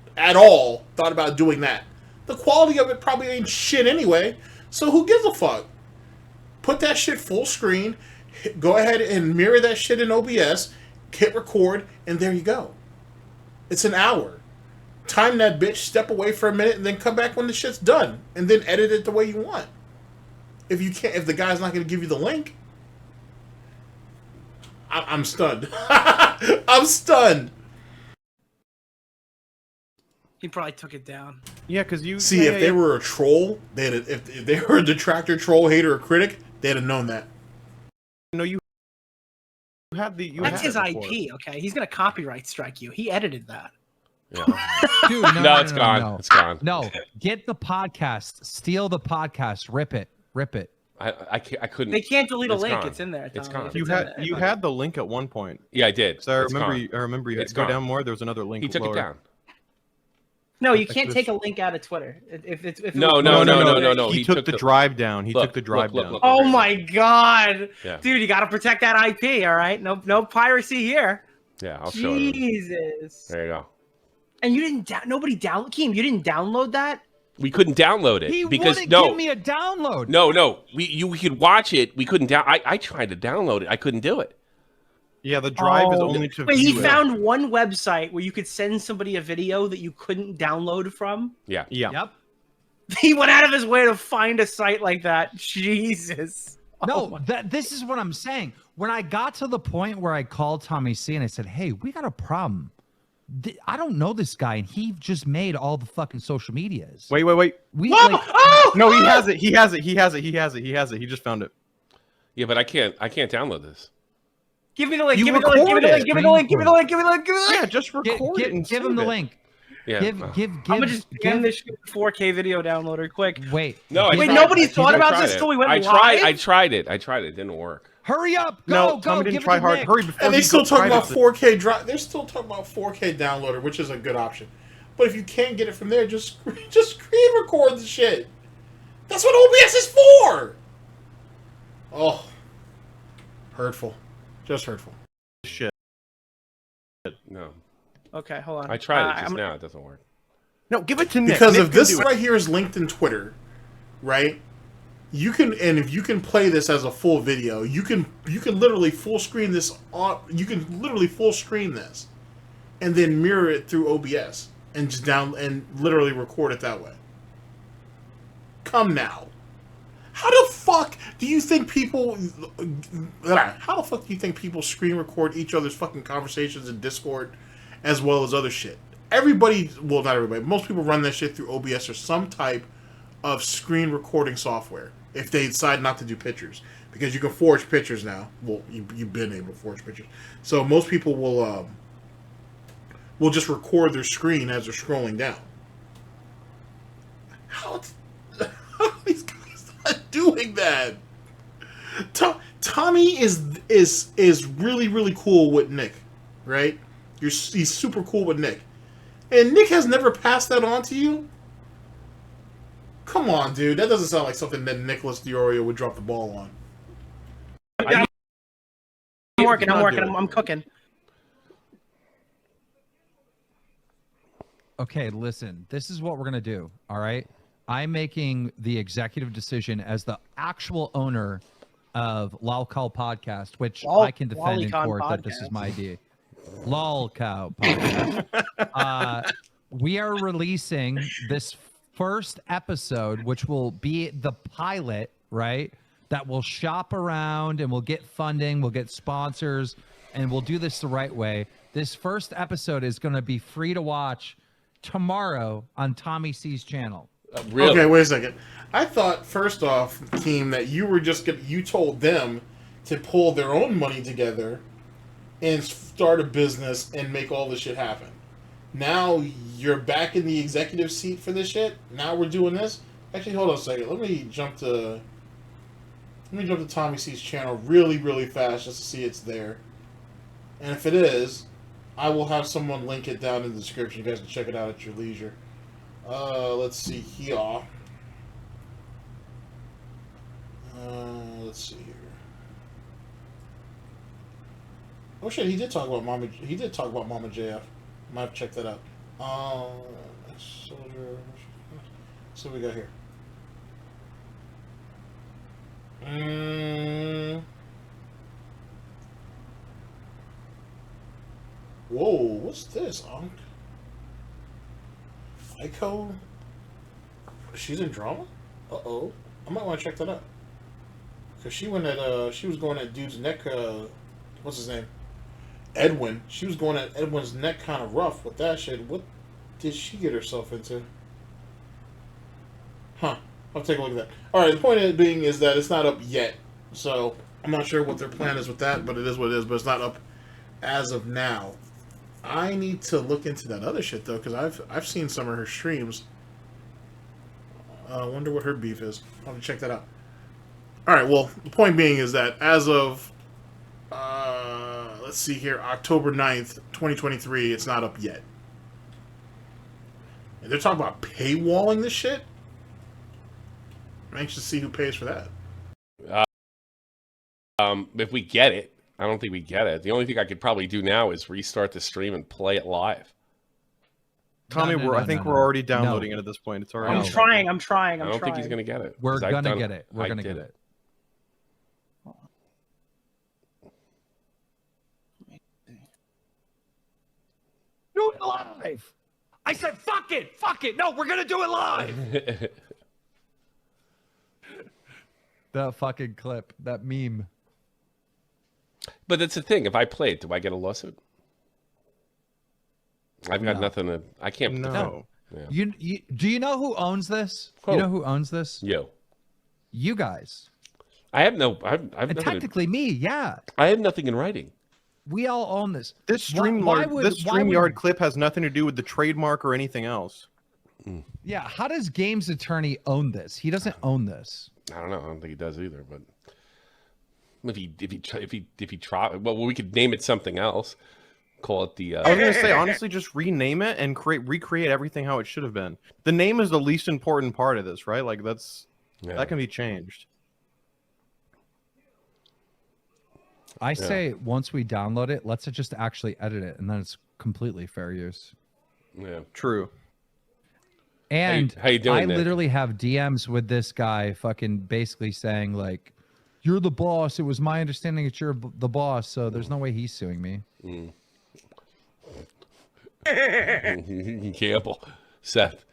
doing that. The quality of it probably ain't shit anyway, so who gives a fuck? Put that shit full screen, go ahead and mirror that shit in OBS, hit record, and there you go. It's an hour. Time that bitch, step away for a minute, and then come back when the shit's done, and then edit it the way you want. If the guy's not going to give you the link, I'm stunned. I'm stunned. He probably took it down. Yeah, because you see if they were a troll, if they were a detractor, troll, hater, or critic, they'd have known that. No, you had the. That's his IP. Okay, he's gonna copyright strike you. He edited that. Yeah. Dude, No, it's gone. It's gone. No, get the podcast, steal the podcast, rip it. I couldn't. They can't delete a It's link. gone. It's in there. It's Tommy. gone. If You it's in had there, you it's had the link at one point. Yeah, I did. So I It's remember. gone. I remember you had It's to go gone. down more. There was another link. He took lower. it down. No, you can't take a link out of Twitter. If No. He took the drive down. He took the drive down. Look, Oh my god, Yeah. dude, you got to protect that IP. All right, no piracy here. Yeah, I'll show you. Jesus. There you go. And you didn't. Nobody download. Keem, you didn't download that. We couldn't download it He because wouldn't no, give me a download. no. We could watch it. We couldn't down. I tried to download it. I couldn't do it. Yeah, the drive is only to. Wait, he view it. found one website where you could send somebody a video that you couldn't download from. Yeah. Yep. He went out of his way to find a site like that. Jesus. No, this is what I'm saying. When I got to the point where I called Tommy C and I said, "Hey, we got a problem. I don't know this guy, and he just made all the fucking social medias." Wait. We No, he has it. He has it. He just found it. Yeah, but I can't download this. Give me the link. You Give me the link. Give me the link. Give me the link. Give me the link. Give me the link. Give me the link. Yeah, just record it and give him the link. Yeah. Give. I'm gonna just give this 4K video downloader quick. Wait. No, Wait, I nobody tried thought about it. this till we went I live? tried it. It didn't work. Hurry up! No, Go! Tommy didn't give try it to hard. Nick. Hurry before And they he still goes talking about private. 4K drive. They're still talking about 4K downloader, which is a good option. But if you can't get it from there, just screen record the shit. That's what OBS is for. Oh, hurtful, just hurtful. Shit. No. Okay, hold on. I tried it just now. It doesn't work. No, give it to Nick. Because Nick if can this do it. right here is linked in Twitter, right? If you can play this as a full video, you can literally full screen this on. You can literally full screen this, and then mirror it through OBS and just literally record it that way. Come now. How the fuck do you think people? How the fuck do you think people screen record each other's fucking conversations in Discord, as well as other shit? Everybody, well, not everybody. Most people run that shit through OBS or some type of screen recording software. If they decide not to do pictures, because you can forge pictures now. Well, you've been able to forge pictures, so most people will just record their screen as they're scrolling down. How are these guys not doing that? Tommy is really cool with Nick, right? He's super cool with Nick, and Nick has never passed that on to you. Come on, dude. That doesn't sound like something that Nicholas DeOrio would drop the ball on. I'm working. I'm cooking. Okay, listen. This is what we're gonna do. All right. I'm making the executive decision as the actual owner of LOLCOW podcast, which Lol- I can defend in Lolicon court that this is podcast. my idea. LOLCOW podcast. We are releasing this first episode, which will be the pilot, right? That will shop around and we'll get funding, we'll get sponsors, and we'll do this the right way. This first episode is going to be free to watch tomorrow on Tommy C's channel. Really? Okay, wait a second. I thought, first off, Keem, that you were just you told them to pull their own money together and start a business and make all this shit happen. Now you're back in the executive seat for this shit? Now we're doing this? Actually, hold on a second. Let me jump to Tommy C's channel really, really fast just to see it's there. And if it is, I will have someone link it down in the description. You guys can check it out at your leisure. Let's see here. Let's see here. Oh shit, he did talk about Mama JF. Might have to check that out. Soldier. So we got here. Whoa, what's this, Unc? Ico? She's in drama? Uh-oh. I might want to check that out. Because she was going at dude's neck, what's his name? Edwin. She was going at Edwin's neck kind of rough with that shit. What did she get herself into? Huh. I'll take a look at that. Alright, the point being is that it's not up yet. So, I'm not sure what their plan is with that, but it is what it is. But it's not up as of now. I need to look into that other shit, though, because I've seen some of her streams. I wonder what her beef is. I'll have to check that out. Alright, well, the point being is that as of, let's see here, October 9th, 2023, it's not up yet. And they're talking about paywalling this shit? I'm anxious to see who pays for that. If we get it. I don't think we get it. The only thing I could probably do now is restart the stream and play it live. Tommy, I think we're already downloading it at this point. It's already. I'm trying. I don't think he's gonna get it. We're gonna get it. We're gonna get it. Do it live. I said, fuck it. Fuck it. No, we're going to do it live. That fucking clip, that meme. But that's the thing. If I play it, do I get a lawsuit? I've got nothing to. I can't. No. Yeah. Do you know who owns this? Who? You know who owns this? You guys. I have no. I've and technically me. Yeah. I have nothing in writing. We all own this. This StreamYard clip has nothing to do with the trademark or anything else. Yeah. How does Games Attorney own this? He doesn't own this. I don't know. I don't think he does either. But if he try, well, we could name it something else. Call it the. I was gonna say honestly, just rename it and recreate everything how it should have been. The name is the least important part of this, right? Like that can be changed. I say once we download it, let's just actually edit it, and then it's completely fair use. Yeah, true. And how you doing, I Nick? literally have DMs with this guy fucking basically saying like, "You're the boss. It was my understanding that you're the boss, so there's no way he's suing me." Campbell, Seth,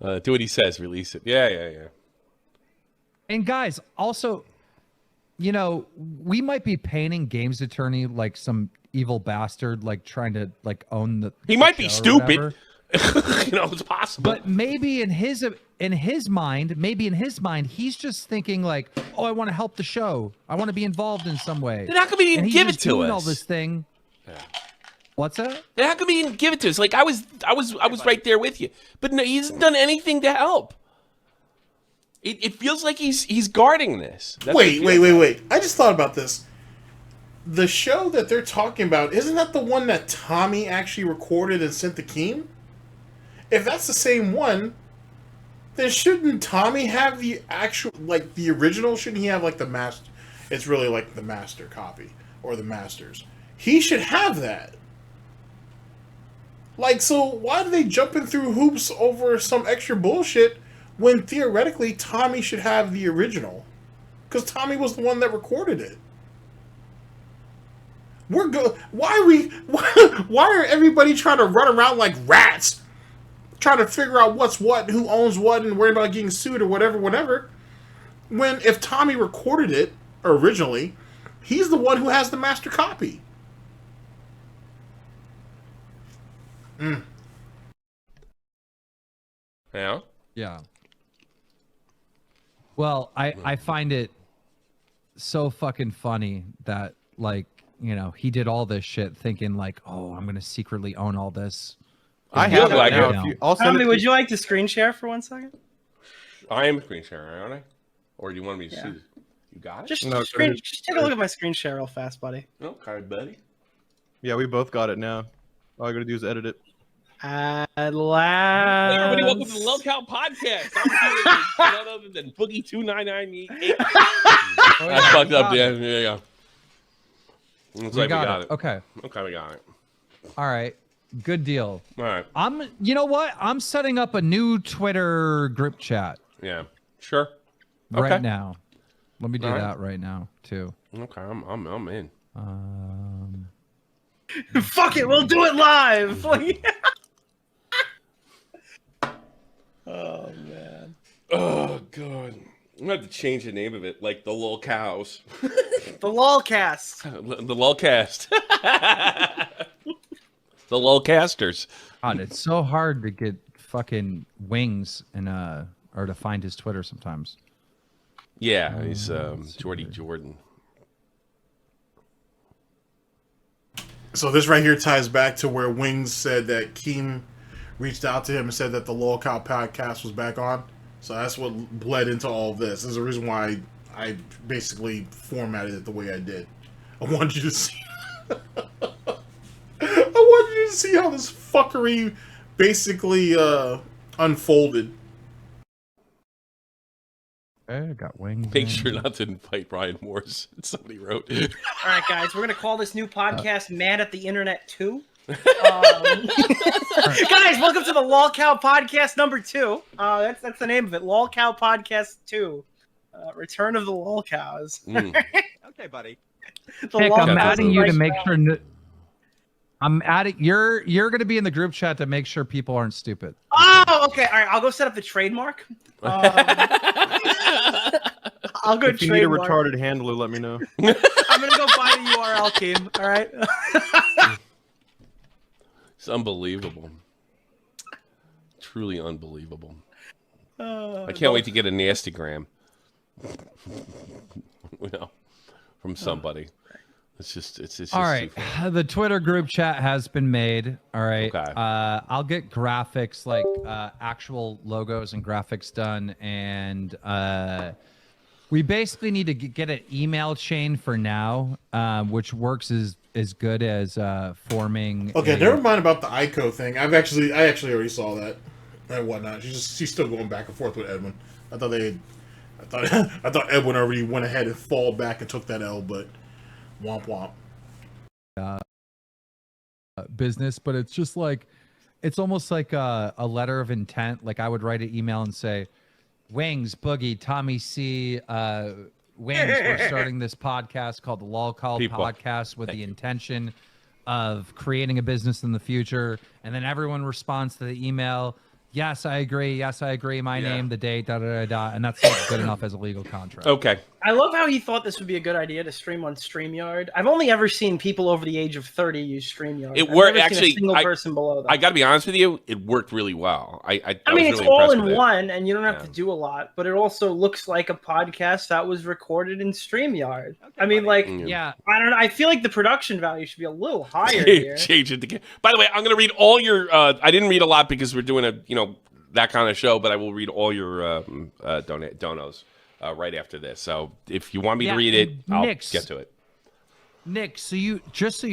do what he says. Release it. Yeah. And guys, also, you know, we might be painting Games Attorney like some evil bastard, like trying to like own the. He might be stupid. You know, it's possible. But maybe in his mind, he's just thinking like, "Oh, I want to help the show. I want to be involved in some way." Then how come he didn't give it to doing us? all this thing. Yeah. What's that? Then how come he didn't give it to us? Like I was right there with you, but no, he hasn't done anything to help. It feels like he's guarding this. That's Wait. I just thought about this. The show that they're talking about, isn't that the one that Tommy actually recorded and sent to Keem? If that's the same one, then shouldn't Tommy have the actual, like, the original? Shouldn't he have, like, the master? It's really, like, the master copy. Or the masters. He should have that. Like, so why are they jumping through hoops over some extra bullshit when theoretically Tommy should have the original? because Tommy was the one that recorded it. We're good. Why are everybody trying to run around like rats, trying to figure out what's what, who owns what, and worry about getting sued or whatever? When if Tommy recorded it originally, he's the one who has the master copy. Yeah. Yeah. Well, I find it so fucking funny that, like, you know, he did all this shit thinking like, oh, I'm gonna secretly own all this. I have it now. Tommy, would you like to screen share for 1 second? I am screen sharing, aren't I? Or do you want me to see this? You got it? Just take a look at my screen share real fast, buddy. Okay, buddy. Yeah, we both got it now. All I gotta do is edit it. At last. Hey everybody, welcome to the LOLCOW podcast. I'm here with none other than Boogie29988. I fucked up, Dan. Yeah, yeah. Looks like we got it. Okay. Okay, we got it. All right. Good deal. All right. You know what? I'm setting up a new Twitter group chat. Yeah. Sure. Right now. Let me do that right now too. Okay, I'm in. Fuck it, we'll do it live. Oh man. Oh god. I'm gonna have to change the name of it, like the LOLCOWs. The LOLcast. The LOLcast. The LOLcasters. God, it's so hard to get fucking Wings and or to find his Twitter sometimes. Yeah, he's Jordy Jordan. So this right here ties back to where Wings said that Keem reached out to him and said that the LOLCOW podcast was back on. So that's what bled into all of this. This is the reason why I basically formatted it the way I did. I wanted you to see. I wanted you to see how this fuckery basically unfolded. Okay, I got Wings. Make sure not to invite Brian Morse. Somebody wrote. All right, guys, we're gonna call this new podcast "Mad at the Internet 2." Guys, welcome to the LOLCOW podcast number 2. That's the name of it, LOLCOW podcast 2. Return of the LOLCOWs. Okay, buddy. Nick, I'm adding you to make sure. I'm adding. You're going to be in the group chat to make sure people aren't stupid. Oh, okay. All right, I'll go set up the trademark. I'll go if you need a retarded handler, let me know. I'm gonna go buy the URL, Keem. All right. It's unbelievable. Truly unbelievable. I can't wait to get a nastygram. You know, from somebody. It's just all right. The Twitter group chat has been made. All right. Okay. I'll get graphics, like actual logos and graphics done, and we basically need to get an email chain for now, which works as good as forming. Okay, never mind about the ICO thing. I actually already saw that and whatnot. She's still going back and forth with Edwin. I thought Edwin already went ahead and fall back and took that L, but womp womp. Business, but it's just like, it's almost like a letter of intent. Like I would write an email and say, Wings, Boogie, Tommy C, Wings, we're starting this podcast called the LOLCOW podcast with the intention of creating a business in the future. And then everyone responds to the email. Yes, I agree. Yes, I agree. My name, the date, and that's like good enough as a legal contract. Okay. I love how he thought this would be a good idea to stream on StreamYard. I've only ever seen people over the age of 30 use StreamYard. It worked actually. A single person below that. I got to be honest with you. It worked really well. I mean, was it's really all impressed in with one, and you don't have to do a lot. But it also looks like a podcast that was recorded in StreamYard. Okay, I mean, like, yeah. I don't know. I feel like the production value should be a little higher here. Change it again. By the way, I'm going to read all your. I didn't read a lot because we're doing that kind of show, but I will read all your donos right after this. So if you want me to read it, I'll get to it. Nick, so you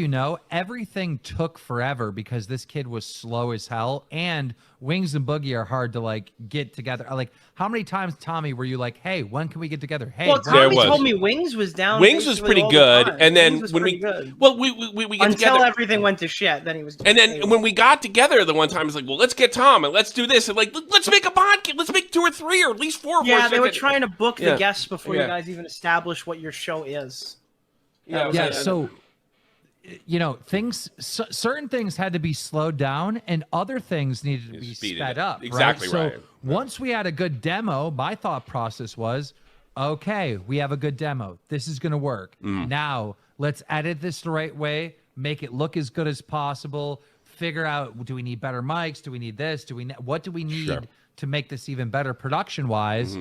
know, everything took forever because this kid was slow as hell, and Wings and Boogie are hard to like get together. Like, how many times, Tommy, were you like, "Hey, when can we get together?" Hey, well, Tommy told me Wings was down. Wings was pretty good, and then when we get until together, everything went to shit, then he was. And then when we got together the one time, it's like, well, let's get Tom and let's do this, and like, let's make a podcast. Let's make 2 or 3 or at least 4. Yeah, they were trying to book the guests before you guys even establish what your show is. Yeah, so you know, certain things had to be slowed down, and other things needed to be sped up. Exactly right. right. So once we had a good demo, my thought process was, okay, we have a good demo. This is going to work. Now let's edit this the right way, make it look as good as possible. Figure out, do we need better mics? Do we need this? What do we need to make this even better production wise?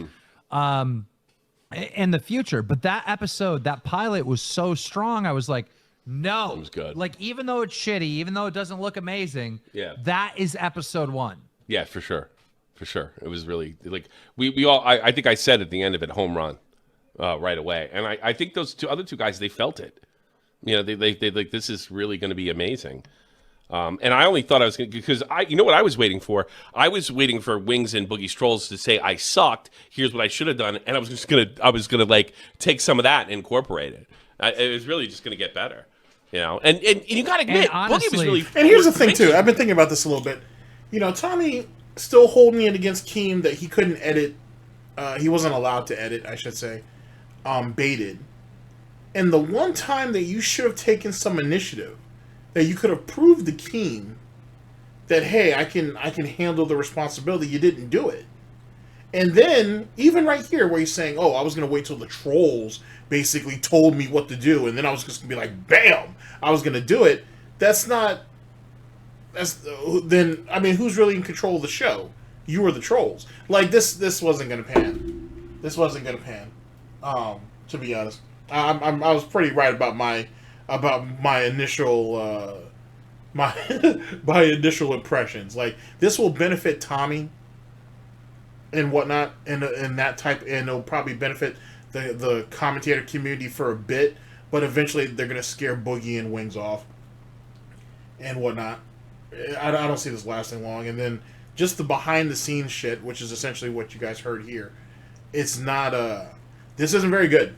In the future. But that episode, that pilot was so strong. I was like, no, it was good. Like, even though it's shitty, even though it doesn't look amazing, that is episode 1. Yeah, for sure. It was really like we all. I think I said at the end of it, home run, right away. And I think those other two guys, they felt it. You know, they like, this is really going to be amazing. And I only thought I was going to, because you know what I was waiting for? I was waiting for Wings and Boogie's Trolls to say I sucked. Here's what I should have done, and I was gonna like take some of that and incorporate it. It was really just gonna get better, you know. And you gotta admit, honestly, Boogie was really. And here's the thing too. I've been thinking about this a little bit. You know, Tommy still holding it against Keem that he couldn't edit. He wasn't allowed to edit, I should say. Baited. And the one time that you should have taken some initiative, that you could have proved to Keem that, hey, I can handle the responsibility, you didn't do it. And then, even right here where he's saying, oh, I was going to wait till the trolls basically told me what to do, and then I was just going to be like, bam, I was going to do it. Then, I mean, who's really in control of the show? You or the trolls. Like, this wasn't going to pan. This wasn't going to pan, to be honest. I was pretty right about my initial my initial impressions. Like, this will benefit Tommy and whatnot, and that type, and it'll probably benefit the commentator community for a bit, but eventually they're gonna scare Boogie and Wings off and whatnot. I don't see this lasting long. And then just the behind the scenes shit, which is essentially what you guys heard here. It's not this isn't very good.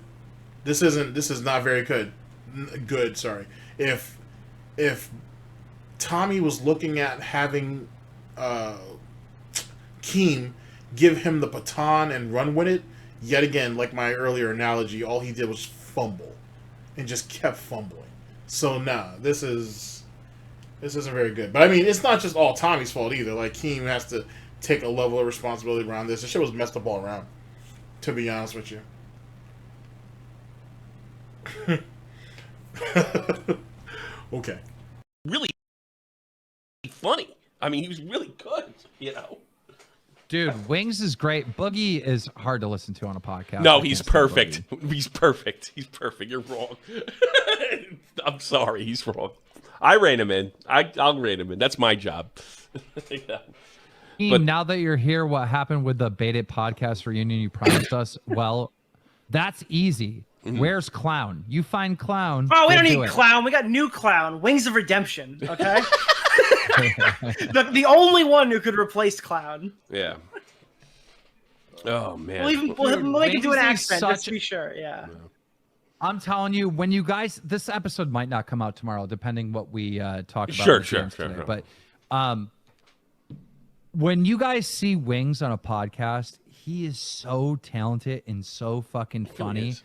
This is not very good. Good, sorry. If Tommy was looking at having Keem give him the baton and run with it, yet again, like my earlier analogy, all he did was fumble and just kept fumbling. So this isn't very good. But I mean, it's not just all Tommy's fault either. Like, Keem has to take a level of responsibility around this. The shit was messed up all around, to be honest with you. Okay. Really funny. I mean, he was really good, you know. Dude, Wings is great. Boogie is hard to listen to on a podcast. No, he's perfect. He's perfect. He's perfect. You're wrong. I'm sorry. He's wrong. I rein him in. I'll rein him in. That's my job. Yeah. But now that you're here, what happened with the Baited podcast reunion you promised us? Well, that's easy. Where's Clown? You find Clown. Oh, we don't need Clown. We got new Clown. Wings of Redemption. Okay. the only one who could replace Clown. Yeah. Oh man. We'll make it do an accent. Just to be sure. Yeah. I'm telling you, when you guys, this episode might not come out tomorrow, depending what we talk about. Sure. Today. But when you guys see Wings on a podcast, he is so talented and so fucking funny.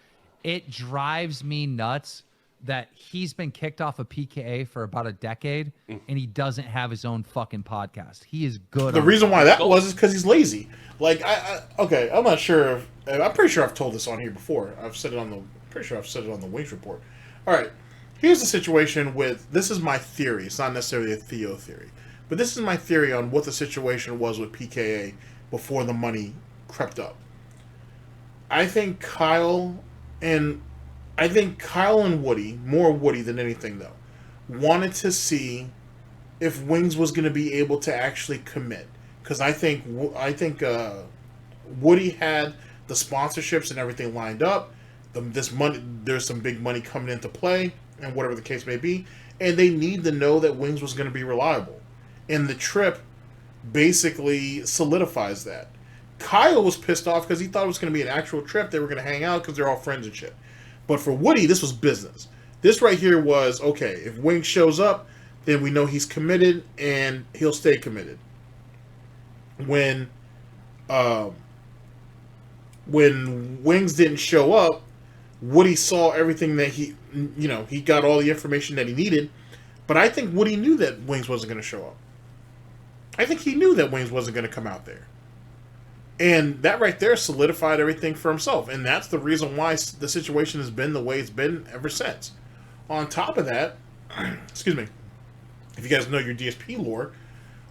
It drives me nuts that he's been kicked off of PKA for about a decade and he doesn't have his own fucking podcast. He is good. The reason why that was is because he's lazy. Like, okay, I'm not sure. I'm pretty sure I've told this on here before. Pretty sure I've said it on the Wings Report. All right, here's the situation with, this is my theory. It's not necessarily a Theo theory, but this is my theory on what the situation was with PKA before the money crept up. I think Kyle and Woody, more Woody than anything though, wanted to see if Wings was going to be able to actually commit. Because I think Woody had the sponsorships and everything lined up. There's some big money coming into play. and whatever the case may be. And they need to know that Wings was going to be reliable. And the trip basically solidifies that. Kyle was pissed off because he thought it was going to be an actual trip. They were going to hang out because they're all friends and shit. But for Woody, this was business. This right here was, okay, if Wings shows up, then we know he's committed and he'll stay committed. When Wings didn't show up, Woody saw everything that he got all the information that he needed. But I think Woody knew that Wings wasn't going to show up. I think he knew that Wings wasn't going to come out there. And that right there solidified everything for himself. And that's the reason why the situation has been the way it's been ever since. On top of that, excuse me, if you guys know your DSP lore,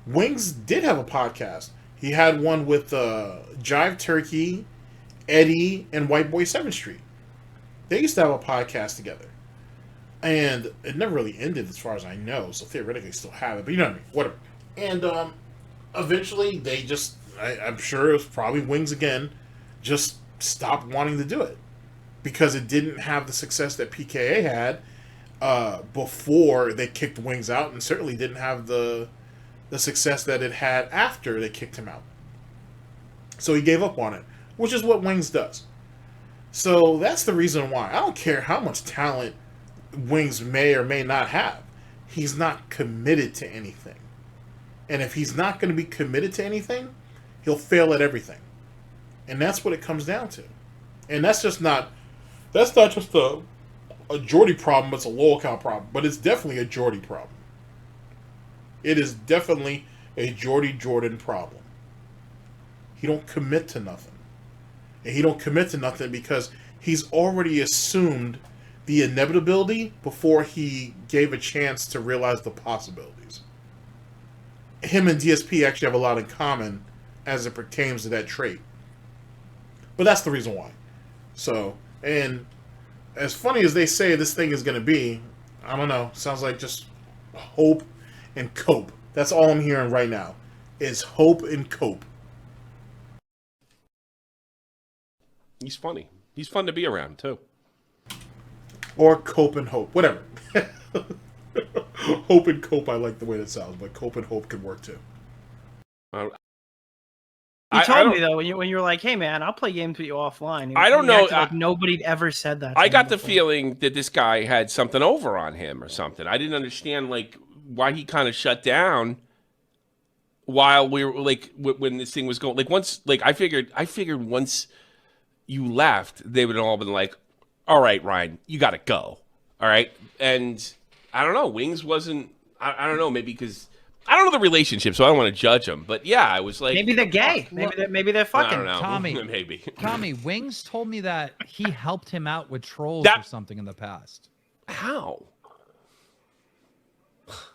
Wings did have a podcast. He had one with Jive Turkey, Eddie, and White Boy 7th Street. They used to have a podcast together. And it never really ended as far as I know, so theoretically still have it. But you know what I mean, whatever. And eventually they just, I'm sure it was probably Wings again, just stopped wanting to do it. Because it didn't have the success that PKA had before they kicked Wings out, and certainly didn't have the success that it had after they kicked him out. So he gave up on it, which is what Wings does. So that's the reason why. I don't care how much talent Wings may or may not have. He's not committed to anything. And if he's not going to be committed to anything, he'll fail at everything. And that's what it comes down to. And that's not just a Jordy problem, it's a LOLCOW problem. But it's definitely a Jordy problem. It is definitely a Jordy Jordan problem. He don't commit to nothing. And he don't commit to nothing because he's already assumed the inevitability before he gave a chance to realize the possibilities. Him and DSP actually have a lot in common as it pertains to that trait. But that's the reason why. So, and as funny as they say this thing is going to be, I don't know, sounds like just hope and cope. That's all I'm hearing right now is hope and cope. He's funny. He's fun to be around, too. Or cope and hope. Whatever. Hope and cope, I like the way that sounds, but cope and hope could work, too. You told me, though, when you were like, hey, man, I'll play games with you offline. I don't know. Like nobody'd ever said that. I got the feeling that this guy had something over on him or something. I didn't understand, like, why he kind of shut down while we were, like, when this thing was going. Like, once, like, I figured once you left, they would have all been like, all right, Ryan, you got to go. All right. And I don't know. Wings wasn't, I don't know, maybe because I don't know the relationship, so I don't want to judge them. But yeah, I was like, maybe they're gay. Maybe they're fucking. I don't know. Tommy, maybe. Tommy, Wings told me that he helped him out with trolls or something in the past. How?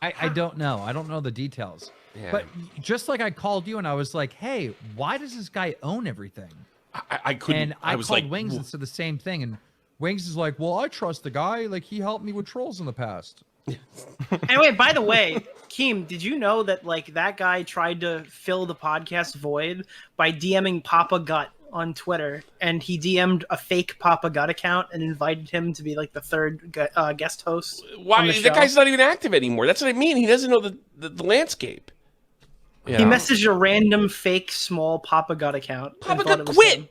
I don't know. I don't know the details. Yeah. But just like I called you and I was like, hey, why does this guy own everything? I couldn't. And I was called like, Wings and said the same thing. And Wings is like, well, I trust the guy. Like, he helped me with trolls in the past. Anyway, by the way, Keem, did you know that like that guy tried to fill the podcast void by DMing Papa Gut on Twitter, and he DM'd a fake Papa Gut account and invited him to be like the third guest host? Why? That guy's not even active anymore. That's what I mean. He doesn't know the landscape. He messaged a random fake small Papa Gut account. Papa Gut quit. Him.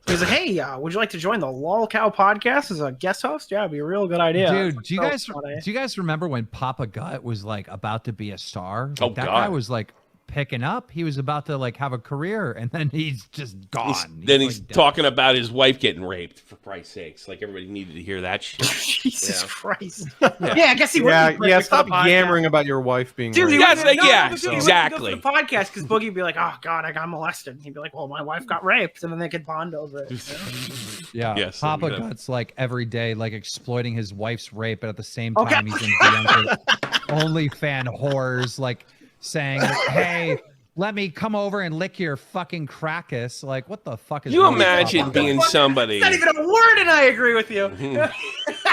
He was like, hey, would you like to join the LOLCOW podcast as a guest host? Yeah, it'd be a real good idea. Dude, do you guys remember when Papa Gut was like about to be a star? Like, that guy was like picking up. He was about to like have a career, and then he's just gone. He's talking about his wife getting raped, for Christ's sakes. Like, everybody needed to hear that shit. Jesus Christ. Yeah, I guess he would. Yeah, stop yammering about your wife being raped. Dude, exactly. The podcast, because Boogie would be like, oh, God, I got molested. And he'd be like, well, my wife got raped. And then they could bond over it. Yeah, yes, Papa Gut's like every day, like exploiting his wife's rape, but at the same time, he's in DMs with OnlyFan whores, like saying, hey, let me come over and lick your fucking crackus. Like, what the fuck is you imagine being somebody? That's not even a word, and I agree with you. Can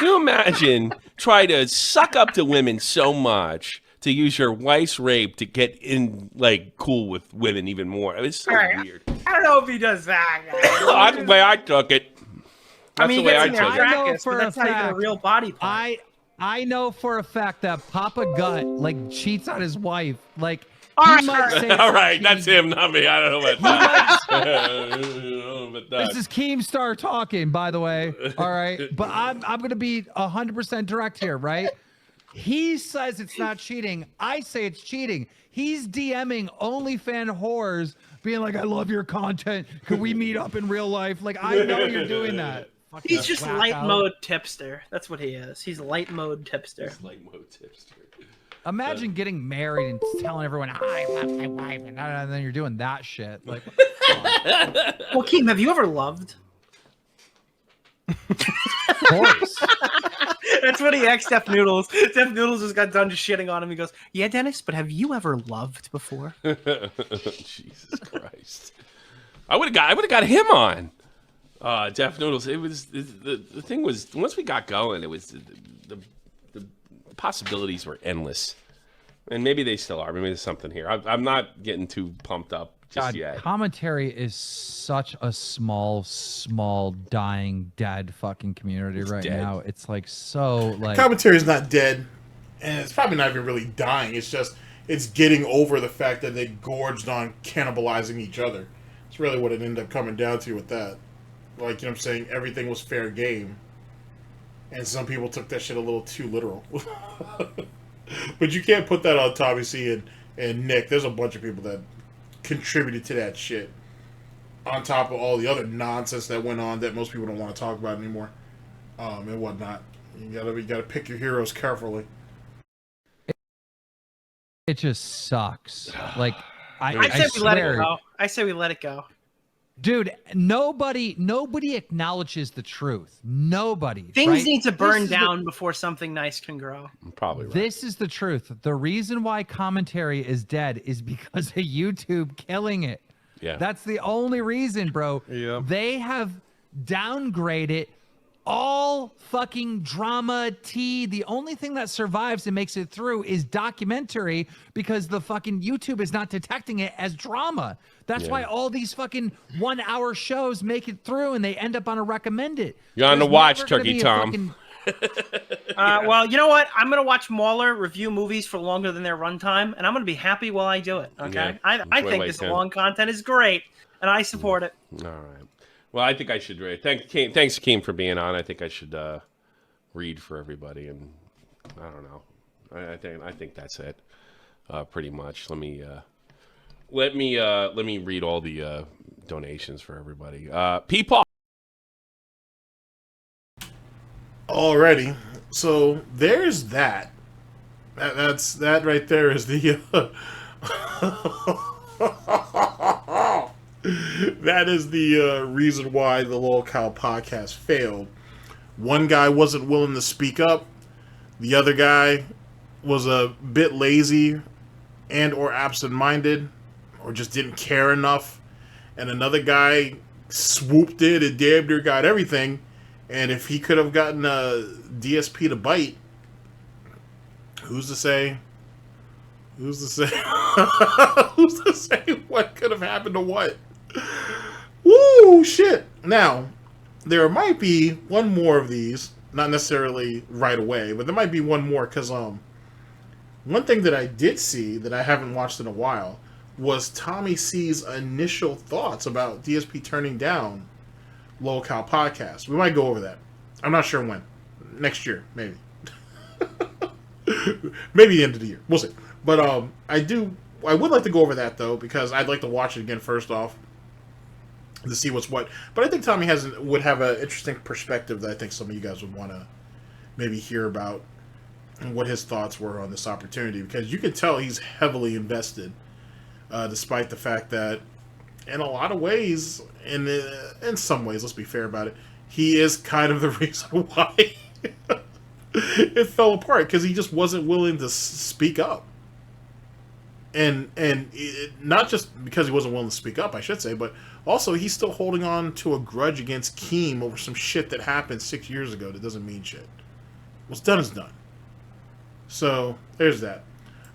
you imagine try to suck up to women so much to use your wife's rape to get in, like, cool with women even more? It's so weird. I don't know if he does that. That's the way I took it. That's I mean, the way I took it. I know But that's not even a real body part. I know for a fact that Papa Gut like cheats on his wife. Like, All he might say All right, cheating. that's him, not me. I don't know about that. I don't know about that. This is Keemstar talking, by the way. All right, but I'm gonna be 100% direct here, right? He says it's not cheating. I say it's cheating. He's DMing OnlyFans whores, being like, "I love your content. Could we meet up in real life?" Like, I know you're doing that. Fucking He's just whack light out. mode tipster. That's what he is. He's light mode tipster. Light mode tipster. Imagine getting married and telling everyone, "I love my wife," and then you're doing that shit. Like, Well, Keem, have you ever loved? of course. That's what he asked Def Noodles. Def Noodles just got done just shitting on him. He goes, "Yeah, Dennis, but have you ever loved before?" Jesus Christ! I would have got him on. Def Noodles. It was the thing was once we got going, it was the possibilities were endless, and maybe they still are. Maybe there's something here. I'm not getting too pumped up just God, yet. commentary is such a small, dying, dead fucking community right dead. now. It's like so like Commentary is not dead, and it's probably not even really dying. It's just it's getting over the fact that they gorged on cannibalizing each other. It's really what it ended up coming down to with that. Like, you know what I'm saying? Everything was fair game. And some people took that shit a little too literal. But you can't put that on Tommy C and Nick. There's a bunch of people that contributed to that shit. On top of all the other nonsense that went on that most people don't want to talk about anymore. And whatnot. You gotta pick your heroes carefully. it just sucks. Like I say we let it swear, go. I say we let it go. dude. Nobody acknowledges the truth. Nobody. Things right? need to This burn is the- down before something nice can grow. Probably right. This is the truth. The reason why commentary is dead is because of YouTube killing it. Yeah. That's the only reason, bro. Yeah. They have downgraded all fucking drama tea. The only thing that survives and makes it through is documentary because the fucking YouTube is not detecting it as drama. That's why all these fucking 1 hour shows make it through and they end up on a recommended. You're on the There's watch, never gonna Turkey be a Tom. fucking- Well, you know what? I'm gonna watch Mauler review movies for longer than their runtime, and I'm gonna be happy while I do it. Okay, Yeah, I that's think what this I long content is great, and I support it. All right. Well, I think I should read. Thanks, Keem, for being on. I think I should read for everybody, and I don't know. I think that's it, pretty much. Let me read all the donations for everybody. Peepaw. Alrighty, so there's that. That right there is the. That is the reason why the LOLCOW podcast failed. One guy wasn't willing to speak up. The other guy was a bit lazy and or absent-minded or just didn't care enough. And another guy swooped in and damn near got everything. And if he could have gotten a DSP to bite, who's to say? Who's to say? Who's to say what could have happened to what? Woo, shit. Now, there might be one more of these. Not necessarily right away, but there might be one more. Because one thing that I did see that I haven't watched in a while was Tommy C's initial thoughts about DSP turning down LOLCOW podcast. We might go over that. I'm not sure when. Next year, maybe. Maybe the end of the year. We'll see. But I would like to go over that though, because I'd like to watch it again first off to see what's what. But I think Tommy would have an interesting perspective that I think some of you guys would want to maybe hear about and what his thoughts were on this opportunity, because you can tell he's heavily invested, despite the fact that in a lot of ways, in some ways, let's be fair about it, he is kind of the reason why it fell apart, because he just wasn't willing to speak up. And not just because he wasn't willing to speak up, I should say, but also he's still holding on to a grudge against Keem over some shit that happened 6 years ago that doesn't mean shit. What's done is done. So, there's that.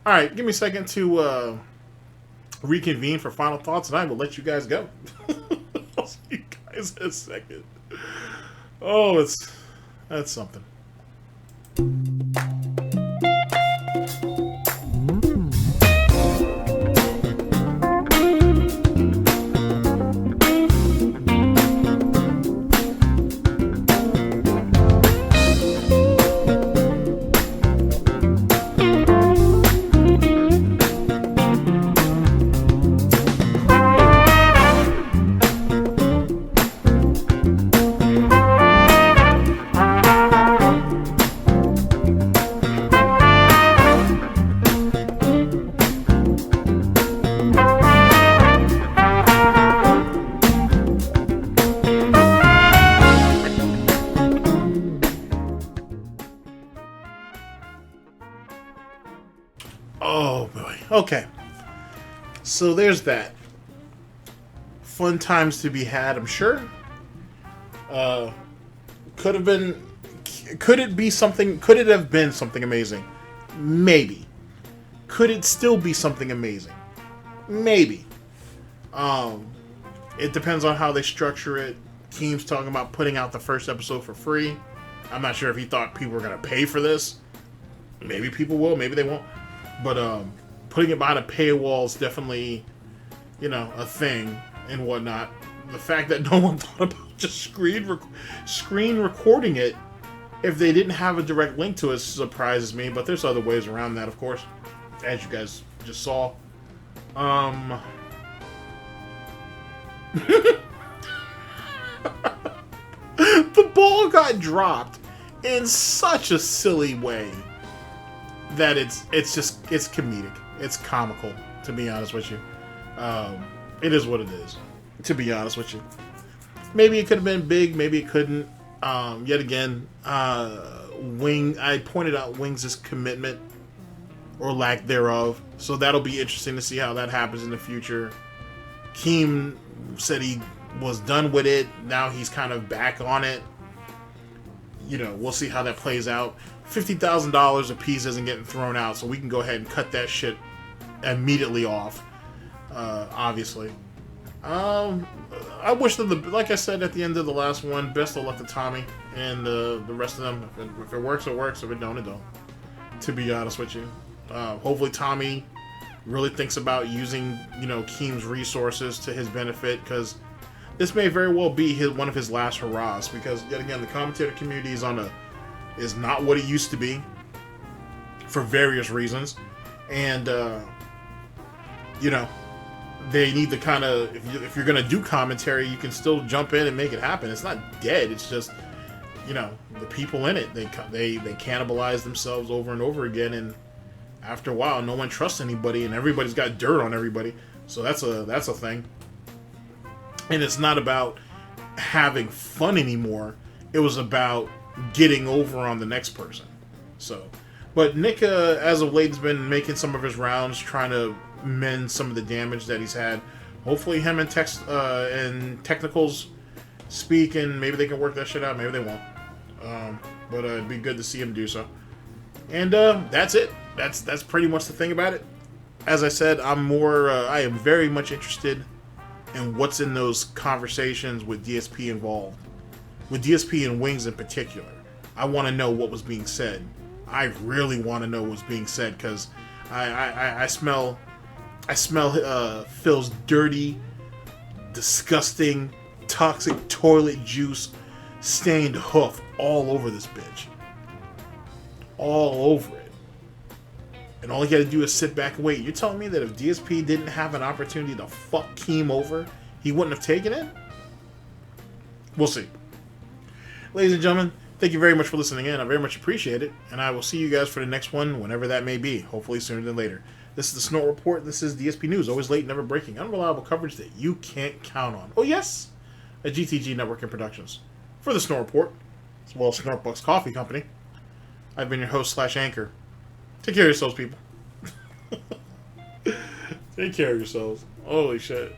Alright, give me a second to reconvene for final thoughts, and I will let you guys go. I'll see you guys in a second. Oh, that's something. Okay. So there's that. Fun times to be had, I'm sure. Could it have been something amazing? Maybe. Could it still be something amazing? Maybe. It depends on how they structure it. Keem's talking about putting out the first episode for free. I'm not sure if he thought people were going to pay for this. Maybe people will, maybe they won't. But putting it behind a paywall is definitely, a thing and whatnot. The fact that no one thought about just screen recording it if they didn't have a direct link to it surprises me. But there's other ways around that, of course, as you guys just saw. The ball got dropped in such a silly way that it's comedic. It's comical, to be honest with you. It is what it is, to be honest with you. Maybe it could have been big, maybe it couldn't. Yet again, I pointed out Wings' commitment or lack thereof, so that'll be interesting to see how that happens in the future. Keem said he was done with it. Now he's kind of back on it. We'll see how that plays out. $50,000 a piece isn't getting thrown out, so we can go ahead and cut that shit immediately off. Obviously. I wish them like I said at the end of the last one, best of luck to Tommy and the rest of them. If it works, it works. If it don't, it don't. To be honest with you. Hopefully Tommy really thinks about using, Keem's resources to his benefit, because this may very well be one of his last hurrahs, because yet again the commentator community is not what it used to be for various reasons, and they need to kind of, if you're gonna do commentary, you can still jump in and make it happen. It's not dead. It's just the people in it, they cannibalize themselves over and over again, and after a while no one trusts anybody and everybody's got dirt on everybody. So that's a thing. And it's not about having fun anymore. It was about getting over on the next person. So, but Nick, as of late, has been making some of his rounds, trying to mend some of the damage that he's had. Hopefully him and Technicals speak, and maybe they can work that shit out. Maybe they won't. But it'd be good to see him do so. And that's it. That's pretty much the thing about it. As I said, I am very much interested in what's in those conversations with DSP involved. With DSP and Wings in particular. I want to know what was being said. I really want to know what's being said, because I smell Phil's dirty, disgusting, toxic toilet juice stained hoof all over this bitch. All over it. And all you gotta do is sit back and wait. You're telling me that if DSP didn't have an opportunity to fuck Keem over, he wouldn't have taken it? We'll see. Ladies and gentlemen, thank you very much for listening in. I very much appreciate it. And I will see you guys for the next one, whenever that may be. Hopefully sooner than later. This is the Snort Report. This is DSP News. Always late, never breaking. Unreliable coverage that you can't count on. Oh yes! A GTG Network and Productions. For the Snort Report, as well as SnortBucks Coffee Company, I've been your host / anchor. Take care of yourselves, people. Take care of yourselves. Holy shit.